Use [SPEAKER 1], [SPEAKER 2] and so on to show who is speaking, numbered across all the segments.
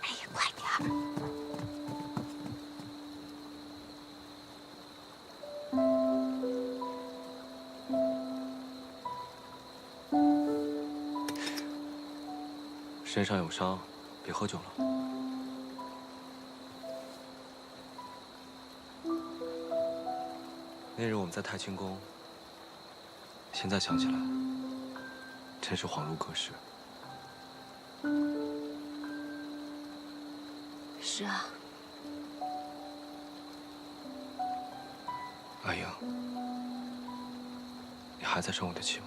[SPEAKER 1] 哎呀，快点儿！
[SPEAKER 2] 身上有伤，别喝酒了。那日我们在太清宫，现在想起来，真是恍如隔世。
[SPEAKER 1] 是啊，
[SPEAKER 2] 阿英，你还在生我的气吗？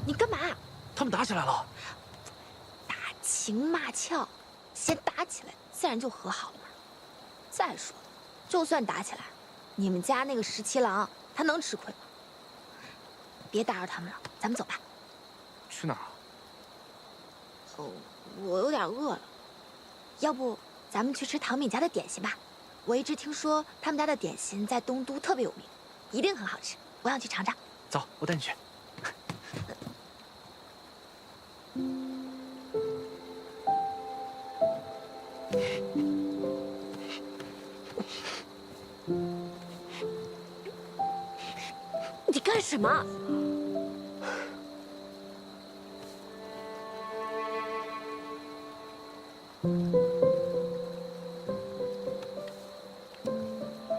[SPEAKER 1] 你干嘛？
[SPEAKER 3] 他们打起来了。
[SPEAKER 1] 打情骂俏，先打起来，自然就和好了嘛。再说了，就算打起来，你们家那个17郎他能吃亏吗？别打扰他们了，咱们走吧。
[SPEAKER 3] 去哪儿啊？
[SPEAKER 1] 哦，我有点饿了，要不咱们去吃唐敏家的点心吧？我一直听说他们家的点心在东都特别有名，一定很好吃，我想去尝尝。
[SPEAKER 3] 走，我带你去。
[SPEAKER 1] 你干什么？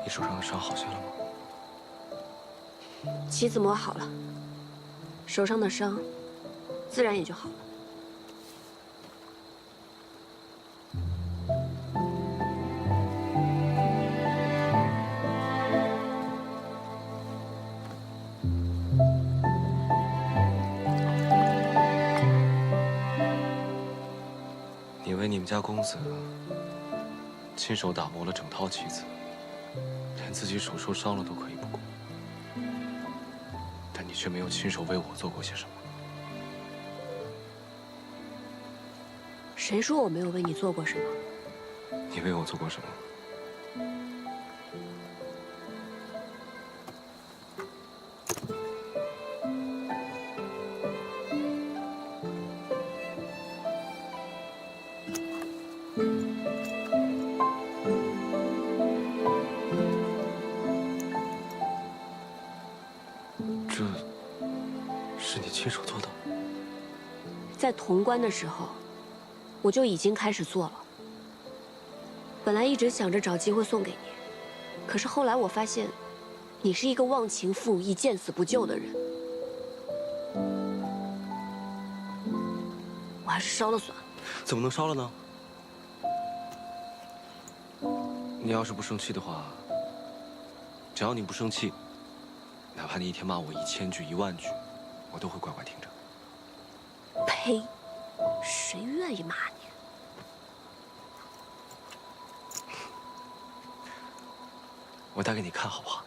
[SPEAKER 2] 你手上的伤好些了吗？
[SPEAKER 4] 棋子磨好了，手上的伤自然也就好了。
[SPEAKER 2] 你为你们家公子亲手打磨了整套棋子，连自己手受伤了都可以不顾，但你却没有亲手为我做过些什么。
[SPEAKER 4] 谁说我没有为你做过什么？
[SPEAKER 2] 你为我做过什么？这是你亲手做的？
[SPEAKER 4] 在潼关的时候，我就已经开始做了。本来一直想着找机会送给你，可是后来我发现，你是一个忘情负义、见死不救的人，我还是烧了算了。
[SPEAKER 2] 怎么能烧了呢？你要是不生气的话，只要你不生气，哪怕你一天骂我1000句、10000句，我都会乖乖听着。
[SPEAKER 4] 呸！谁愿意骂你？
[SPEAKER 2] 我打给你看好不好？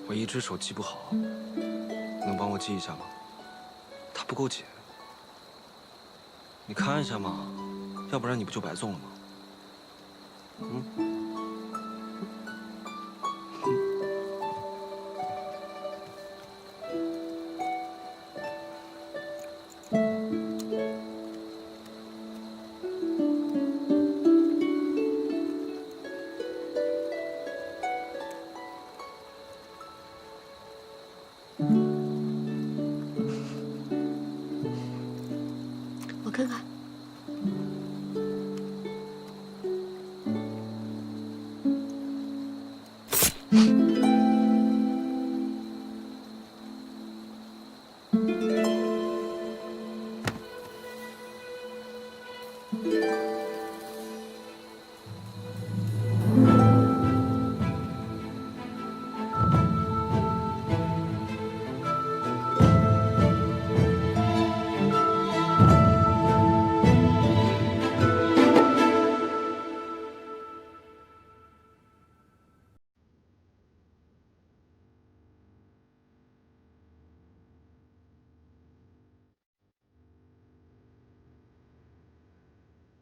[SPEAKER 2] 我一只手记不好，能帮我记一下吗？它不够紧，你看一下嘛，要不然你不就白送了吗？嗯。
[SPEAKER 4] 我看看。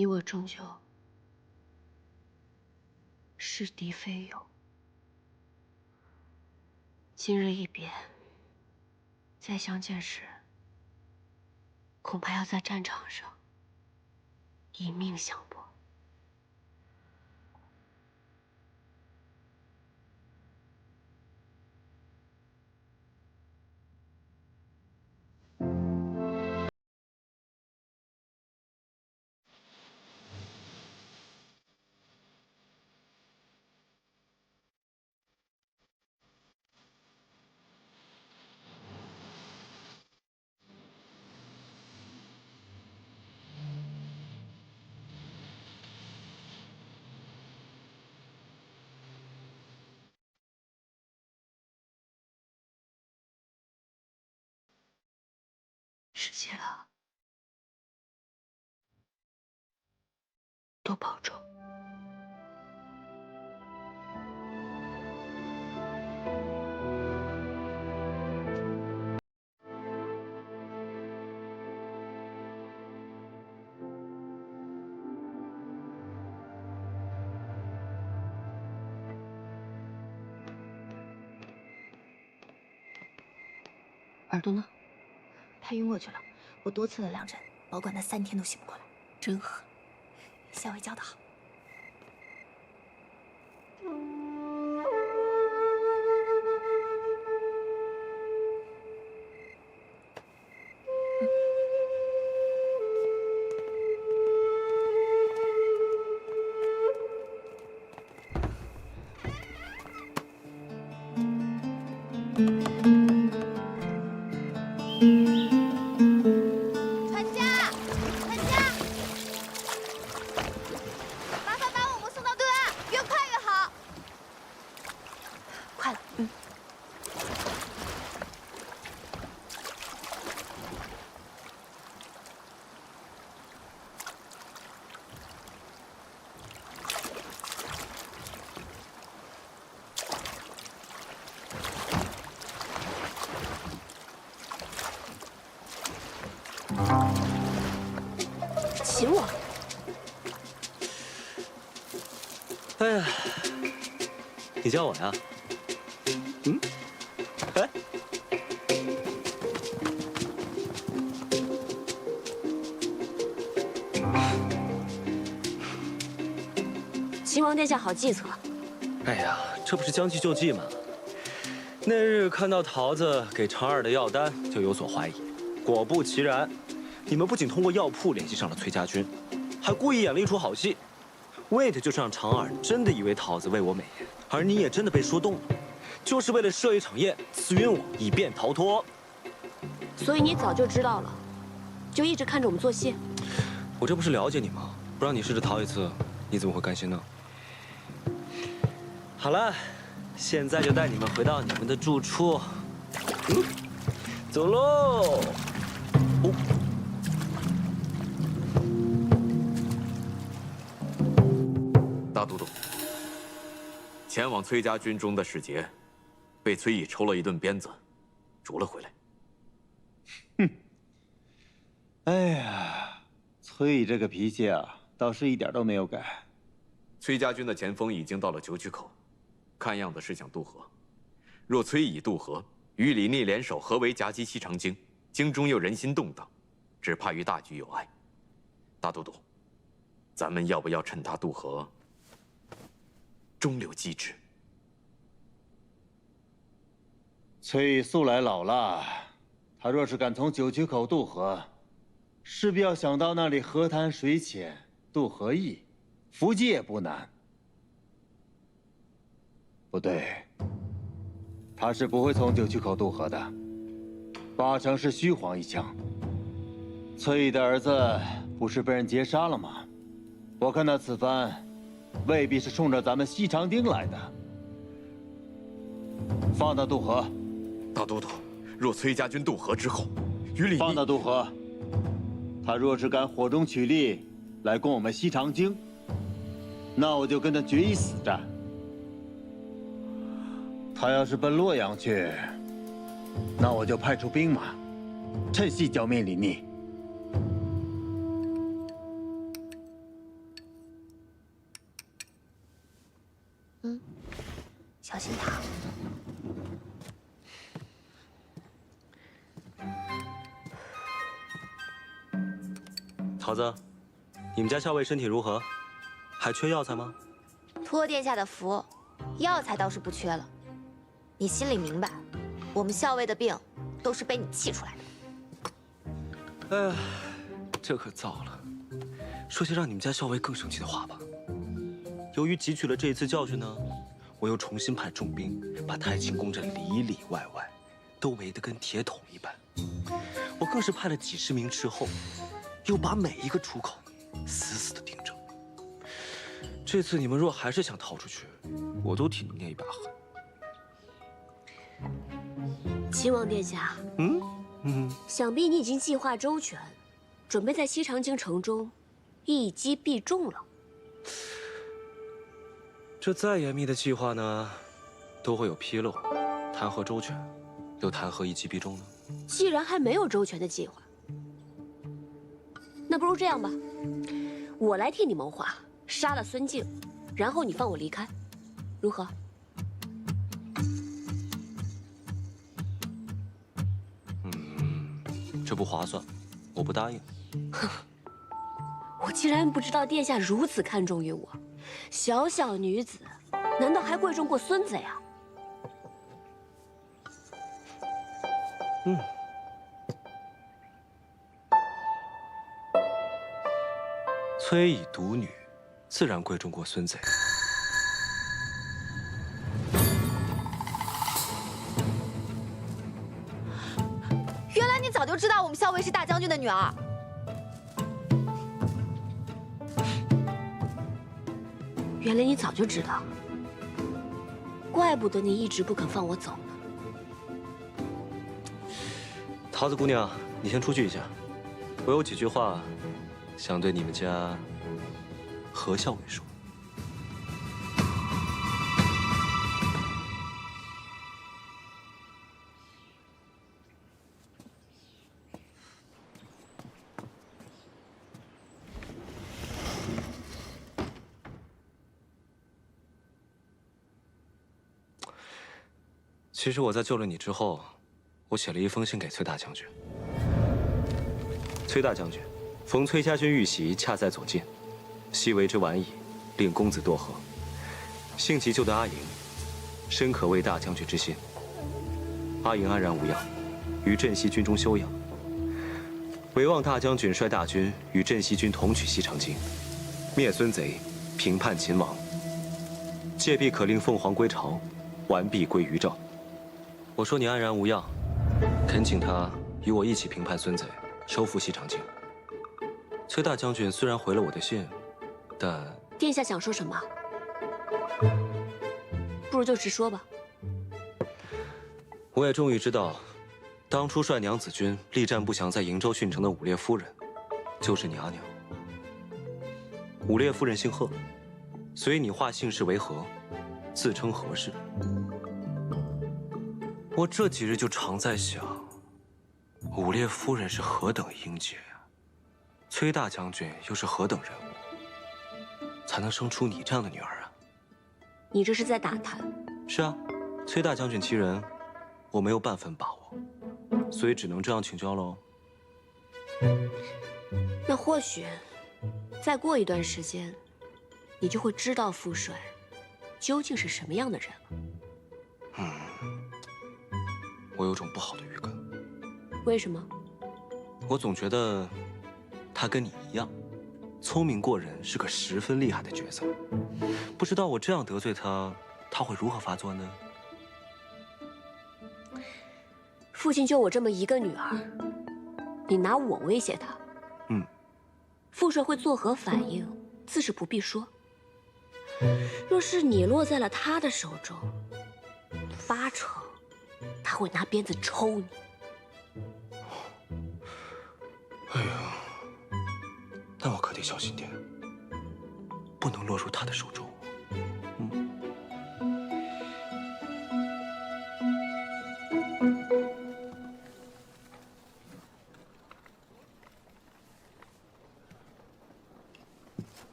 [SPEAKER 4] 你我终究是敌非友。今日一别，再相见时，恐怕要在战场上以命相搏。十七郎，多保重。耳朵呢？
[SPEAKER 1] 他晕过去了，我多刺了2针，保管他3天都醒不过来。
[SPEAKER 4] 真狠！
[SPEAKER 1] 校尉教得好。船家，船家，麻烦把我们送到对岸，越快越好。快了，
[SPEAKER 4] 秦王，
[SPEAKER 2] 哎呀，你叫我呀？哎，
[SPEAKER 4] 秦王殿下好计策。
[SPEAKER 2] 哎呀，这不是将计就计吗？那日看到桃子给常儿的药单，就有所怀疑。果不其然，你们不仅通过药铺联系上了崔家军，还故意演了一出好戏，为的就是让常儿真的以为桃子为我美颜，而你也真的被说动了，就是为了设一场宴，刺晕我，以便逃脱。
[SPEAKER 4] 所以你早就知道了，就一直看着我们做戏。
[SPEAKER 2] 我这不是了解你吗？不让你试着逃一次，你怎么会甘心呢？好了，现在就带你们回到你们的住处。走喽！哦，
[SPEAKER 5] 大都督，前往崔家军中的使节，被崔乙抽了一顿鞭子，逐了回来。
[SPEAKER 6] 哎呀，崔乙这个脾气啊，倒是一点都没有改。
[SPEAKER 5] 崔家军的前锋已经到了九曲口，看样子是想渡河。若崔乙渡河，与李逆联手合围夹击西长京，京中又人心动荡，只怕与大局有碍。大都督，咱们要不要趁他渡河，中流击之？
[SPEAKER 6] 崔乙素来老了，他若是敢从九曲口渡河，势必要想到那里河滩水浅，渡河易，伏击也不难。不对，他是不会从九曲口渡河的，8成是虚晃一枪。崔乙的儿子不是被人劫杀了吗？我看他此番未必是冲着咱们西长丁来的。放他渡河。
[SPEAKER 5] 大都督，若崔家军渡河之后，与李逆
[SPEAKER 6] 放他渡河。他若是敢火中取栗来攻我们西长京，那我就跟他决一死战。他要是奔洛阳去，那我就派出兵马，趁隙剿灭李逆。
[SPEAKER 2] 桃子，你们家校尉身体如何？还缺药材吗？
[SPEAKER 1] 托殿下的福，药材倒是不缺了。你心里明白，我们校尉的病都是被你气出来的。
[SPEAKER 2] 哎，这可糟了。说些让你们家校尉更生气的话吧。由于汲取了这一次教训呢，我又重新派重兵把太清宫这里里外外都围得跟铁桶一般。我更是派了几十名斥候，又把每一个出口死死的盯着。这次你们若还是想逃出去，我都替你捏一把汗。
[SPEAKER 4] 秦王殿下，想必你已经计划周全，准备在西长京城中一击必中了。
[SPEAKER 2] 这再严密的计划呢，都会有纰漏，谈何周全，又谈何一击必中呢？
[SPEAKER 4] 既然还没有周全的计划，那不如这样吧，我来替你谋划，杀了孙敬，然后你放我离开，如何？
[SPEAKER 2] 这不划算，我不答应。
[SPEAKER 4] 我竟然不知道殿下如此看重于我，小小女子，难道还贵重过孙子呀？
[SPEAKER 2] 崔乙独女，自然贵重过孙子。
[SPEAKER 1] 原来你早就知道我们校尉是大将军的女儿。
[SPEAKER 4] 原来你早就知道，怪不得你一直不肯放我走呢。
[SPEAKER 2] 桃子姑娘，你先出去一下，我有几句话想对你们家何校尉说。其实我在救了你之后，我写了一封信给崔大将军。崔大将军，逢崔家军遇袭，恰在左近，昔为之晚矣，令公子多贺。幸其救得阿莹，深可为大将军之心。阿莹安然无恙，于镇西军中休养。唯望大将军率大军与镇西军同取西长京，灭孙贼，平叛秦王。届必可令凤凰归巢，完璧归于赵。我说你安然无恙，恳请他与我一起平叛孙贼，收复西长京。崔大将军虽然回了我的信，但
[SPEAKER 4] 殿下想说什么？不如就直说吧。
[SPEAKER 2] 我也终于知道，当初率娘子军力战不降在瀛州郡城的武烈夫人，就是你阿娘。武烈夫人姓贺，所以你化姓氏为何，自称何氏。我这几日就常在想，武烈夫人是何等英杰啊，崔大将军又是何等人物，才能生出你这样的女儿啊？
[SPEAKER 4] 你这是在打探？
[SPEAKER 2] 是啊，崔大将军其人，我没有半分把握，所以只能这样请教喽。
[SPEAKER 4] 那或许，再过一段时间，你就会知道父帅究竟是什么样的人了。
[SPEAKER 2] 我有种不好的预感。
[SPEAKER 4] 为什么？
[SPEAKER 2] 我总觉得他跟你一样，聪明过人，是个十分厉害的角色。不知道我这样得罪他，他会如何发作呢？
[SPEAKER 4] 父亲就我这么一个女儿，你拿我威胁他，父帅会作何反应，自是不必说。若是你落在了他的手中，8成他会拿鞭子抽你。
[SPEAKER 2] 哎呀，那我可得小心点，不能落入他的手中。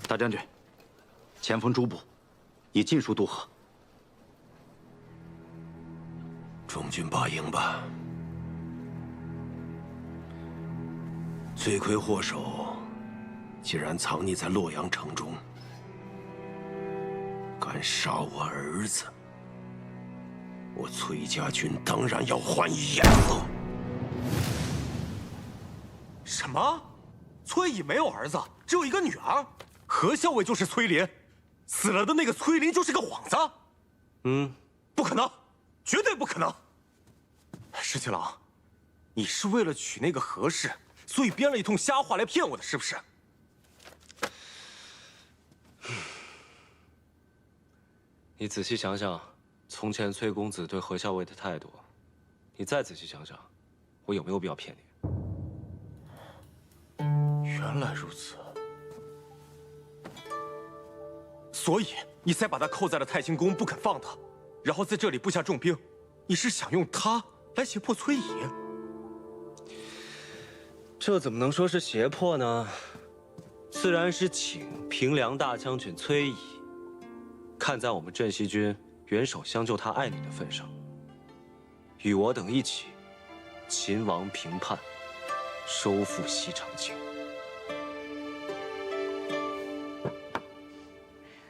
[SPEAKER 7] 大将军，前锋诸部已尽数渡河。
[SPEAKER 8] 中军罢营吧。罪魁祸首竟然藏匿在洛阳城中，敢杀我儿子，我崔家军当然要还以颜色。
[SPEAKER 3] 什么？崔乙没有儿子，只有一个女儿？何校尉就是崔林，死了的那个崔林就是个幌子？不可能，绝对不可能！石七郎，你是为了娶那个何氏，所以编了一通瞎话来骗我的，是不是？
[SPEAKER 2] 你仔细想想，从前崔公子对何校尉的态度，你再仔细想想，我有没有必要骗你？
[SPEAKER 3] 原来如此，所以你才把他扣在了太清宫，不肯放他，然后在这里布下重兵，你是想用他来胁迫崔乙？
[SPEAKER 2] 这怎么能说是胁迫呢？自然是请平凉大将军崔乙，看在我们镇西军援手相救他爱女的份上，与我等一起秦王平叛，收复西长京。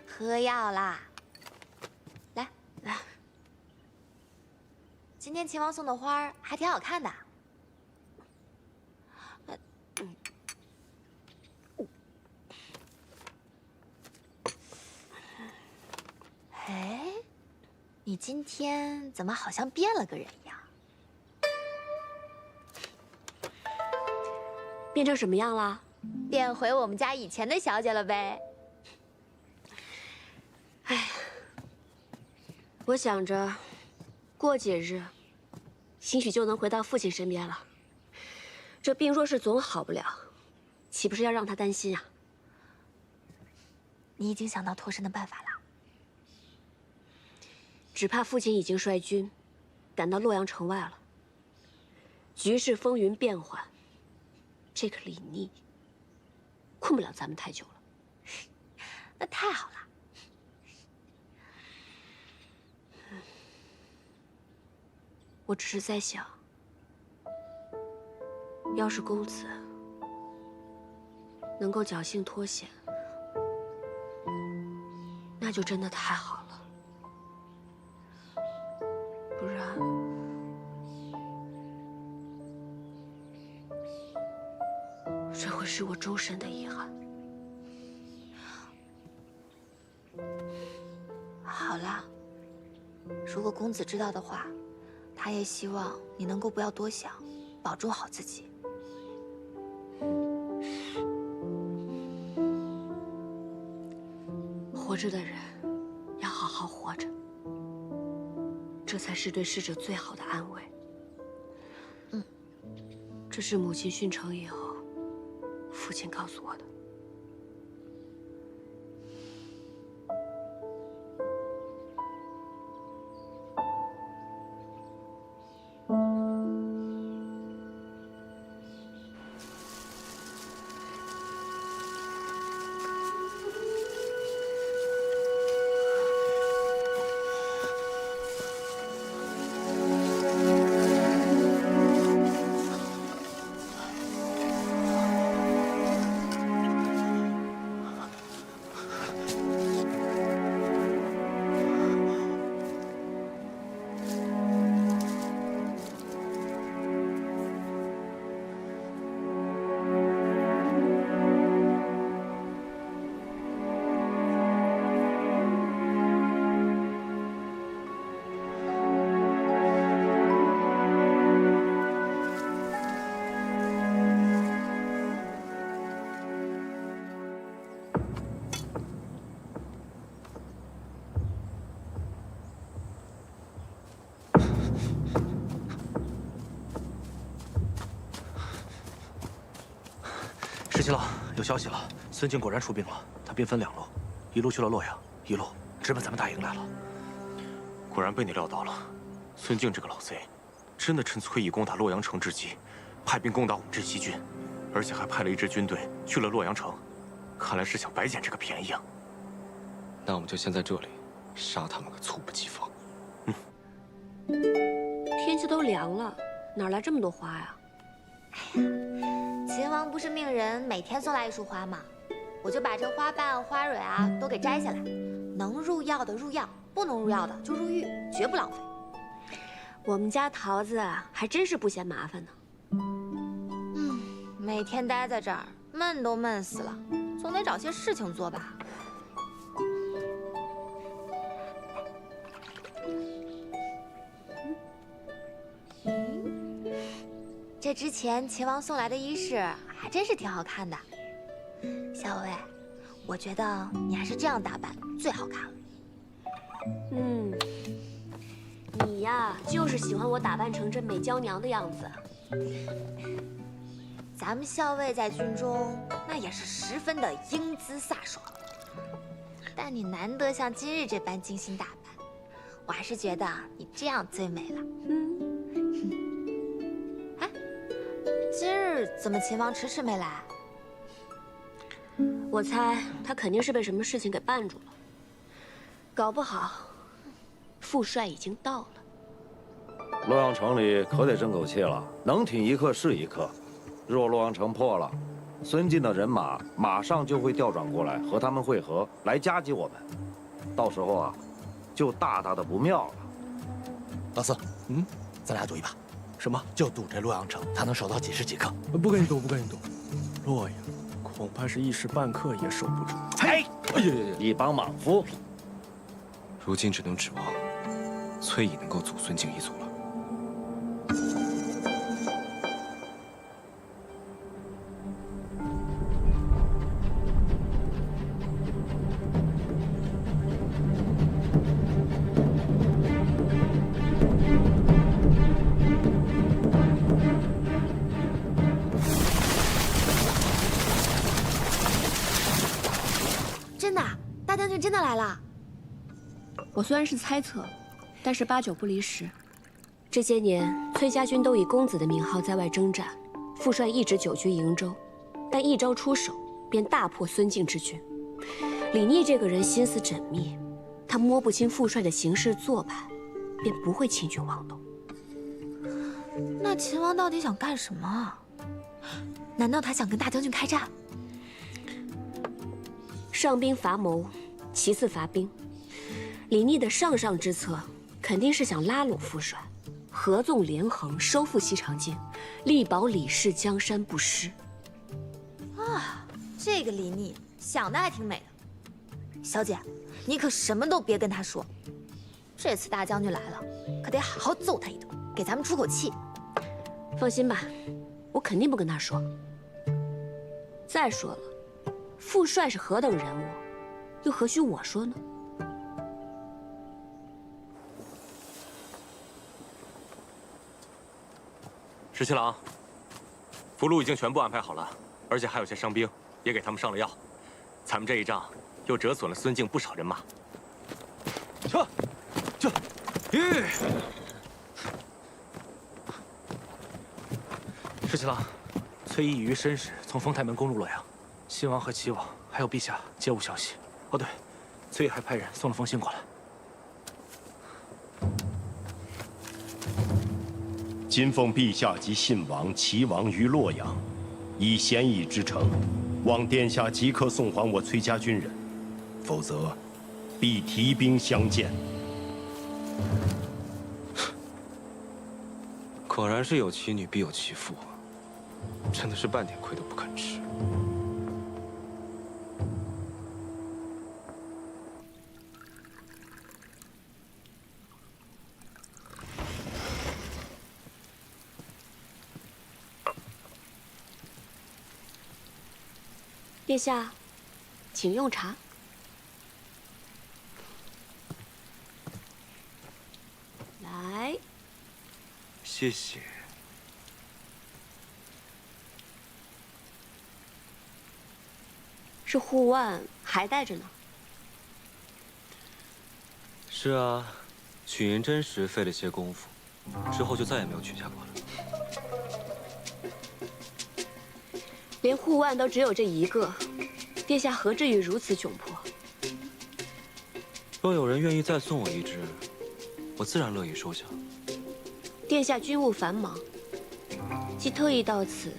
[SPEAKER 1] 喝药啦！来，今天秦王送的花儿还挺好看的。哎，你今天怎么好像变了个人一样？
[SPEAKER 4] 变成什么样了？
[SPEAKER 1] 变回我们家以前的小姐了呗。
[SPEAKER 4] 我想着，过几日，兴许就能回到父亲身边了。这病若是总好不了，岂不是要让他担心啊？
[SPEAKER 1] 你已经想到脱身的办法了？
[SPEAKER 4] 只怕父亲已经率军赶到洛阳城外了。局势风云变幻，这个李逆困不了咱们太久了。
[SPEAKER 1] 那太好了。
[SPEAKER 4] 我只是在想，要是公子能够侥幸脱险，那就真的太好了。不然，这会是我终身的遗憾。
[SPEAKER 1] 好了，如果公子知道的话，他也希望你能够不要多想，保重好自己。
[SPEAKER 4] 活着的人要好好活着，这才是对逝者最好的安慰。这是母亲殉城以后，父亲告诉我的。
[SPEAKER 3] 石七郎，有消息了，孙敬果然出兵了。他兵分2路，一路去了洛阳，一路直奔咱们大营来了。果然被你料到了，孙敬这个老贼，真的趁崔乙攻打洛阳城之机，派兵攻打我们镇西军，而且还派了一支军队去了洛阳城，看来是想白捡这个便宜啊。
[SPEAKER 2] 那我们就先在这里杀他们个猝不及防。
[SPEAKER 4] 天气都凉了，哪来这么多花呀？
[SPEAKER 1] 秦王不是命人每天送来一束花吗？我就把这花瓣、花蕊啊都给摘下来，能入药的入药，不能入药的就入浴，绝不浪费。
[SPEAKER 4] 我们家桃子还真是不嫌麻烦呢。
[SPEAKER 1] 每天待在这儿，闷都闷死了，总得找些事情做吧。这之前秦王送来的衣饰还真是挺好看的。小薇，我觉得你还是这样打扮最好看了。
[SPEAKER 4] 你呀，就是喜欢我打扮成这美娇娘的样子。
[SPEAKER 1] 咱们校尉在军中那也是十分的英姿飒爽，但你难得像今日这般精心打扮，我还是觉得你这样最美了。哎，今日怎么秦王迟迟没来？
[SPEAKER 4] 我猜他肯定是被什么事情给绊住了，搞不好副帅已经到了。
[SPEAKER 9] 洛阳城里可得争口气了，能挺一刻是一刻。若洛阳城破了，孙晋的人马马上就会调转过来和他们会合，来夹击我们。到时候啊，就大大的不妙了。
[SPEAKER 3] 老四，咱俩赌一把，什么？就赌这洛阳城，他能守到几时几刻？
[SPEAKER 10] 不跟你赌，不跟你赌。洛阳恐怕是一时半刻也守不住。
[SPEAKER 9] 哎呀，一帮莽夫！
[SPEAKER 2] 如今只能指望崔乙能够阻孙敬一族了。
[SPEAKER 1] 真的，大将军真的来了。
[SPEAKER 4] 我虽然是猜测，但是8、9不离十。这些年，崔家军都以公子的名号在外征战，副帅一直久居营州，但一招出手便大破孙敬之军。李逆这个人心思缜密，他摸不清副帅的行事做派，便不会轻举妄动。
[SPEAKER 1] 那秦王到底想干什么啊？难道他想跟大将军开战？
[SPEAKER 4] 上兵伐谋，其次伐兵。李逆的上上之策，肯定是想拉拢副帅，合纵连横，收复西长京，力保李氏江山不失。
[SPEAKER 1] 啊，这个李逆想的还挺美的。小姐，你可什么都别跟他说。这次大将军来了，可得好好揍他一顿，给咱们出口气。
[SPEAKER 4] 放心吧，我肯定不跟他说。再说了，副帅是何等人物，又何须我说呢？
[SPEAKER 3] 十七郎，俘虏已经全部安排好了，而且还有些伤兵，也给他们上了药。咱们这一仗又折损了孙敬不少人马。
[SPEAKER 10] 十七郎，崔义与申使从丰台门攻入洛阳，西王和齐王还有陛下皆无消息。哦对，崔义还派人送了封信过来。
[SPEAKER 8] 今奉陛下及信王、齐王于洛阳，以咸邑之城，望殿下即刻送还我崔家军人，否则必提兵相见。
[SPEAKER 2] 果然是有其女必有其父啊，真的是半点亏都不肯吃。
[SPEAKER 4] 殿下，请用茶。来，
[SPEAKER 2] 谢谢。
[SPEAKER 4] 这护腕还带着呢。
[SPEAKER 2] 是啊，取银针时费了些功夫，之后就再也没有取下过了。
[SPEAKER 4] 连护腕都只有这一个，殿下何至于如此窘迫？
[SPEAKER 2] 若有人愿意再送我一只，我自然乐意收下。
[SPEAKER 4] 殿下军务繁忙，既特意到此，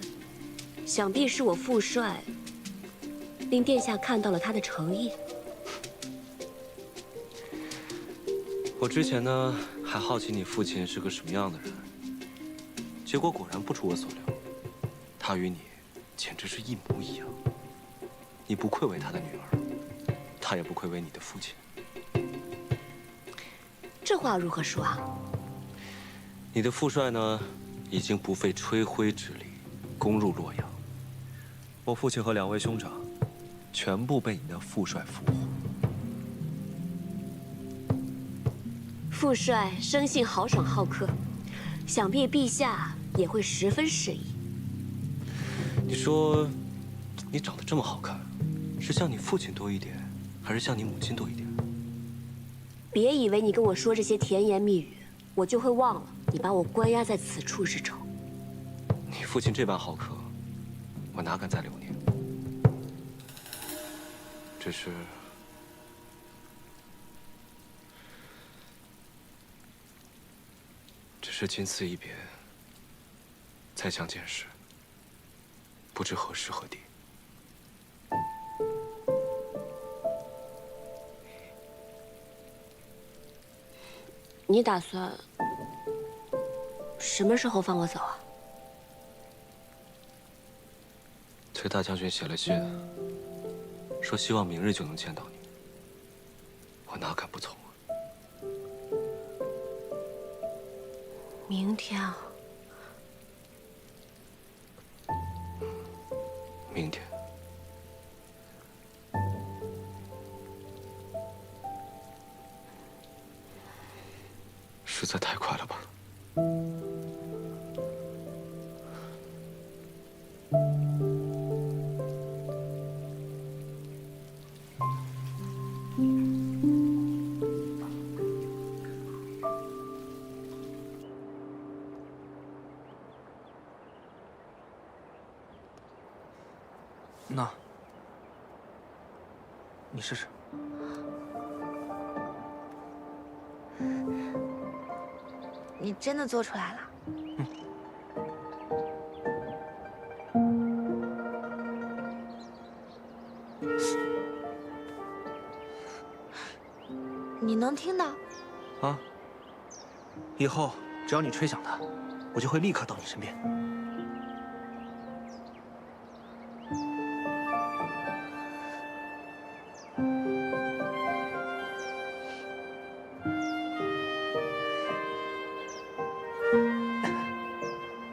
[SPEAKER 4] 想必是我父帅令殿下看到了他的诚意。
[SPEAKER 2] 我之前呢还好奇你父亲是个什么样的人，结果果然不出我所料，他与你简直是一模一样。你不愧为他的女儿，他也不愧为你的父亲。
[SPEAKER 4] 这话如何说啊？
[SPEAKER 2] 你的父帅呢，已经不费吹灰之力攻入洛阳。我父亲和2位兄长，全部被你的父帅俘获。
[SPEAKER 4] 父帅生性豪爽好客，想必陛下也会十分适宜。
[SPEAKER 2] 你说，你长得这么好看，是像你父亲多一点，还是像你母亲多一点？
[SPEAKER 4] 别以为你跟我说这些甜言蜜语，我就会忘了你把我关押在此处之仇。
[SPEAKER 2] 你父亲这般好客，我哪敢再留念？只是仅此一别，再相见时，不知何时何地。
[SPEAKER 4] 你打算什么时候放我走啊？
[SPEAKER 2] 崔大将军写了信，说希望明日就能见到你。我哪敢不从啊？
[SPEAKER 4] 明天啊？
[SPEAKER 2] 明天。实在太快了吧？
[SPEAKER 10] 那，你试试。
[SPEAKER 1] 你真的做出来了？你能听到？
[SPEAKER 10] 啊！以后只要你吹响它，我就会立刻到你身边。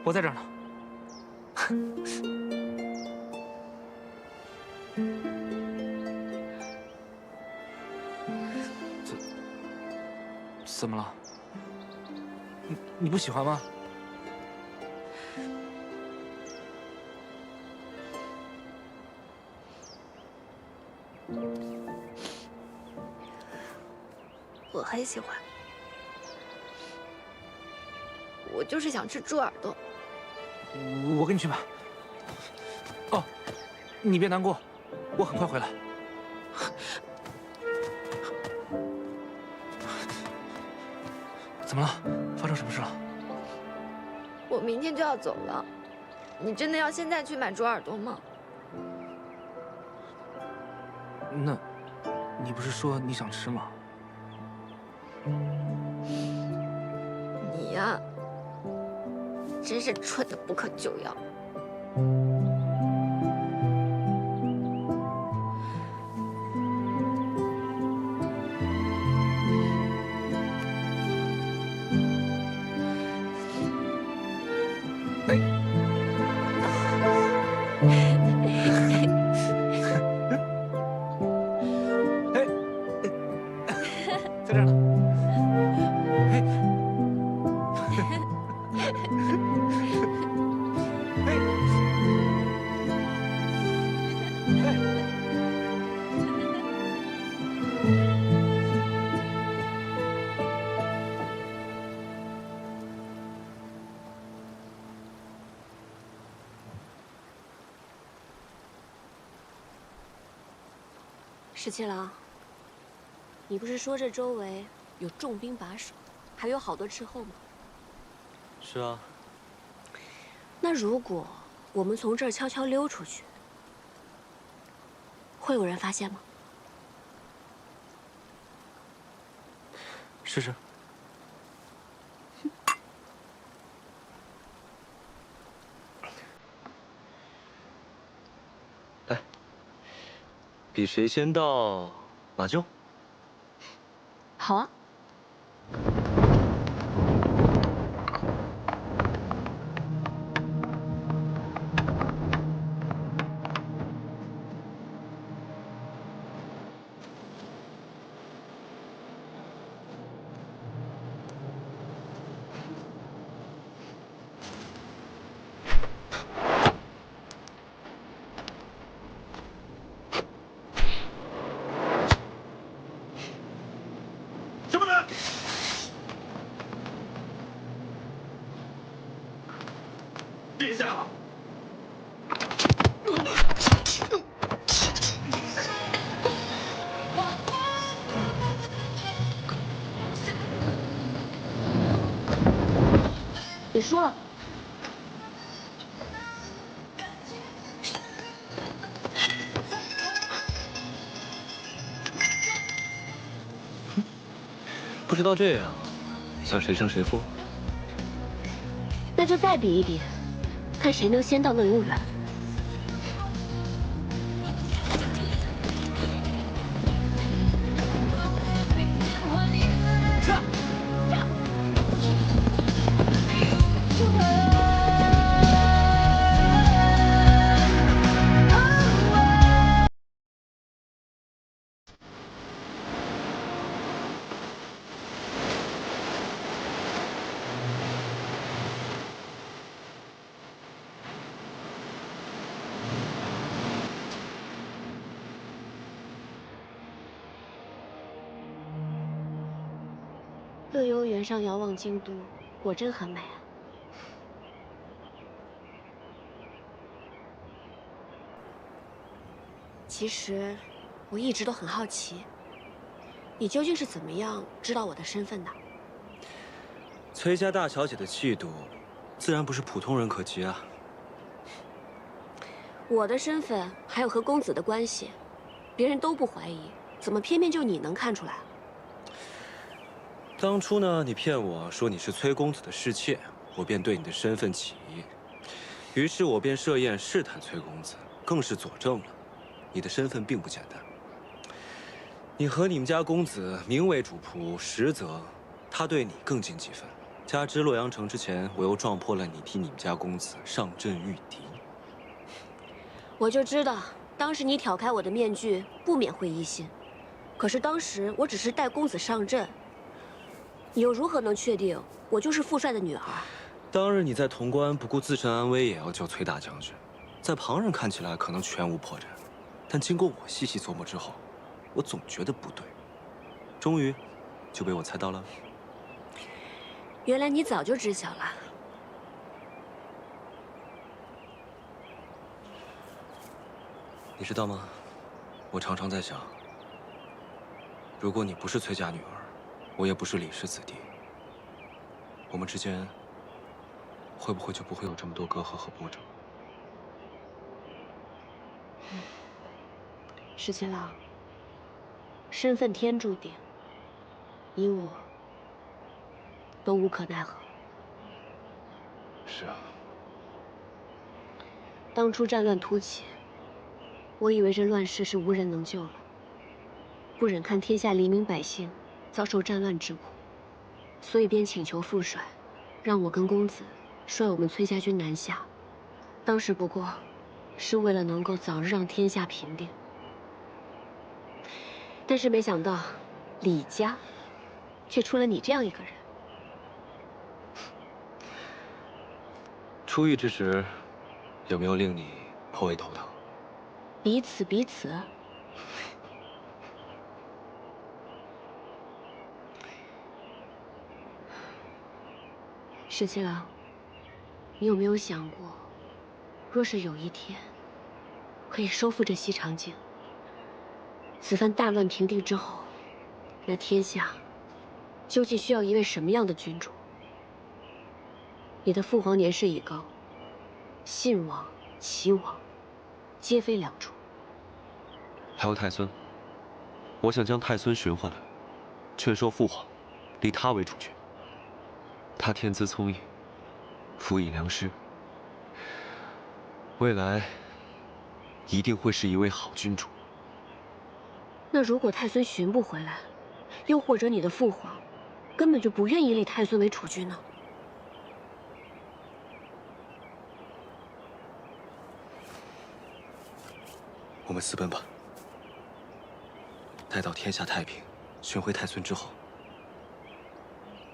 [SPEAKER 10] 我在这儿呢。怎么了？你不喜欢吗？
[SPEAKER 1] 我很喜欢，我就是想吃猪耳朵。
[SPEAKER 10] 我跟你去吧。哦，你别难过，我很快回来。怎么了？发生什么事了？
[SPEAKER 1] 我明天就要走了，你真的要现在去买猪耳朵吗？
[SPEAKER 10] 那，你不是说你想吃吗？
[SPEAKER 1] 你呀，真是蠢的不可救药。
[SPEAKER 10] 在这儿呢。
[SPEAKER 4] 十七郎，你不是说这周围有重兵把守，还有好多斥候吗？
[SPEAKER 2] 是啊，
[SPEAKER 4] 那如果我们从这儿悄悄溜出去，会有人发现吗？
[SPEAKER 10] 试试。
[SPEAKER 2] 来，比谁先到马厩。
[SPEAKER 4] 好啊。
[SPEAKER 3] 殿下，
[SPEAKER 4] 你输了。
[SPEAKER 2] 不知道这样，想谁胜谁负？
[SPEAKER 4] 那就再比一比，看谁能先到乐游园。乐游原上遥望京都，果真很美啊。其实，我一直都很好奇，你究竟是怎么样知道我的身份的？
[SPEAKER 2] 崔家大小姐的气度，自然不是普通人可及啊。
[SPEAKER 4] 我的身份还有和公子的关系，别人都不怀疑，怎么偏偏就你能看出来？
[SPEAKER 2] 当初呢，你骗我说你是崔公子的侍妾，我便对你的身份起疑，于是我便设宴试探崔公子，更是佐证了你的身份并不简单。你和你们家公子名为主仆，实则他对你更尽几分。加之洛阳城之前，我又撞破了你替你们家公子上阵御敌。
[SPEAKER 4] 我就知道，当时你挑开我的面具，不免会疑心。可是当时我只是带公子上阵，你又如何能确定我就是父帅的女儿？
[SPEAKER 2] 当日你在潼关不顾自身安危，也要救崔大将军，在旁人看起来可能全无破绽，但经过我细细琢磨之后，我总觉得不对，终于就被我猜到了。
[SPEAKER 4] 原来你早就知晓了。
[SPEAKER 2] 你知道吗？我常常在想，如果你不是崔家女儿，我也不是李氏子弟，我们之间会不会就不会有这么多隔阂和波折？
[SPEAKER 4] 石七郎，身份天注定，你我都无可奈何。
[SPEAKER 2] 是啊。
[SPEAKER 4] 当初战乱突起，我以为这乱世是无人能救了，不忍看天下黎民百姓遭受战乱之苦，所以便请求父帅，让我跟公子率我们崔家军南下。当时不过是为了能够早日让天下平定，但是没想到李家却出了你这样一个人。
[SPEAKER 2] 出狱之时，有没有令你颇为头疼？
[SPEAKER 4] 彼此彼此。石七郎，你有没有想过，若是有一天可以收复这西长京，此番大乱平定之后，那天下究竟需要一位什么样的君主？你的父皇年事已高，信王、齐王，皆非良主。
[SPEAKER 11] 还有太孙，我想将太孙寻回来，劝说父皇，立他为主君。他天资聪颖，辅以良师，未来一定会是一位好君主。
[SPEAKER 4] 那如果太孙寻不回来，又或者你的父皇根本就不愿意立太孙为储君呢？
[SPEAKER 2] 我们私奔吧。待到天下太平，寻回太孙之后，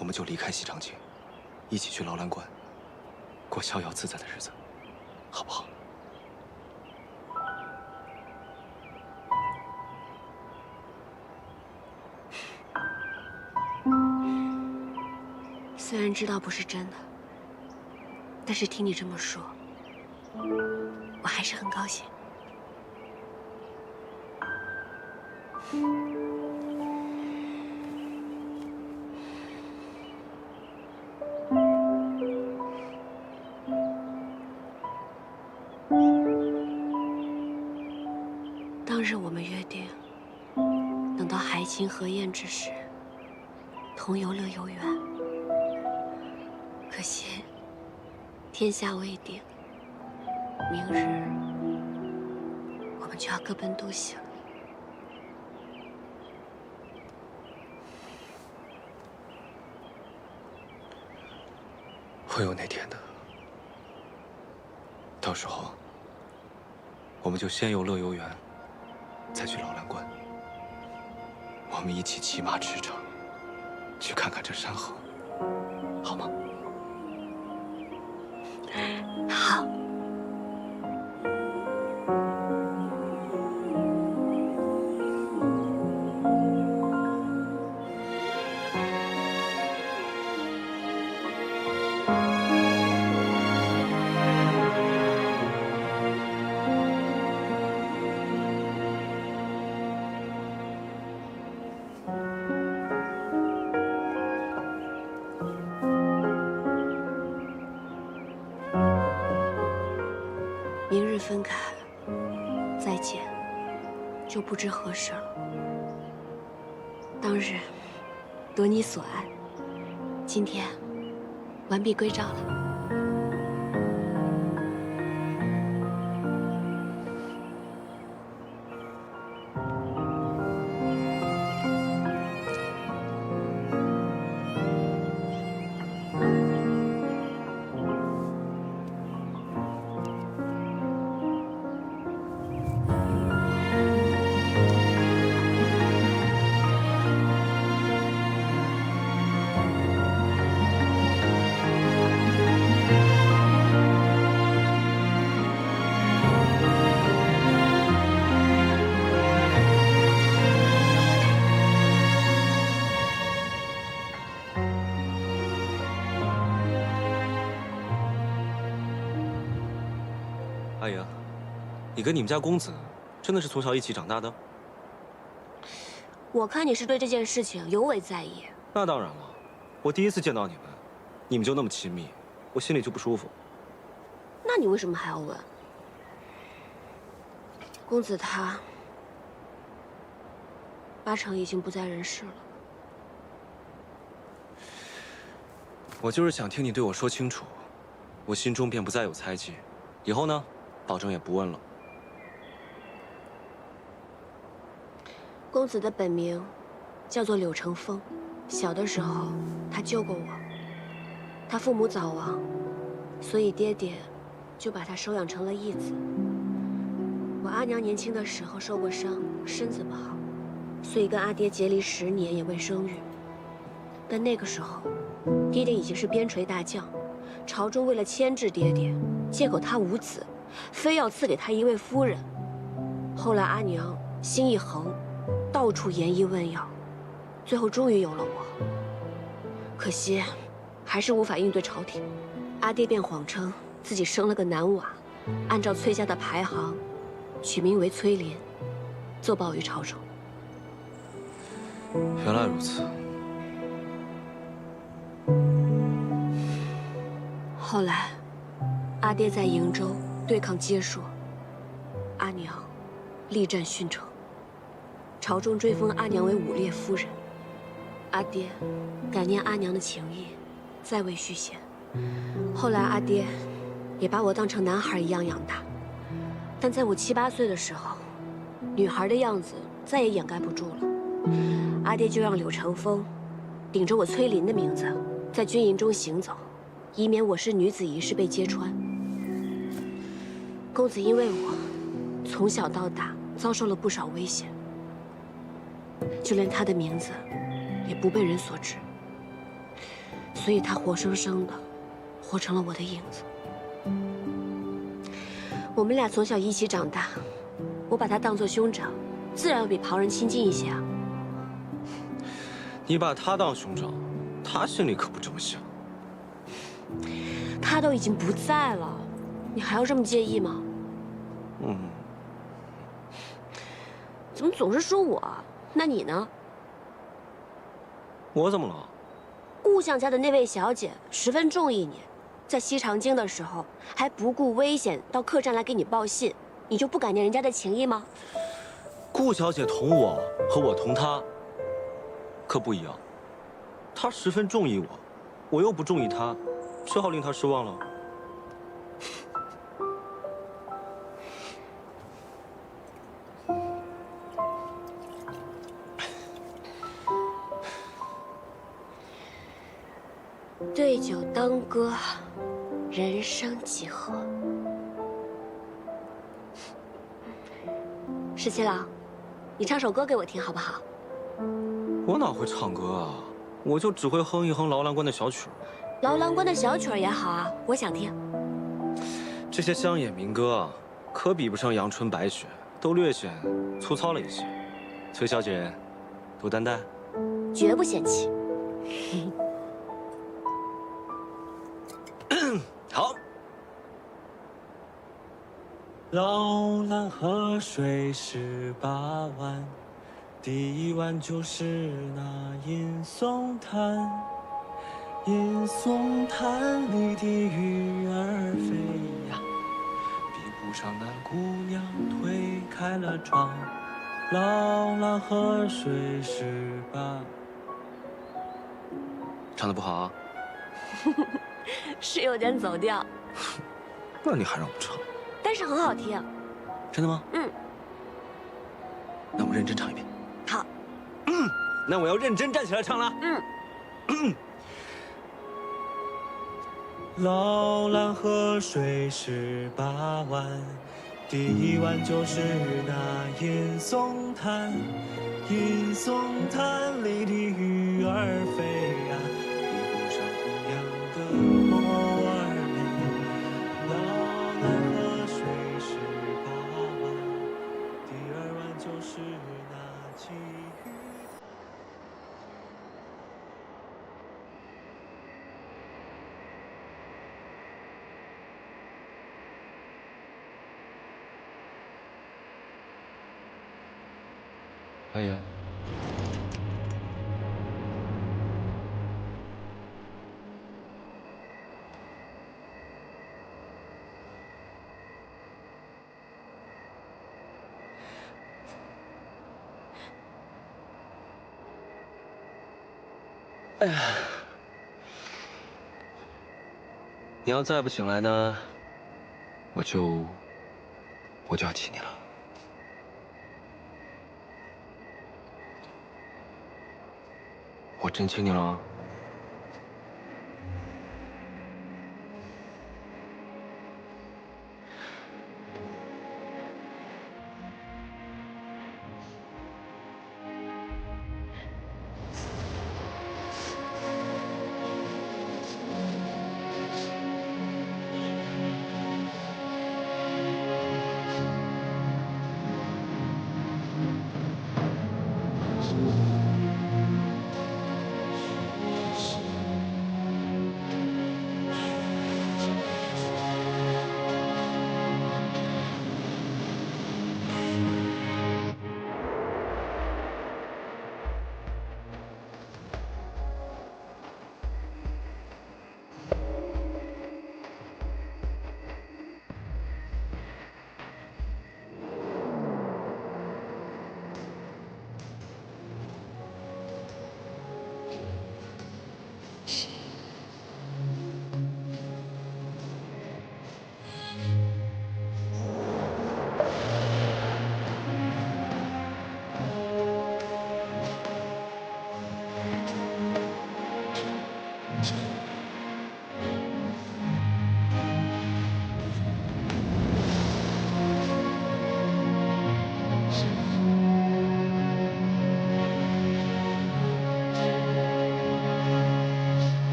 [SPEAKER 2] 我们就离开西长京，一起去劳兰观，过逍遥自在的日子，好不好？
[SPEAKER 4] 虽然知道不是真的，但是听你这么说，我还是很高兴。当日我们约定，等到海清河晏之时，同游乐游原。可惜，天下未定，明日我们就要各奔东西了。
[SPEAKER 2] 会有那天的。到时候，我们就先游乐游园，再去劳兰观。我们一起骑马驰骋，去看看这山河，好吗？
[SPEAKER 4] 好。明日分开，再见，就不知何时了。当日得你所爱，今天完璧归赵了。
[SPEAKER 2] 阿莹，你跟你们家公子真的是从小一起长大的？
[SPEAKER 4] 我看你是对这件事情尤为在意。
[SPEAKER 2] 那当然了，我第一次见到你们就那么亲密，我心里就不舒服。
[SPEAKER 4] 那你为什么还要问？公子他八成已经不在人世了。
[SPEAKER 2] 我就是想听你对我说清楚，我心中便不再有猜忌。以后呢，保证也不问了。
[SPEAKER 4] 公子的本名叫做柳成风，小的时候他救过我。他父母早亡，所以爹爹就把他收养成了义子。我阿娘年轻的时候受过伤，身子不好，所以跟阿爹结离10年也未生育。但那个时候，爹爹已经是边陲大将，朝中为了牵制爹爹，借口他无子，非要赐给他一位夫人。后来阿娘心一横，到处研医问药，最后终于有了我。可惜，还是无法应对朝廷。阿爹便谎称自己生了个男娃，按照崔家的排行，取名为崔林，奏报于朝中。
[SPEAKER 2] 原来如此。
[SPEAKER 4] 后来，阿阿爹在瀛州对抗接硕，阿娘力战殉城，朝中追封阿娘为武烈夫人。阿爹感念阿娘的情谊，再位续弦。后来阿爹也把我当成男孩一样养大，但在我7、8岁的时候，女孩的样子再也掩盖不住了。阿爹就让柳成风顶着我崔琳的名字在军营中行走，以免我是女子一事被揭穿。公子因为我从小到大遭受了不少危险，就连他的名字也不被人所知，所以他活生生的活成了我的影子。我们俩从小一起长大，我把他当作兄长，自然要比旁人亲近一些啊。
[SPEAKER 2] 你把他当兄长，他心里可不这么想。
[SPEAKER 4] 他都已经不在了，你还要这么介意吗？怎么总是说我？那你呢？
[SPEAKER 2] 我怎么了？
[SPEAKER 4] 顾相家的那位小姐十分中意你，在西长京的时候还不顾危险到客栈来给你报信，你就不感念人家的情谊吗？
[SPEAKER 2] 顾小姐同我和我同她可不一样，她十分中意我，我又不中意她，只好令她失望了。
[SPEAKER 4] 对酒当歌，人生几何？十七郎，你唱首歌给我听好不好？
[SPEAKER 2] 我哪会唱歌啊？我就只会哼一哼劳兰关的小曲儿。
[SPEAKER 4] 劳兰关的小曲儿也好啊，我想听。
[SPEAKER 2] 这些乡野民歌啊，可比不上阳春白雪，都略显粗糙了一些。崔小姐，多担待。
[SPEAKER 4] 绝不嫌弃。
[SPEAKER 2] 好。
[SPEAKER 12] 劳兰河水18弯，第一弯就是那银松滩。银松滩里的鱼儿飞呀，比不上那姑娘推开了窗。劳兰河水18。
[SPEAKER 2] 唱得不好啊？
[SPEAKER 4] 是有点走调，
[SPEAKER 2] 那你还让我唱？
[SPEAKER 4] 但是很好听。
[SPEAKER 2] 真的吗？
[SPEAKER 4] 嗯。
[SPEAKER 2] 那我认真唱一遍。
[SPEAKER 4] 好。
[SPEAKER 2] 那我要认真站起来唱了。
[SPEAKER 12] 劳兰河水18弯，第一弯就是那银松滩。银松滩里的鱼儿飞呀，比不上姑娘的眸儿美。劳兰河水18弯，第二弯就是那鲫鱼。
[SPEAKER 11] 阿言，
[SPEAKER 2] 哎呀，你要再不醒来呢，我就要气你了。我真亲你了啊。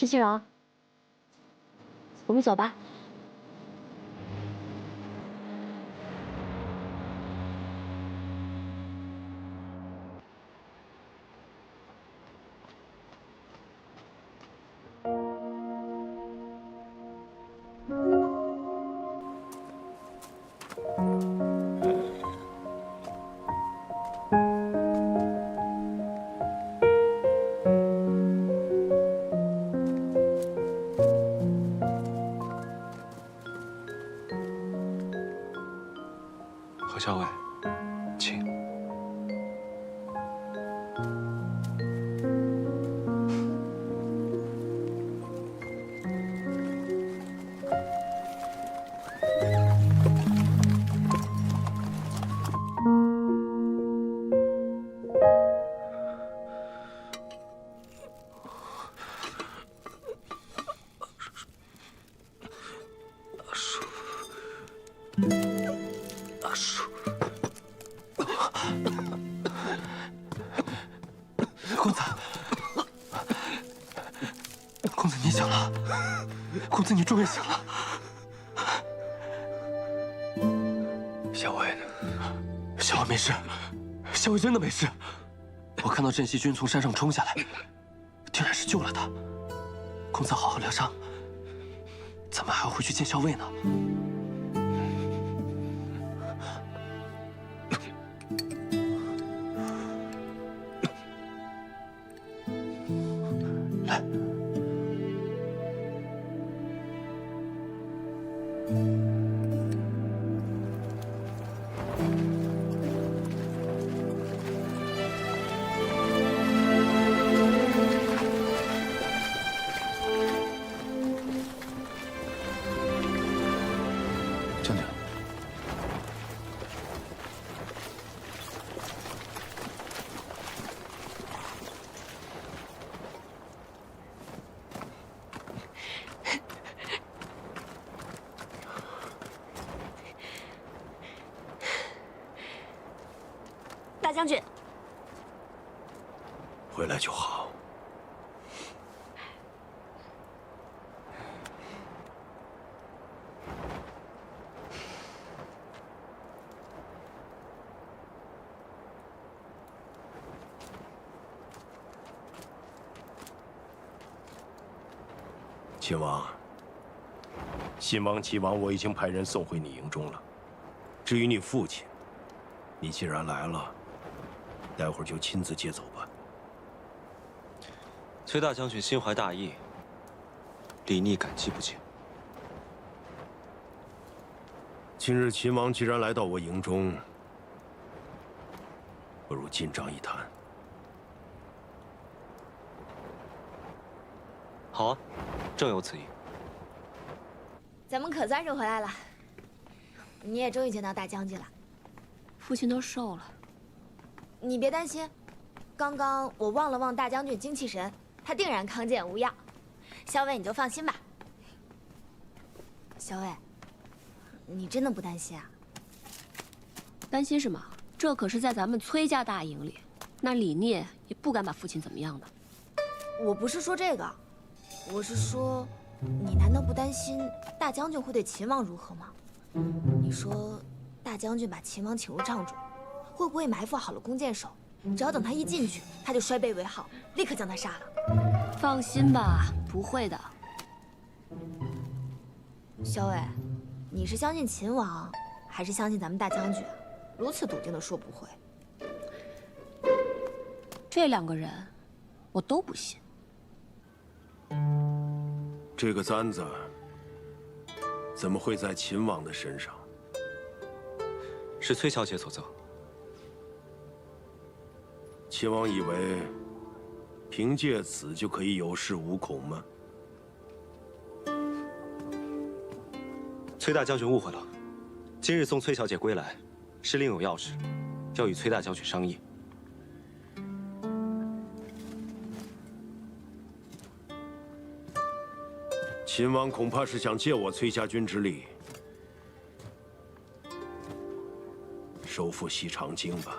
[SPEAKER 4] 石七荣，我们走吧。
[SPEAKER 2] 何校尉，请。
[SPEAKER 10] 公子，公子你醒了，公子你终于醒了。
[SPEAKER 2] 校尉呢？
[SPEAKER 10] 校尉没事，校尉真的没事。我看到镇西军从山上冲下来，定然是救了他。公子好好疗伤，咱们还要回去见校尉呢。来。
[SPEAKER 3] 将军，
[SPEAKER 4] 大将军，
[SPEAKER 8] 回来就好。秦王，信王、齐王，我已经派人送回你营中了。至于你父亲，你既然来了，待会儿就亲自接走吧。
[SPEAKER 2] 崔大将军心怀大义，李逆感激不尽。
[SPEAKER 8] 今日秦王既然来到我营中，不如进帐一谈。
[SPEAKER 2] 好啊，正有此意。
[SPEAKER 1] 咱们可算是回来了，你也终于见到大将军了。
[SPEAKER 4] 父亲都瘦了，
[SPEAKER 1] 你别担心，刚刚我望了望大将军精气神，他定然康健无恙。校尉你就放心吧。校尉，你真的不担心啊？
[SPEAKER 4] 担心什么？这可是在咱们崔家大营里，那李聂也不敢把父亲怎么样的。
[SPEAKER 1] 我不是说这个，我是说，你难道不担心大将军会对秦王如何吗？你说，大将军把秦王请入帐中，会不会埋伏好了弓箭手，只要等他一进去，他就摔背为号，立刻将他杀了？
[SPEAKER 4] 放心吧，不会的。
[SPEAKER 1] 萧伟，你是相信秦王，还是相信咱们大将军？如此笃定的说不会。
[SPEAKER 4] 这两个人，我都不信。
[SPEAKER 8] 这个簪子怎么会在秦王的身上？
[SPEAKER 2] 是崔小姐所赠。
[SPEAKER 8] 秦王以为凭借此就可以有恃无恐吗？
[SPEAKER 2] 崔大将军误会了，今日送崔小姐归来，是另有要事，要与崔大将军商议。
[SPEAKER 8] 秦王恐怕是想借我崔家军之力，收复西长京吧。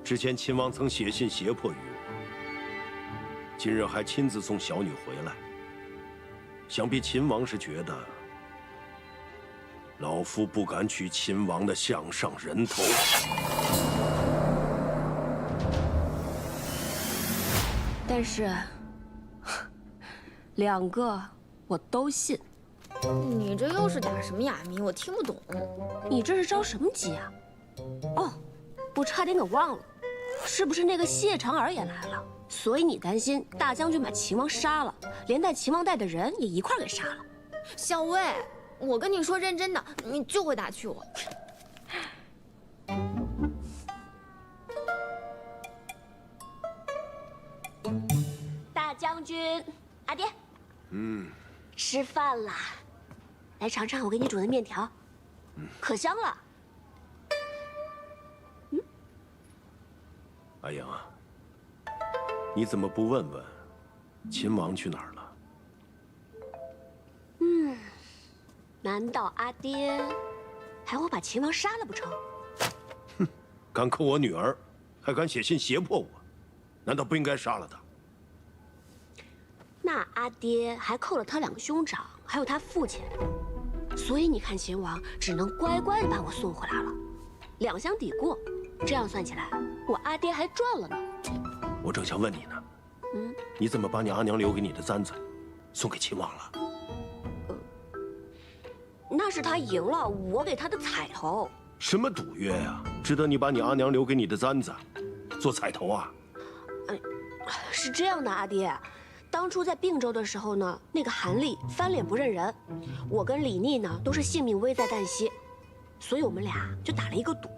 [SPEAKER 8] 之前秦王曾写信胁迫于我，今日还亲自送小女回来，想必秦王是觉得老夫不敢取秦王的项上人头。
[SPEAKER 4] 但是2个我都信。
[SPEAKER 1] 你这又是打什么哑谜？我听不懂。
[SPEAKER 4] 你这是着什么急啊？哦，我差点给忘了，是不是那个谢长儿也来了？所以你担心大将军把秦王杀了，连带秦王带的人也一块给杀了。
[SPEAKER 1] 小薇，我跟你说认真的，你就会打趣我。
[SPEAKER 4] 大将军，阿爹，吃饭啦，来尝尝我给你煮的面条，可香了。
[SPEAKER 8] 阿英啊，你怎么不问问秦王去哪儿了？
[SPEAKER 4] 难道阿爹还会把秦王杀了不成？
[SPEAKER 8] 敢扣我女儿，还敢写信胁迫我，难道不应该杀了他？
[SPEAKER 4] 那阿爹还扣了他2个兄长，还有他父亲，所以你看秦王只能乖乖的把我送回来了，2相抵过，这样算起来，我阿爹还赚了呢。
[SPEAKER 8] 我正想问你呢，你怎么把你阿娘留给你的簪子送给秦王了？
[SPEAKER 4] 那是他赢了，我给他的彩头。
[SPEAKER 8] 什么赌约呀？值得你把你阿娘留给你的簪子做彩头啊？
[SPEAKER 4] 是这样的，阿爹，当初在并州的时候呢，那个韩立翻脸不认人，我跟李逆呢都是性命危在旦夕，所以我们俩就打了一个赌，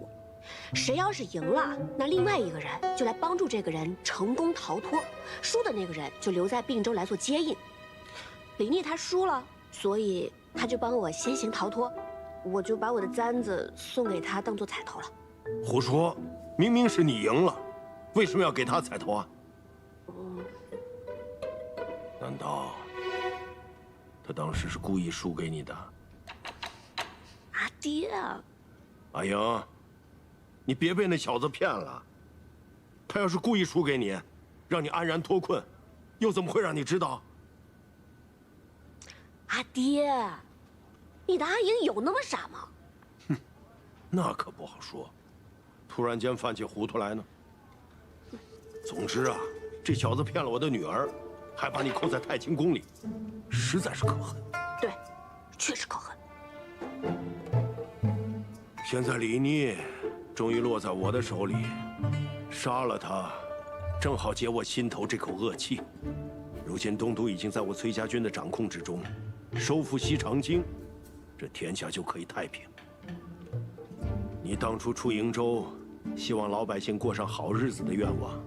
[SPEAKER 4] 谁要是赢了，那另外一个人就来帮助这个人成功逃脱，输的那个人就留在并州来做接应。李逆他输了，所以他就帮我先行逃脱，我就把我的簪子送给他当做彩头了。
[SPEAKER 8] 胡说！明明是你赢了，为什么要给他彩头啊？难道他当时是故意输给你的？
[SPEAKER 4] 阿爹，
[SPEAKER 8] 阿英，你别被那小子骗了。他要是故意输给你，让你安然脱困，又怎么会让你知道？
[SPEAKER 4] 阿爹，你的阿英有那么傻吗？
[SPEAKER 8] 那可不好说，突然间犯起糊涂来呢。总之啊，这小子骗了我的女儿，还把你扣在太清宫里，实在是可恨。
[SPEAKER 4] 对，确实可恨。
[SPEAKER 8] 现在李逆终于落在我的手里，杀了他，正好解我心头这口恶气。如今东都已经在我崔家军的掌控之中，收复西长京，这天下就可以太平。你当初出瀛州，希望老百姓过上好日子的愿望，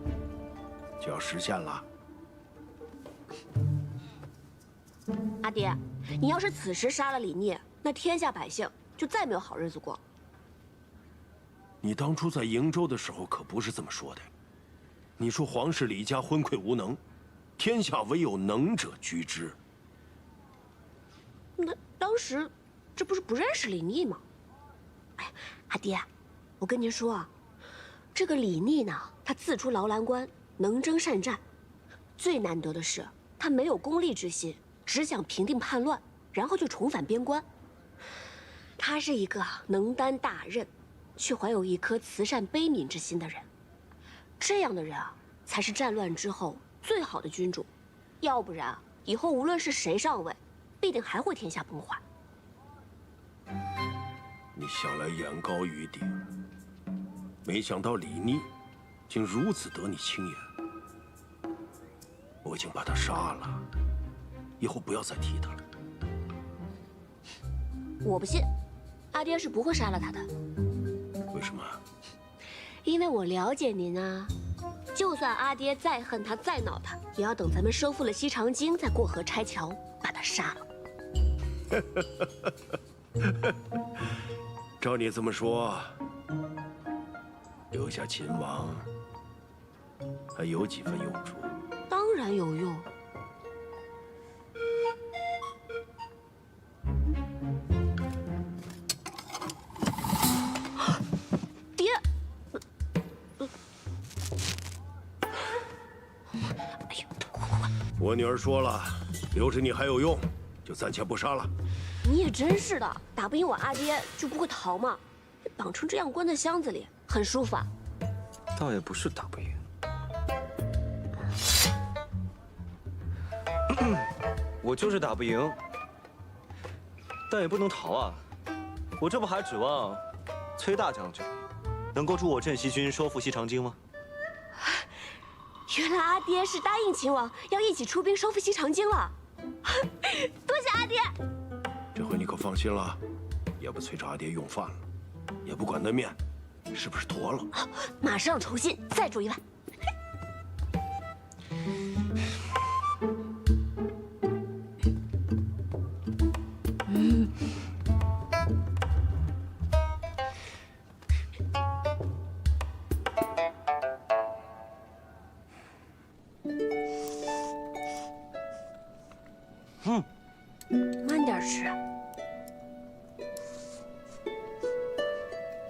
[SPEAKER 8] 就要实现了。
[SPEAKER 4] 阿爹，你要是此时杀了李逆，那天下百姓就再没有好日子过。
[SPEAKER 8] 你当初在瀛州的时候可不是这么说的，你说皇室李家昏聩无能，天下唯有能者居之。
[SPEAKER 4] 那当时这不是不认识李逆吗？哎，阿爹，我跟您说啊，这个李逆呢，他自出劳兰关，能征善战，最难得的是他没有功利之心，只想平定叛乱，然后就重返边关。他是一个能担大任，却怀有一颗慈善悲悯之心的人。这样的人啊，才是战乱之后最好的君主，要不然以后无论是谁上位，必定还会天下崩坏。
[SPEAKER 8] 你向来眼高于顶，没想到李逆竟如此得你青眼。我已经把他杀了，以后不要再提他了。
[SPEAKER 4] 我不信，阿爹是不会杀了他的。
[SPEAKER 8] 为什么？
[SPEAKER 4] 因为我了解您啊，就算阿爹再恨他再恼他，也要等咱们收复了西长京，再过河拆桥，把他杀了。
[SPEAKER 8] 照你这么说，留下秦王还有几分用处？
[SPEAKER 4] 当然有用。爹，哎呦，
[SPEAKER 8] 我女儿说了，留着你还有用，就暂且不杀了。
[SPEAKER 4] 你也真是的，打不赢我阿爹就不会逃吗？被绑成这样关在箱子里，很舒服啊。
[SPEAKER 2] 倒也不是打不赢。我就是打不赢，但也不能逃啊！我这不还指望崔大将军能够助我镇西军收复西长京吗？
[SPEAKER 4] 原来阿爹是答应秦王要一起出兵收复西长京了，多谢阿爹！
[SPEAKER 8] 这回你可放心了，也不催着阿爹用饭了，也不管那面是不是坨了。
[SPEAKER 4] 马上重新再煮一碗。慢点吃，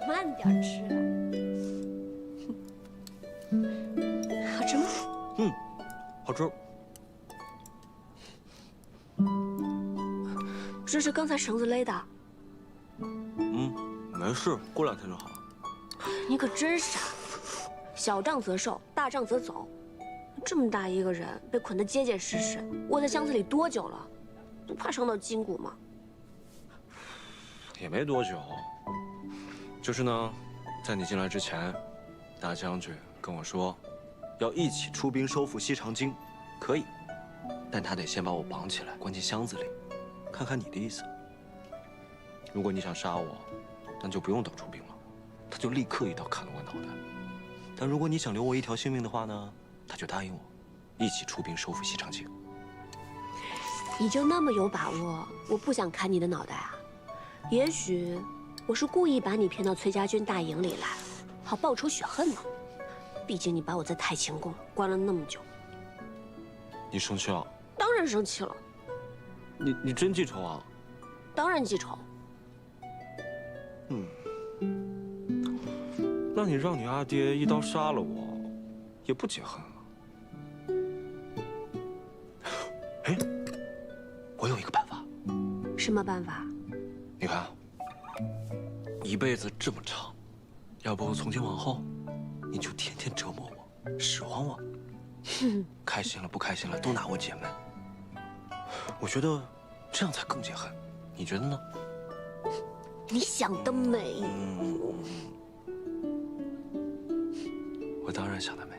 [SPEAKER 4] 慢点吃。好吃吗？
[SPEAKER 2] 好吃。
[SPEAKER 4] 这是刚才绳子勒的。
[SPEAKER 2] 没事，过2天就好了。
[SPEAKER 4] 你可真傻，小仗则受，大仗则走。这么大一个人被捆得结结实实，窝在箱子里多久了？不怕伤到筋骨吗？
[SPEAKER 2] 也没多久，就是呢，在你进来之前，大将军跟我说，要一起出兵收复西长京，可以，但他得先把我绑起来，关进箱子里，看看你的意思。如果你想杀我，那就不用等出兵了，他就立刻一刀砍了我脑袋。但如果你想留我一条性命的话呢，他就答应我，一起出兵收复西长京。
[SPEAKER 4] 你就那么有把握？我不想砍你的脑袋啊！也许我是故意把你骗到崔家军大营里来，好报仇雪恨呢。毕竟你把我在太清宫关了那么久。
[SPEAKER 2] 你生气了？
[SPEAKER 4] 当然生气了。
[SPEAKER 2] 你真记仇啊？
[SPEAKER 4] 当然记仇。
[SPEAKER 2] 那你让你阿爹一刀杀了我，也不解恨啊？哎，我有一个办法。
[SPEAKER 4] 什么办法？
[SPEAKER 2] 你看，一辈子这么长，要不从今往后，你就天天折磨我，使唤我，开心了不开心了都拿我解闷。我觉得这样才更解恨，你觉得呢？
[SPEAKER 4] 你想得美。
[SPEAKER 2] 我当然想得美。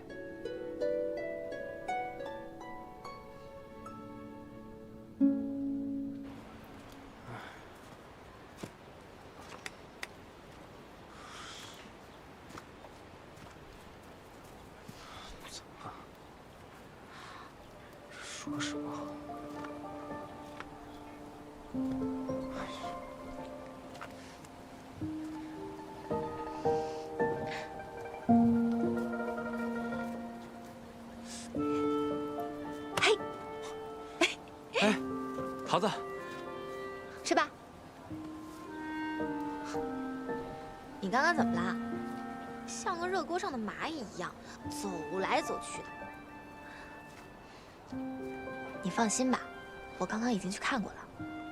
[SPEAKER 2] 说什么？
[SPEAKER 10] 桃子，
[SPEAKER 1] 吃吧。你刚刚怎么啦？像个热锅上的蚂蚁一样，走来走去的。你放心吧，我刚刚已经去看过了，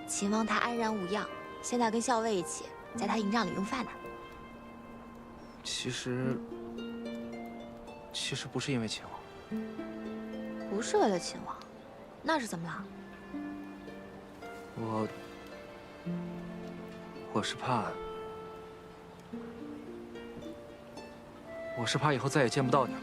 [SPEAKER 1] 秦王他安然无恙，现在跟校尉一起在他营帐里用饭呢。
[SPEAKER 10] 其实不是因为秦王，
[SPEAKER 1] 不是为了秦王，那是怎么了？
[SPEAKER 10] 我是怕以后再也见不到你了。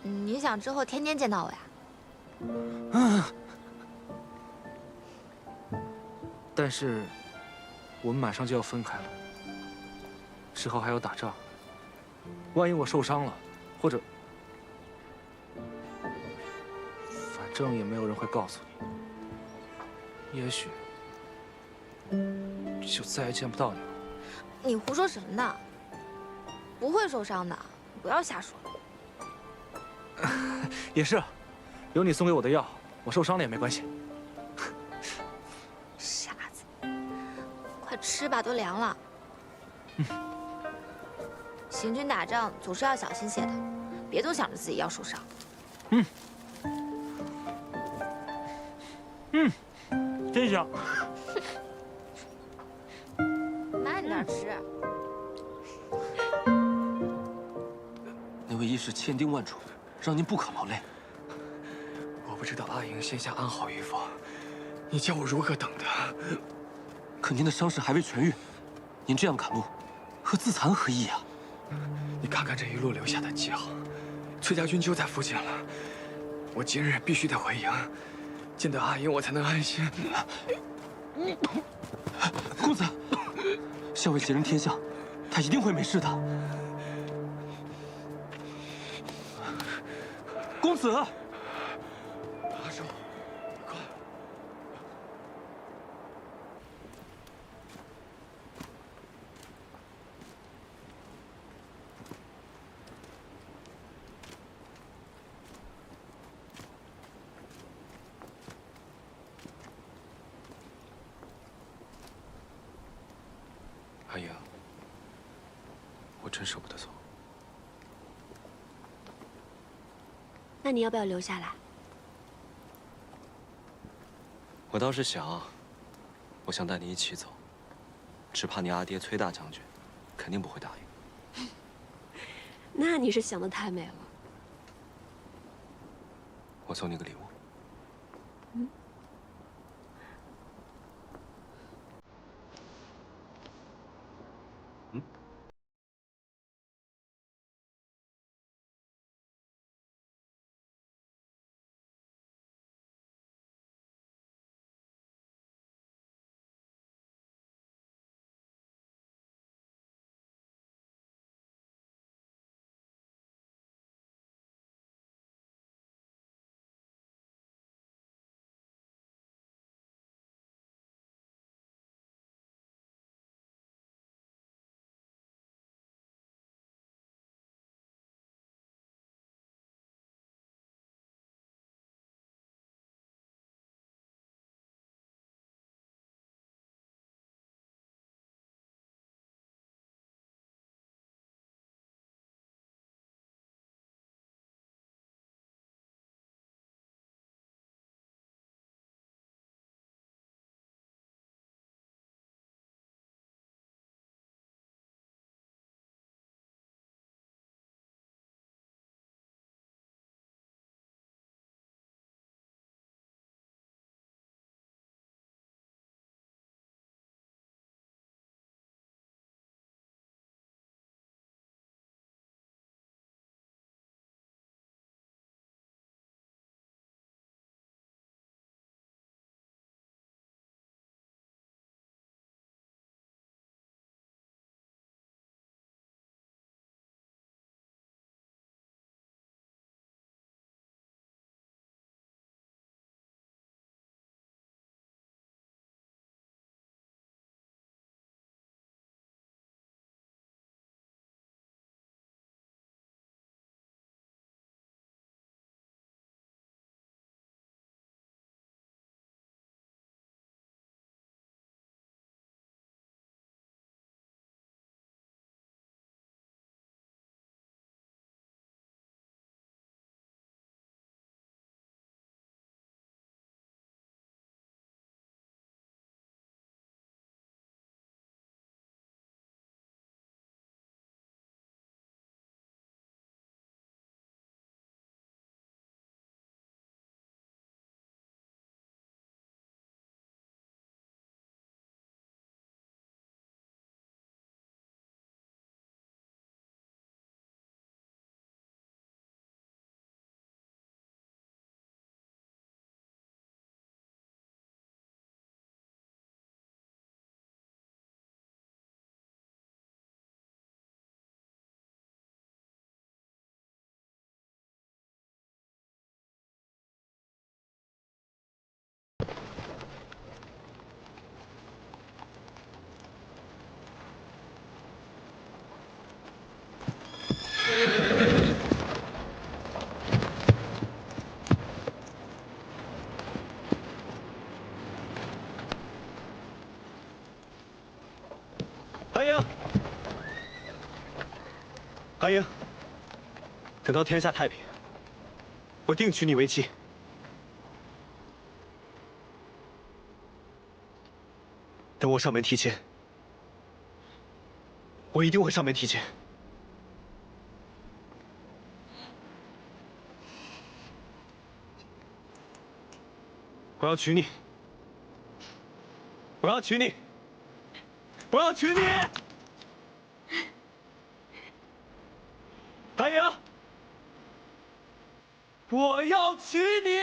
[SPEAKER 1] 你想之后天天见到我呀？
[SPEAKER 10] 但是我们马上就要分开了，之后还有打仗，万一我受伤了，或者……反正也没有人会告诉你，也许就再也见不到你了。
[SPEAKER 1] 你胡说什么呢？不会受伤的，不要瞎说。
[SPEAKER 10] 也是，有你送给我的药，我受伤了也没关系。
[SPEAKER 1] 傻子，快吃吧，都凉了。行军打仗总是要小心些的，别总想着自己要受伤。
[SPEAKER 10] 真香。
[SPEAKER 1] 慢点吃。
[SPEAKER 10] 那位医师千叮万嘱，让您不可劳累。
[SPEAKER 12] 我不知道阿莹现下安好与否，你叫我如何等他？
[SPEAKER 10] 可您的伤势还未痊愈，您这样赶路，和自残何异啊？
[SPEAKER 12] 你看看这一路留下的记号，崔家军就在附近了。我今日必须得回营，见到阿莹我才能安心。
[SPEAKER 10] 公子，校尉吉人天相，他一定会没事的。公子，
[SPEAKER 12] 阿寿，快！
[SPEAKER 10] 阿莹，我真舍不得走。
[SPEAKER 4] 那你要不要留下来？
[SPEAKER 2] 我倒是想，我想带你一起走，只怕你阿爹崔大将军肯定不会答应。
[SPEAKER 4] 那你是想得太美了。
[SPEAKER 2] 我送你个礼物。韩英，韩英，等到天下太平，我定娶你为妻。等我上门提亲，我一定会上门提亲。我要娶你，我要娶你，我要娶你！韩英，我要娶你！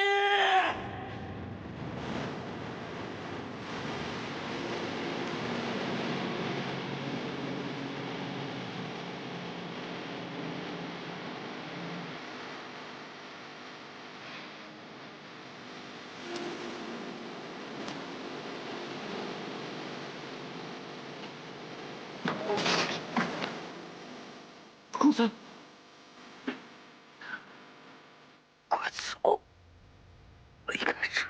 [SPEAKER 10] 公子，快走！离开这儿！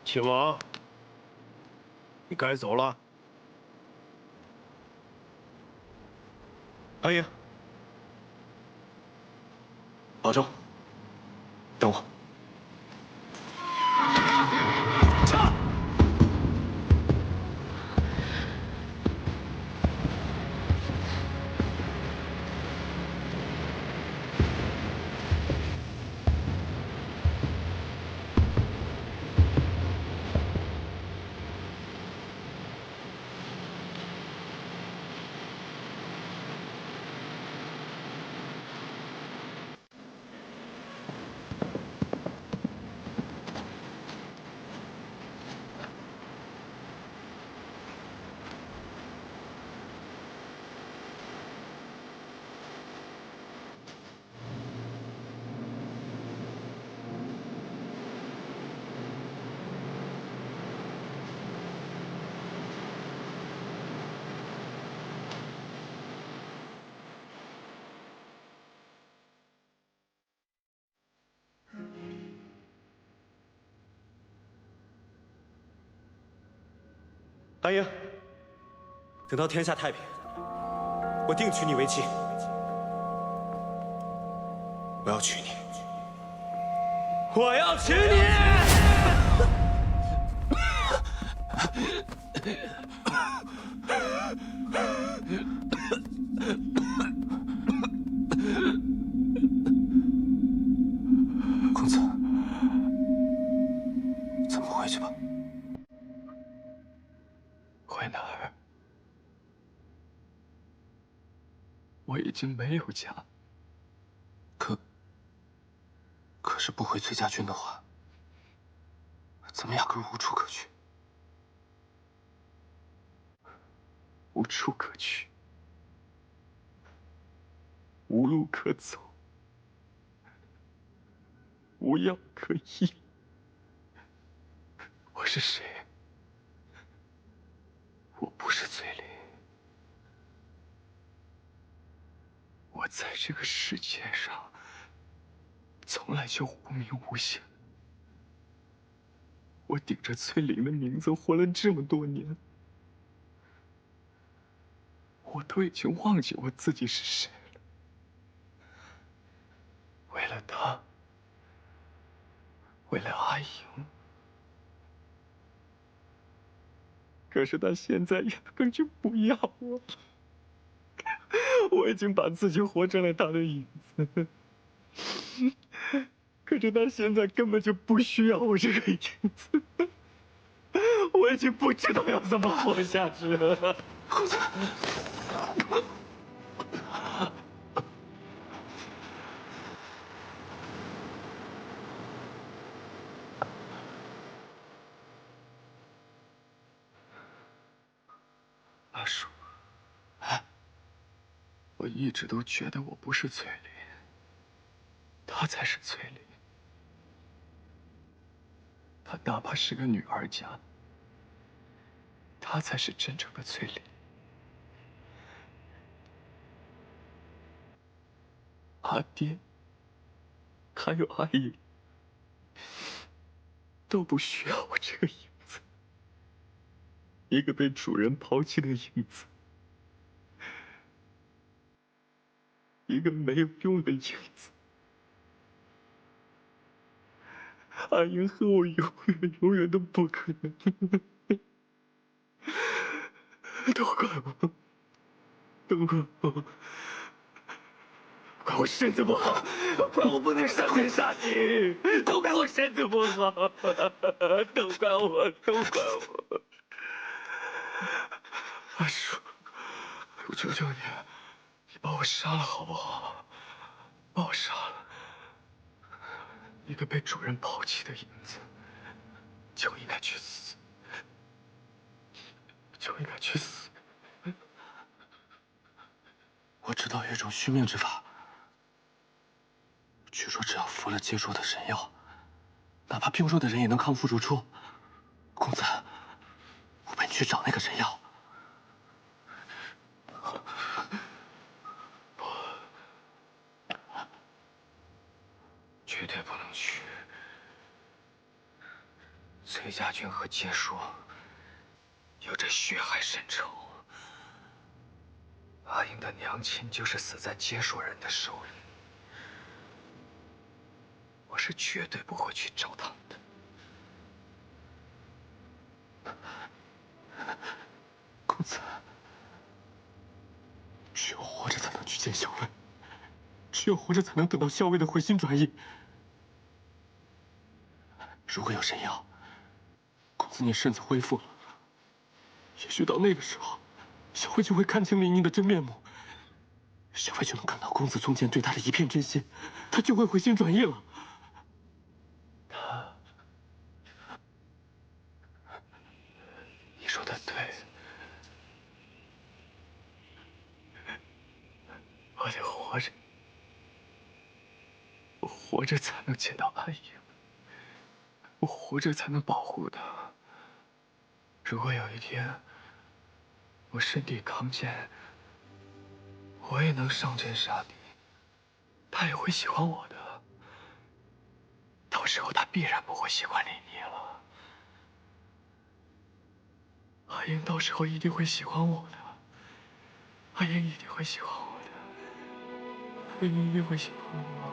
[SPEAKER 8] 亲王，你该走了。
[SPEAKER 2] 韩英，保重，等我。韩英，等到天下太平，我定娶你为妻。我要娶你，我要娶你！
[SPEAKER 10] 公子，咱们回去吧。
[SPEAKER 12] 回哪儿？我已经没有家。
[SPEAKER 10] 可是不回崔家军的话，咱们压根儿无处可去。
[SPEAKER 12] 无处可去，无路可走，无药可医。我是谁？我不是崔林。我在这个世界上从来就无名无姓。我顶着崔林的名字活了这么多年，我都已经忘记我自己是谁了。为了他，为了阿莹，可是他现在压根就不要我了。我已经把自己活成了他的影子，可是他现在根本就不需要我这个影子。我已经不知道要怎么活下去了。
[SPEAKER 10] 公子，
[SPEAKER 12] 阿叔，我一直都觉得我不是崔林，她才是崔丽。她哪怕是个女儿家，她才是真正的崔丽。阿爹，还有阿姨，都不需要我这个影子，一个被主人抛弃的影子，一个没有用的影子。阿英和我永远都不可能。都怪我，都怪我，怪我身子不好，怪我不能上天杀地，都怪我身子不好，都怪我，都怪我。阿叔，我求求你，你把我杀了好不好？把我杀了。一个被主人抛弃的影子，就应该去死，就应该去死。我知道有一种续命之法，据说只要服了结说的神药，哪怕病弱的人也能康复如初。公子，我陪你去找那个神药。不，绝对不能去。崔家军和结说有着血海深仇。阿英的娘亲就是死在结说人的手里，我是绝对不会去找他们的。公子，只有活着才能去见校尉，只有活着才能等到校尉的回心转意。如果有神药，公子你身子恢复了，也许到那个时候，小慧就会看清林宁的真面目，小慧就能看到公子从前对她的一片真心，她就会回心转意了。你说的对，我得活着，我活着才能见到阿英，我活着才能保护她。如果有一天我身体康健，我也能上阵杀敌，他也会喜欢我的。到时候他必然不会喜欢李妮了。阿英到时候一定会喜欢我的，阿英一定会喜欢我的，阿英一定会喜欢我。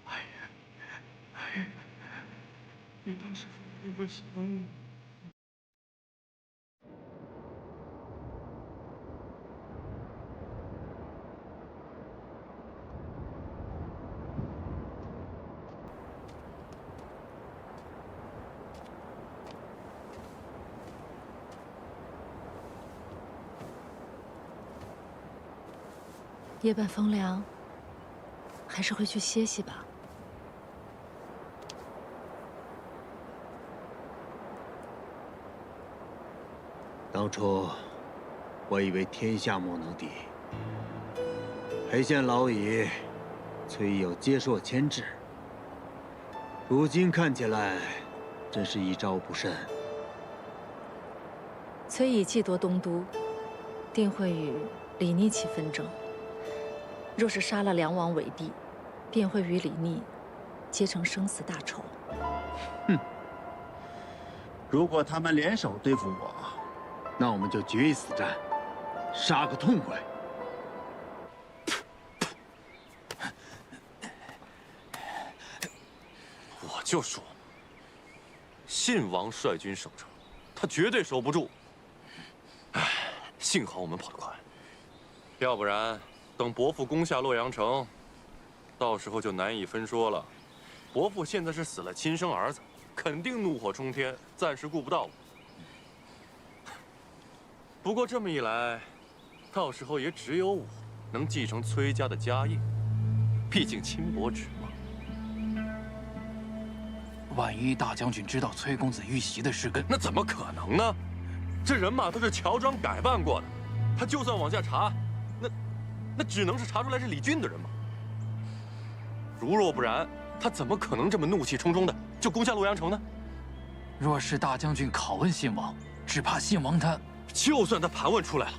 [SPEAKER 12] 阿英，阿英，你到时候一定会喜欢我。
[SPEAKER 13] 夜半风凉，还是回去歇息吧。
[SPEAKER 6] 当初我以为天下莫能敌，裴县老矣，崔有接受牵制，如今看起来，真是一招不慎。
[SPEAKER 13] 崔乙既夺东都，定会与李逆起纷争。若是杀了梁王为帝，便会与李逆结成生死大仇。
[SPEAKER 6] 哼！如果他们联手对付我，那我们就决一死战，杀个痛快。
[SPEAKER 3] 我就说，信王率军守城，他绝对守不住。唉，幸好我们跑得快，要不然等伯父攻下洛阳城，到时候就难以分说了。伯父现在是死了亲生儿子，肯定怒火冲天，暂时顾不到我。不过这么一来，到时候也只有我能继承崔家的家业，毕竟亲伯侄嘛。
[SPEAKER 14] 万一大将军知道崔公子遇袭的事根，
[SPEAKER 3] 那怎么可能呢？这人马都是乔装改扮过的，他就算往下查，那只能是查出来是李俊的人马。如若不然，他怎么可能这么怒气冲冲的就攻下洛阳城呢？
[SPEAKER 14] 若是大将军拷问信王，只怕信王他……
[SPEAKER 3] 就算他盘问出来了，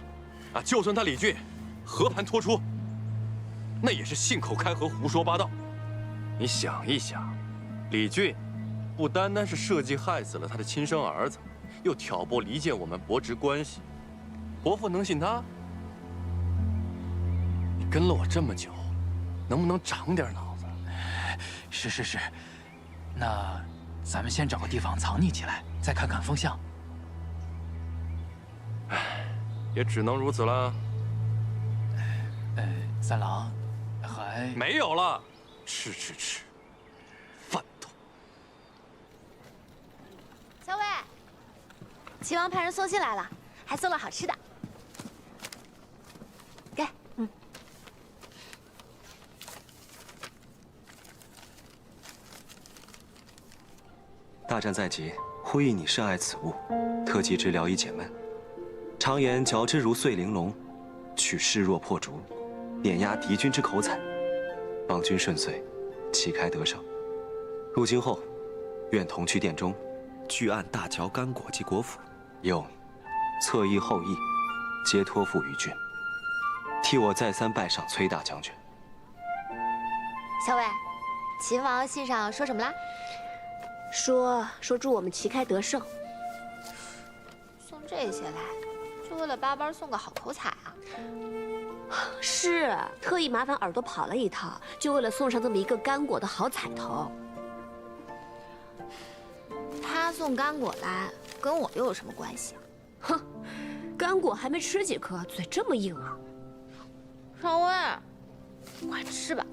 [SPEAKER 3] 啊，就算他李俊和盘托出，那也是信口开河、胡说八道。你想一想，李俊不单单是设计害死了他的亲生儿子，又挑拨离间我们伯侄关系，伯父能信他？你跟了我这么久，能不能长点脑子？
[SPEAKER 14] 是，那咱们先找个地方藏匿起来，再看看风向。
[SPEAKER 3] 也只能如此了。
[SPEAKER 14] 三郎，还
[SPEAKER 3] 没有了，吃，饭桶。
[SPEAKER 1] 小伟，齐王派人送信来了，还送了好吃的。给，
[SPEAKER 2] 大战在即，呼吁你深爱此物，特级之疗以解闷。常言嚼之如碎玲珑，取势若破竹，碾压敌军之口彩，邦军顺遂，旗开得胜。入京后，愿同去殿中，具案大嚼干果及果脯，又侧翼后翼，皆托付于君。替我再三拜赏崔大将军。
[SPEAKER 1] 小伟，秦王信上说什么啦？
[SPEAKER 4] 说祝我们旗开得胜。
[SPEAKER 1] 送这些来，就为了巴巴送个好口彩啊？
[SPEAKER 4] 是，特意麻烦耳朵跑了一趟，就为了送上这么一个干果的好彩头。
[SPEAKER 1] 他送干果来，跟我又有什么关系啊？
[SPEAKER 4] 哼，干果还没吃几颗，嘴这么硬啊！
[SPEAKER 1] 少威，快吃吧。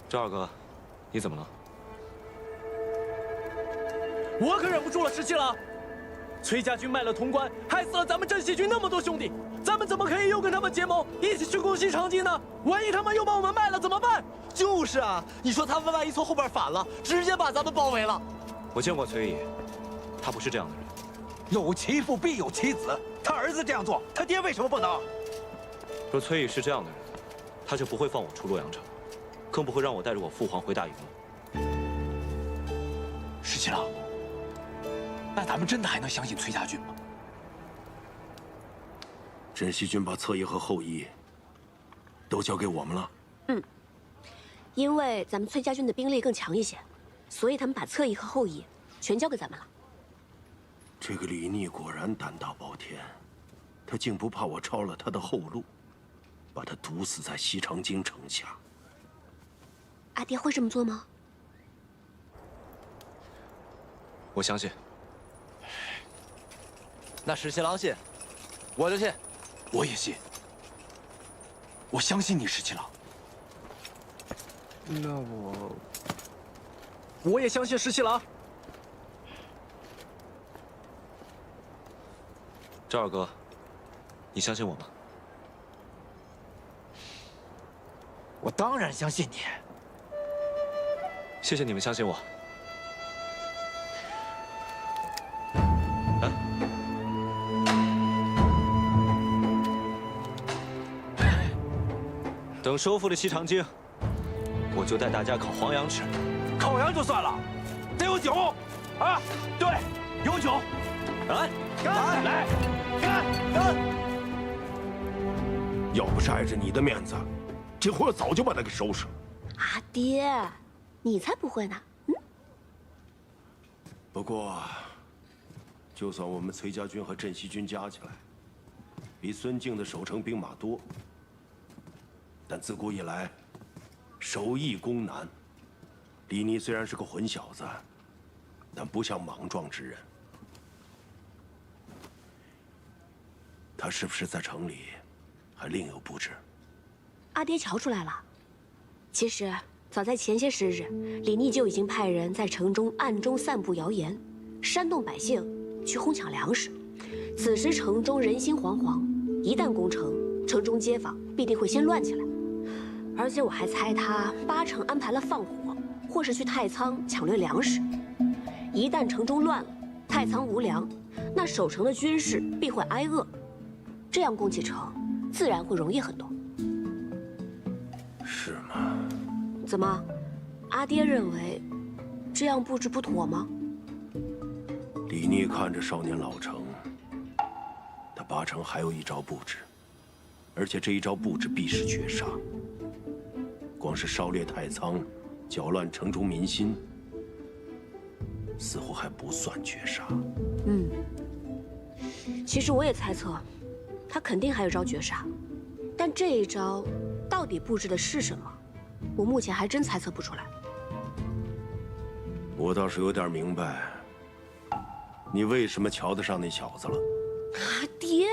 [SPEAKER 2] 赵二哥，你怎么了？
[SPEAKER 12] 我可忍不住了，石七郎！崔家军卖了潼关，害死了咱们镇西军那么多兄弟，咱们怎么可以又跟他们结盟，一起去攻西长津呢？万一他们又把我们卖了怎么办？
[SPEAKER 15] 就是啊，你说他们万一从后边反了，直接把咱们包围了。
[SPEAKER 2] 我见过崔毅，他不是这样的人。
[SPEAKER 9] 有其父必有其子，他儿子这样做，他爹为什么不能？
[SPEAKER 2] 若崔毅是这样的人，他就不会放我出洛阳城，更不会让我带着我父皇回大营了。
[SPEAKER 14] 石七郎，那咱们真的还能相信崔家军吗？
[SPEAKER 8] 镇西军把侧翼和后翼都交给我们了。
[SPEAKER 4] 因为咱们崔家军的兵力更强一些，所以他们把侧翼和后翼全交给咱们了。
[SPEAKER 8] 这个李逆果然胆大包天，他竟不怕我抄了他的后路，把他毒死在西长京城下。
[SPEAKER 4] 阿爹会这么做吗？
[SPEAKER 2] 我相信。
[SPEAKER 15] 那石七郎信，我就信。
[SPEAKER 14] 我也信。我相信你，石七郎。
[SPEAKER 12] 那我也相信石七郎。
[SPEAKER 2] 赵二哥，你相信我吗？
[SPEAKER 14] 我当然相信你。
[SPEAKER 2] 谢谢你们相信我。等收复了西长京，我就带大家烤黄羊吃。
[SPEAKER 9] 烤羊就算了，得有酒啊！对，有酒。
[SPEAKER 2] 来，
[SPEAKER 9] 干！来，干！
[SPEAKER 8] 要不是碍着你的面子，这活早就把他给收拾了。
[SPEAKER 4] 阿爹，你才不会呢。
[SPEAKER 8] 不过，就算我们崔家军和镇西军加起来，比孙敬的守城兵马多，但自古以来，守易攻难。李逆虽然是个混小子，但不像莽撞之人。他是不是在城里还另有布置？
[SPEAKER 4] 阿爹瞧出来了。其实早在前些时日，李逆就已经派人在城中暗中散布谣言，煽动百姓去哄抢粮食。此时城中人心惶惶，一旦攻城，城中街坊必定会先乱起来。而且我还猜他八成安排了放火，或是去太仓抢掠粮食。一旦城中乱了，太仓无粮，那守城的军士必会挨饿，这样攻启城自然会容易很多。
[SPEAKER 8] 是吗？
[SPEAKER 4] 怎么，阿爹认为这样布置不妥吗？
[SPEAKER 8] 李逆看着少年老成，他八成还有一招布置，而且这一招布置必是绝杀。光是烧裂太仓，搅乱城中民心，似乎还不算绝杀。
[SPEAKER 4] 其实我也猜测，他肯定还有招绝杀，但这一招到底布置的是什么，我目前还真猜测不出来。
[SPEAKER 8] 我倒是有点明白，你为什么瞧得上那小子了。
[SPEAKER 4] 阿爹，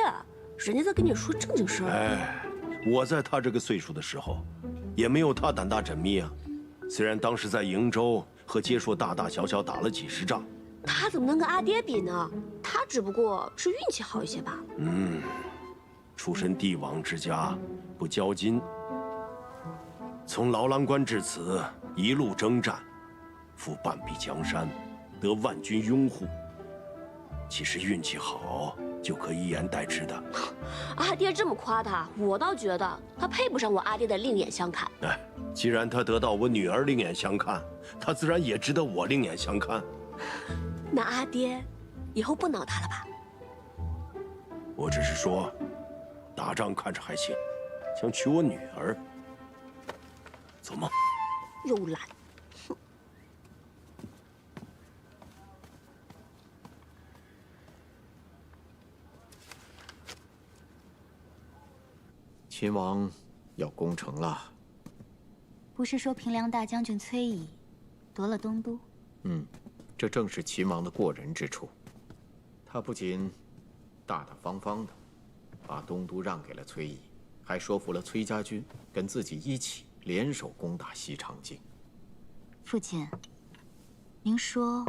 [SPEAKER 4] 人家在跟你说正经事儿。
[SPEAKER 8] 哎，我在他这个岁数的时候，也没有他胆大缜密啊。虽然当时在瀛州和接硕大大小小打了几十仗，
[SPEAKER 4] 他怎么能跟阿爹比呢？他只不过是运气好一些罢了。
[SPEAKER 8] 出身帝王之家，不骄矜，从劳郎关至此一路征战，负半壁江山，得万军拥护。其实运气好就可以一言代之的。
[SPEAKER 4] 阿爹这么夸他，我倒觉得他配不上我阿爹的另眼相看。
[SPEAKER 8] 哎，既然他得到我女儿另眼相看，他自然也值得我另眼相看。
[SPEAKER 4] 那阿爹以后不挠他了吧？
[SPEAKER 8] 我只是说，打仗看着还行，想娶我女儿，做梦。
[SPEAKER 4] 又懒。
[SPEAKER 5] 秦王要攻城了。
[SPEAKER 16] 不是说平凉大将军崔乙夺了东都？
[SPEAKER 5] 这正是秦王的过人之处。他不仅大大方方的把东都让给了崔乙，还说服了崔家军跟自己一起联手攻打西长京。
[SPEAKER 16] 父亲，您说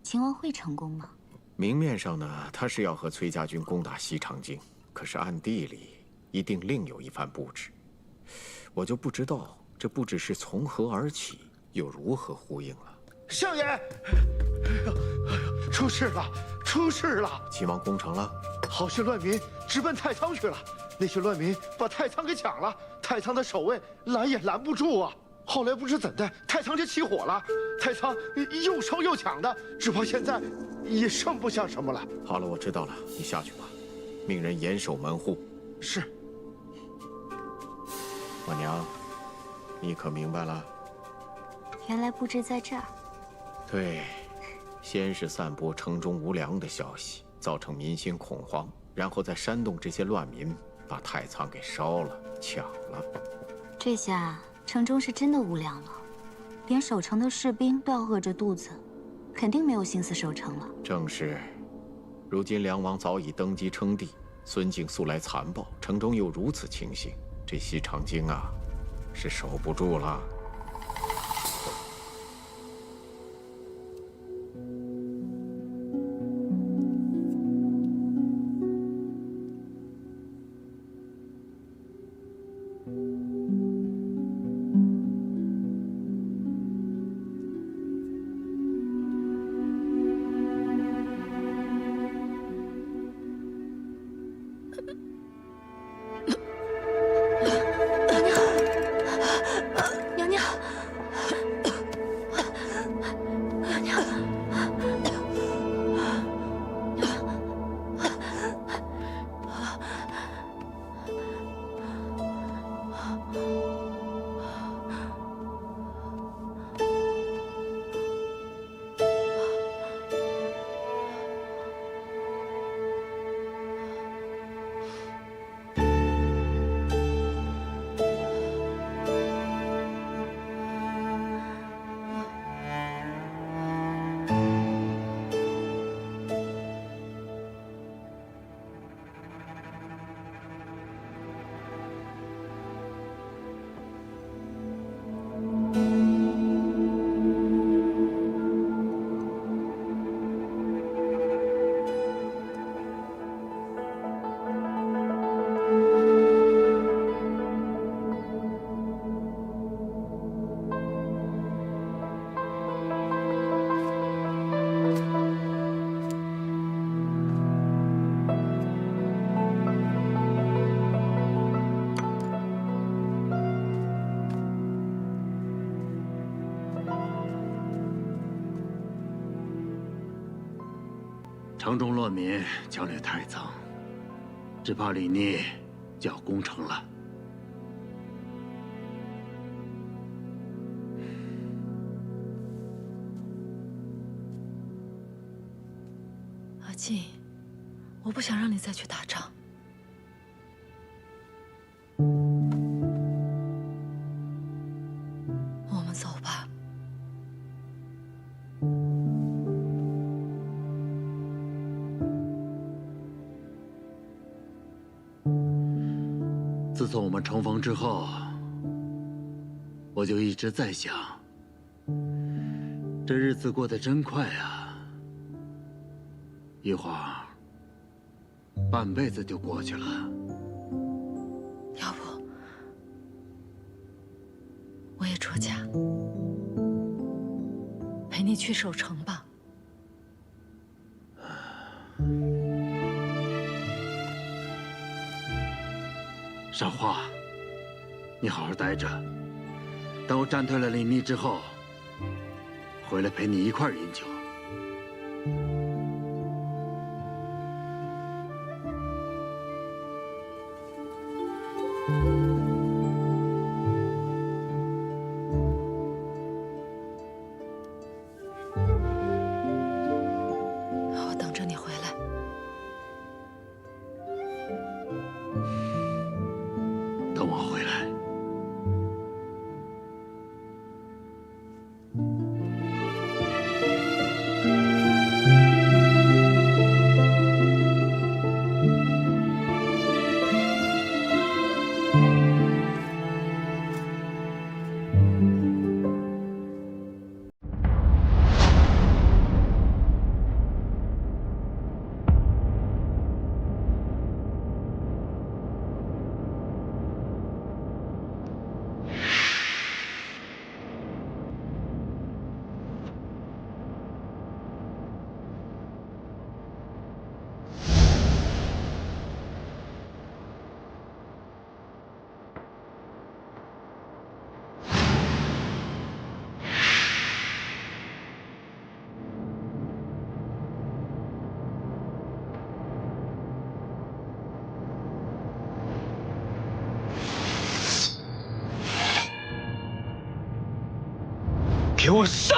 [SPEAKER 16] 秦王会成功吗？
[SPEAKER 5] 明面上呢，他是要和崔家军攻打西长京，可是暗地里一定另有一番布置。我就不知道这布置是从何而起，又如何呼应了。
[SPEAKER 17] 相爷，出事了，出事了！
[SPEAKER 5] 秦王攻城了，
[SPEAKER 17] 好些乱民直奔太仓去了。那些乱民把太仓给抢了，太仓的守卫拦也拦不住啊。后来不知怎的，太仓就起火了，太仓又烧又抢的，只怕现在也剩不下什么了。
[SPEAKER 5] 好了，我知道了，你下去吧，命人严守门户。
[SPEAKER 17] 是。
[SPEAKER 5] 我娘，你可明白了？
[SPEAKER 16] 原来布置在这儿。
[SPEAKER 5] 对，先是散播城中无粮的消息，造成民心恐慌，然后再煽动这些乱民，把太仓给烧了、抢了。
[SPEAKER 16] 这下城中是真的无粮了，连守城的士兵都要饿着肚子，肯定没有心思守城了。
[SPEAKER 5] 正是，如今梁王早已登基称帝，孙敬素来残暴，城中又如此情形，这西长京啊，是守不住了。
[SPEAKER 1] 娘娘，
[SPEAKER 6] 城中乱民强掠太仓，只怕李逆就要攻城了。
[SPEAKER 13] 阿进，我不想让你再去打仗。我们走吧。
[SPEAKER 6] 自从我们重逢之后，我就一直在想，这日子过得真快啊，一会儿半辈子就过去了。
[SPEAKER 13] 要不，我也出家，陪你去守城吧。
[SPEAKER 6] 少华，你好好待着，等我战退了李密之后，回来陪你一块儿饮酒。
[SPEAKER 13] 我等着你回来。
[SPEAKER 6] 等我回来。
[SPEAKER 12] 给我杀！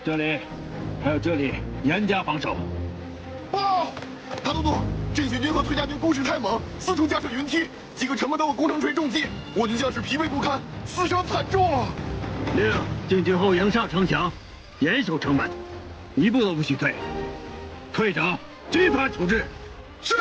[SPEAKER 6] 这里，还有这里，严加防守。
[SPEAKER 17] 报，大都督，镇血军和崔家军攻势太猛，四处架设云梯，几个城门都有工程锤重击，我军将士疲惫不堪，死伤惨重啊！
[SPEAKER 6] 令进军后营上城墙，严守城门，一步都不许退，退者军法处置。
[SPEAKER 17] 是。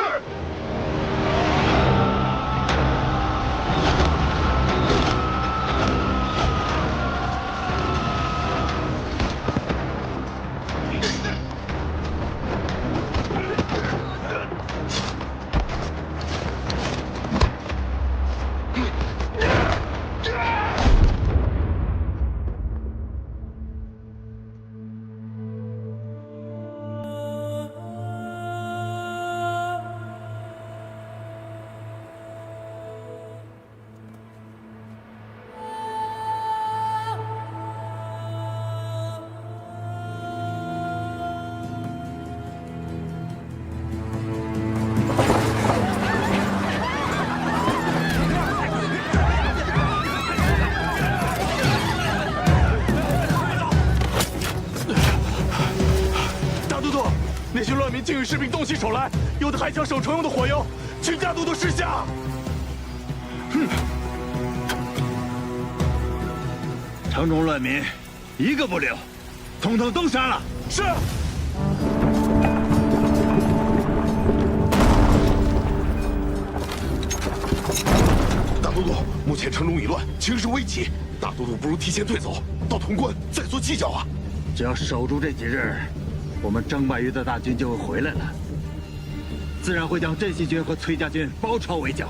[SPEAKER 3] 士兵动起手来，有的还将守城用的火药，请大都督示下。
[SPEAKER 6] 城中乱民，一个不留，统统都杀了。
[SPEAKER 3] 是。
[SPEAKER 18] 大都督，目前城中已乱，情势危急，大都督不如提前退走，到潼关再做计较啊。
[SPEAKER 6] 只要守住这几日，我们征拜于的大军就会回来了，自然会将镇西军和崔家军包抄围剿。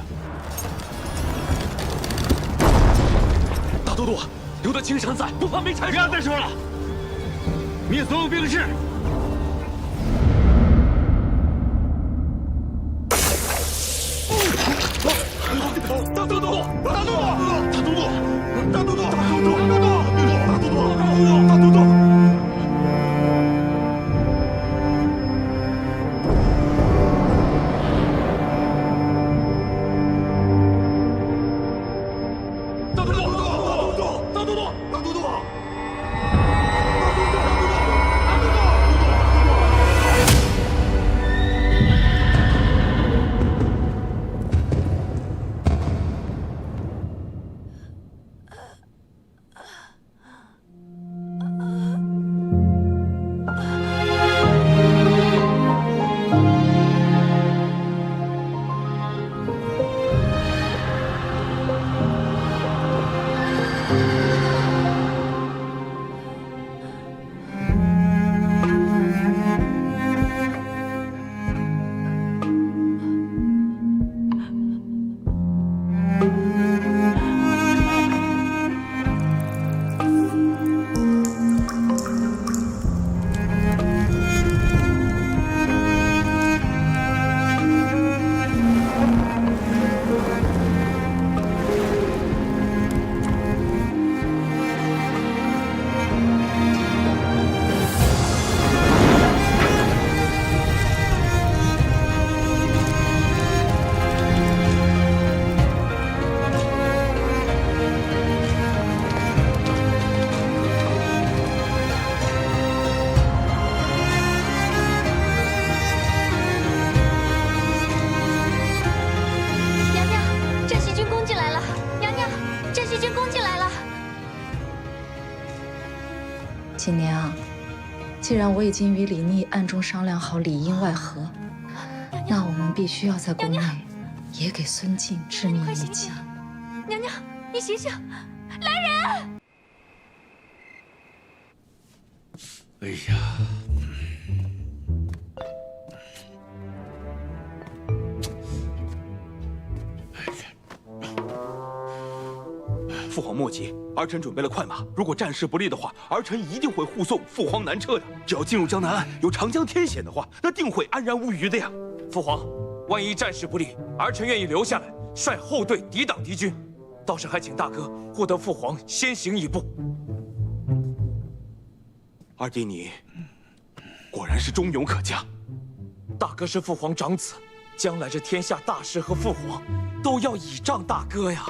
[SPEAKER 10] 大都督，留得青山在，不怕没柴烧。
[SPEAKER 6] 不要再说了，灭所有兵士。
[SPEAKER 3] 大都督，大都督，大都督，大都督，大都督，大都督，大都督，大都督。
[SPEAKER 13] 锦娘，既然我已经与李逆暗中商量好里应外合，那我们必须要在宫内也给孙静致命一击。
[SPEAKER 4] 娘娘，你醒醒，来人！
[SPEAKER 18] 哎呀！
[SPEAKER 3] 父皇莫急，儿臣准备了快马。如果战事不利的话，儿臣一定会护送父皇南撤的。只要进入江南岸有长江天险的话，那定会安然无虞的呀。
[SPEAKER 10] 父皇，万一战事不利，儿臣愿意留下来，率后队抵挡敌军。到时还请大哥护得父皇先行一步。
[SPEAKER 3] 二弟你果然是忠勇可嘉。
[SPEAKER 10] 大哥是父皇长子，将来这天下大事和父皇都要倚仗大哥呀。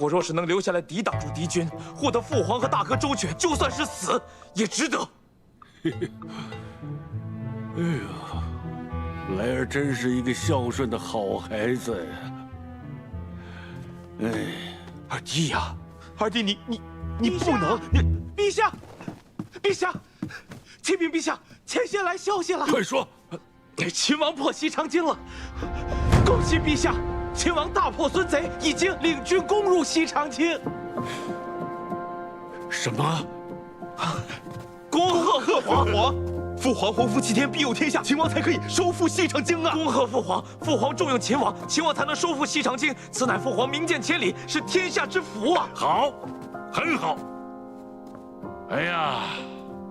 [SPEAKER 10] 我若是能留下来抵挡住敌军，护得父皇和大哥周全，就算是死也值得。
[SPEAKER 18] 哎呀，莱儿真是一个孝顺的好孩子呀！哎，
[SPEAKER 3] 二弟呀，二弟你不能，陛下，陛下，启禀陛下，前线来消息了。
[SPEAKER 18] 快说，
[SPEAKER 10] 秦王破西长京了，恭喜陛下！秦王大破孙贼，已经领军攻入西长京。
[SPEAKER 18] 什么？
[SPEAKER 10] 恭贺父皇！
[SPEAKER 3] 父皇洪福7天，必有天下，秦王才可以收复西长京啊！
[SPEAKER 10] 恭贺父皇！父皇重用秦王，秦王才能收复西长京，此乃父皇明鉴千里，是天下之福啊！
[SPEAKER 18] 好，很好。哎呀，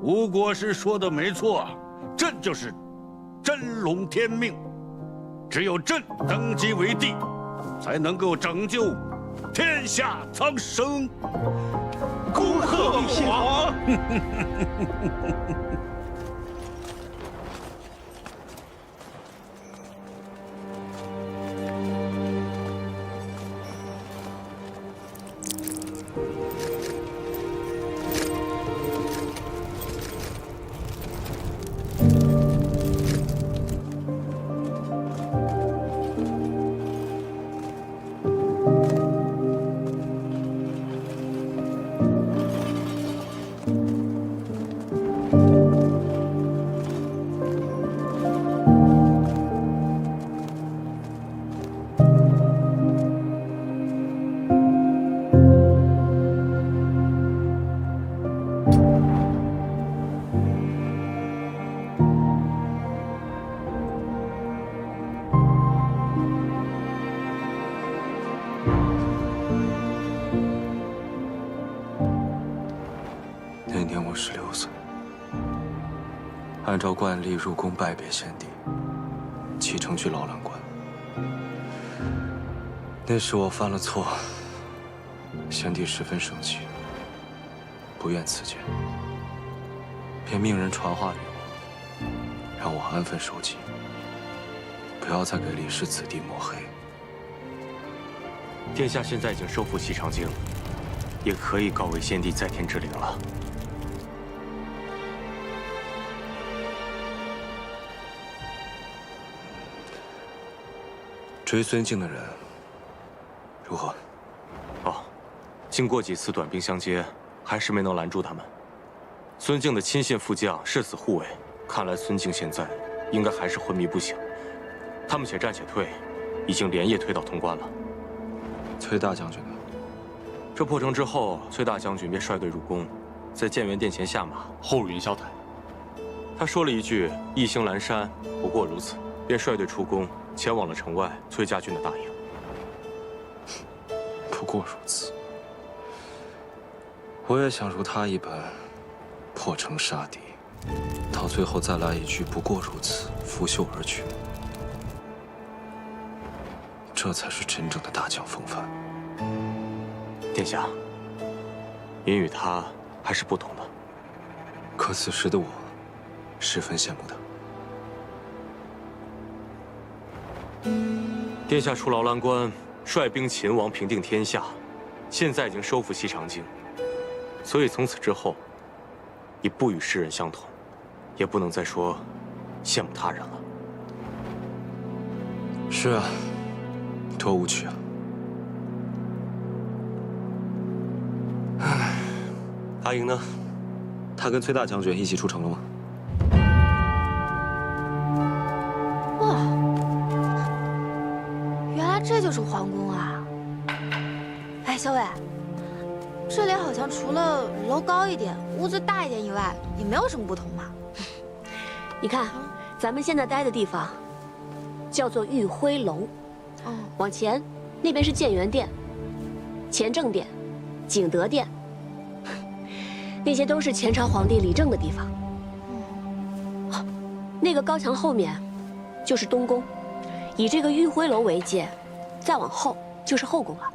[SPEAKER 18] 吴国师说的没错，朕就是真龙天命，只有朕登基为帝，才能够拯救天下苍生。
[SPEAKER 3] 恭贺父皇！
[SPEAKER 2] 16岁，按照惯例入宫拜别先帝，启程去劳兰关。那时我犯了错，先帝十分生气，不愿赐剑，便命人传话于我，让我安分守己，不要再给李氏子弟抹黑。
[SPEAKER 3] 殿下现在已经收复西长京，也可以告为先帝在天之灵了。
[SPEAKER 2] 追孙敬的人如何？
[SPEAKER 3] 哦，经过几次短兵相接，还是没能拦住他们。孙敬的亲信副将誓死护卫，看来孙敬现在应该还是昏迷不醒。他们且战且退，已经连夜退到潼关了。
[SPEAKER 2] 崔大将军呢？
[SPEAKER 3] 这破城之后，崔大将军便率队入宫，在建元殿前下马，
[SPEAKER 18] 后云霄台。
[SPEAKER 3] 他说了一句“一行阑珊，不过如此”，便率队出宫，前往了城外崔家军的大营。
[SPEAKER 2] 不过如此，我也想如他一般，破城杀敌，到最后再来一句“不过如此”，拂袖而去。这才是真正的大将风范。
[SPEAKER 3] 殿下，您与他还是不同的。
[SPEAKER 2] 可此时的我，十分羡慕他。
[SPEAKER 3] 殿下出劳兰关，率兵擒王，平定天下，现在已经收复西长京，所以从此之后，已不与世人相同，也不能再说羡慕他人了。
[SPEAKER 2] 是啊，多无趣啊！唉，阿莹呢？他跟崔大将军一起出城了吗？
[SPEAKER 1] 哇，原来这就是皇宫啊！哎，小伟，这里好像除了楼高一点、屋子大一点以外，也没有什么不同嘛。
[SPEAKER 4] 你看，咱们现在待的地方叫做玉辉楼。往前，那边是建元殿、乾正殿、景德殿，那些都是前朝皇帝理政的地方。那个高墙后面就是东宫，以这个玉辉楼为界，再往后就是后宫了。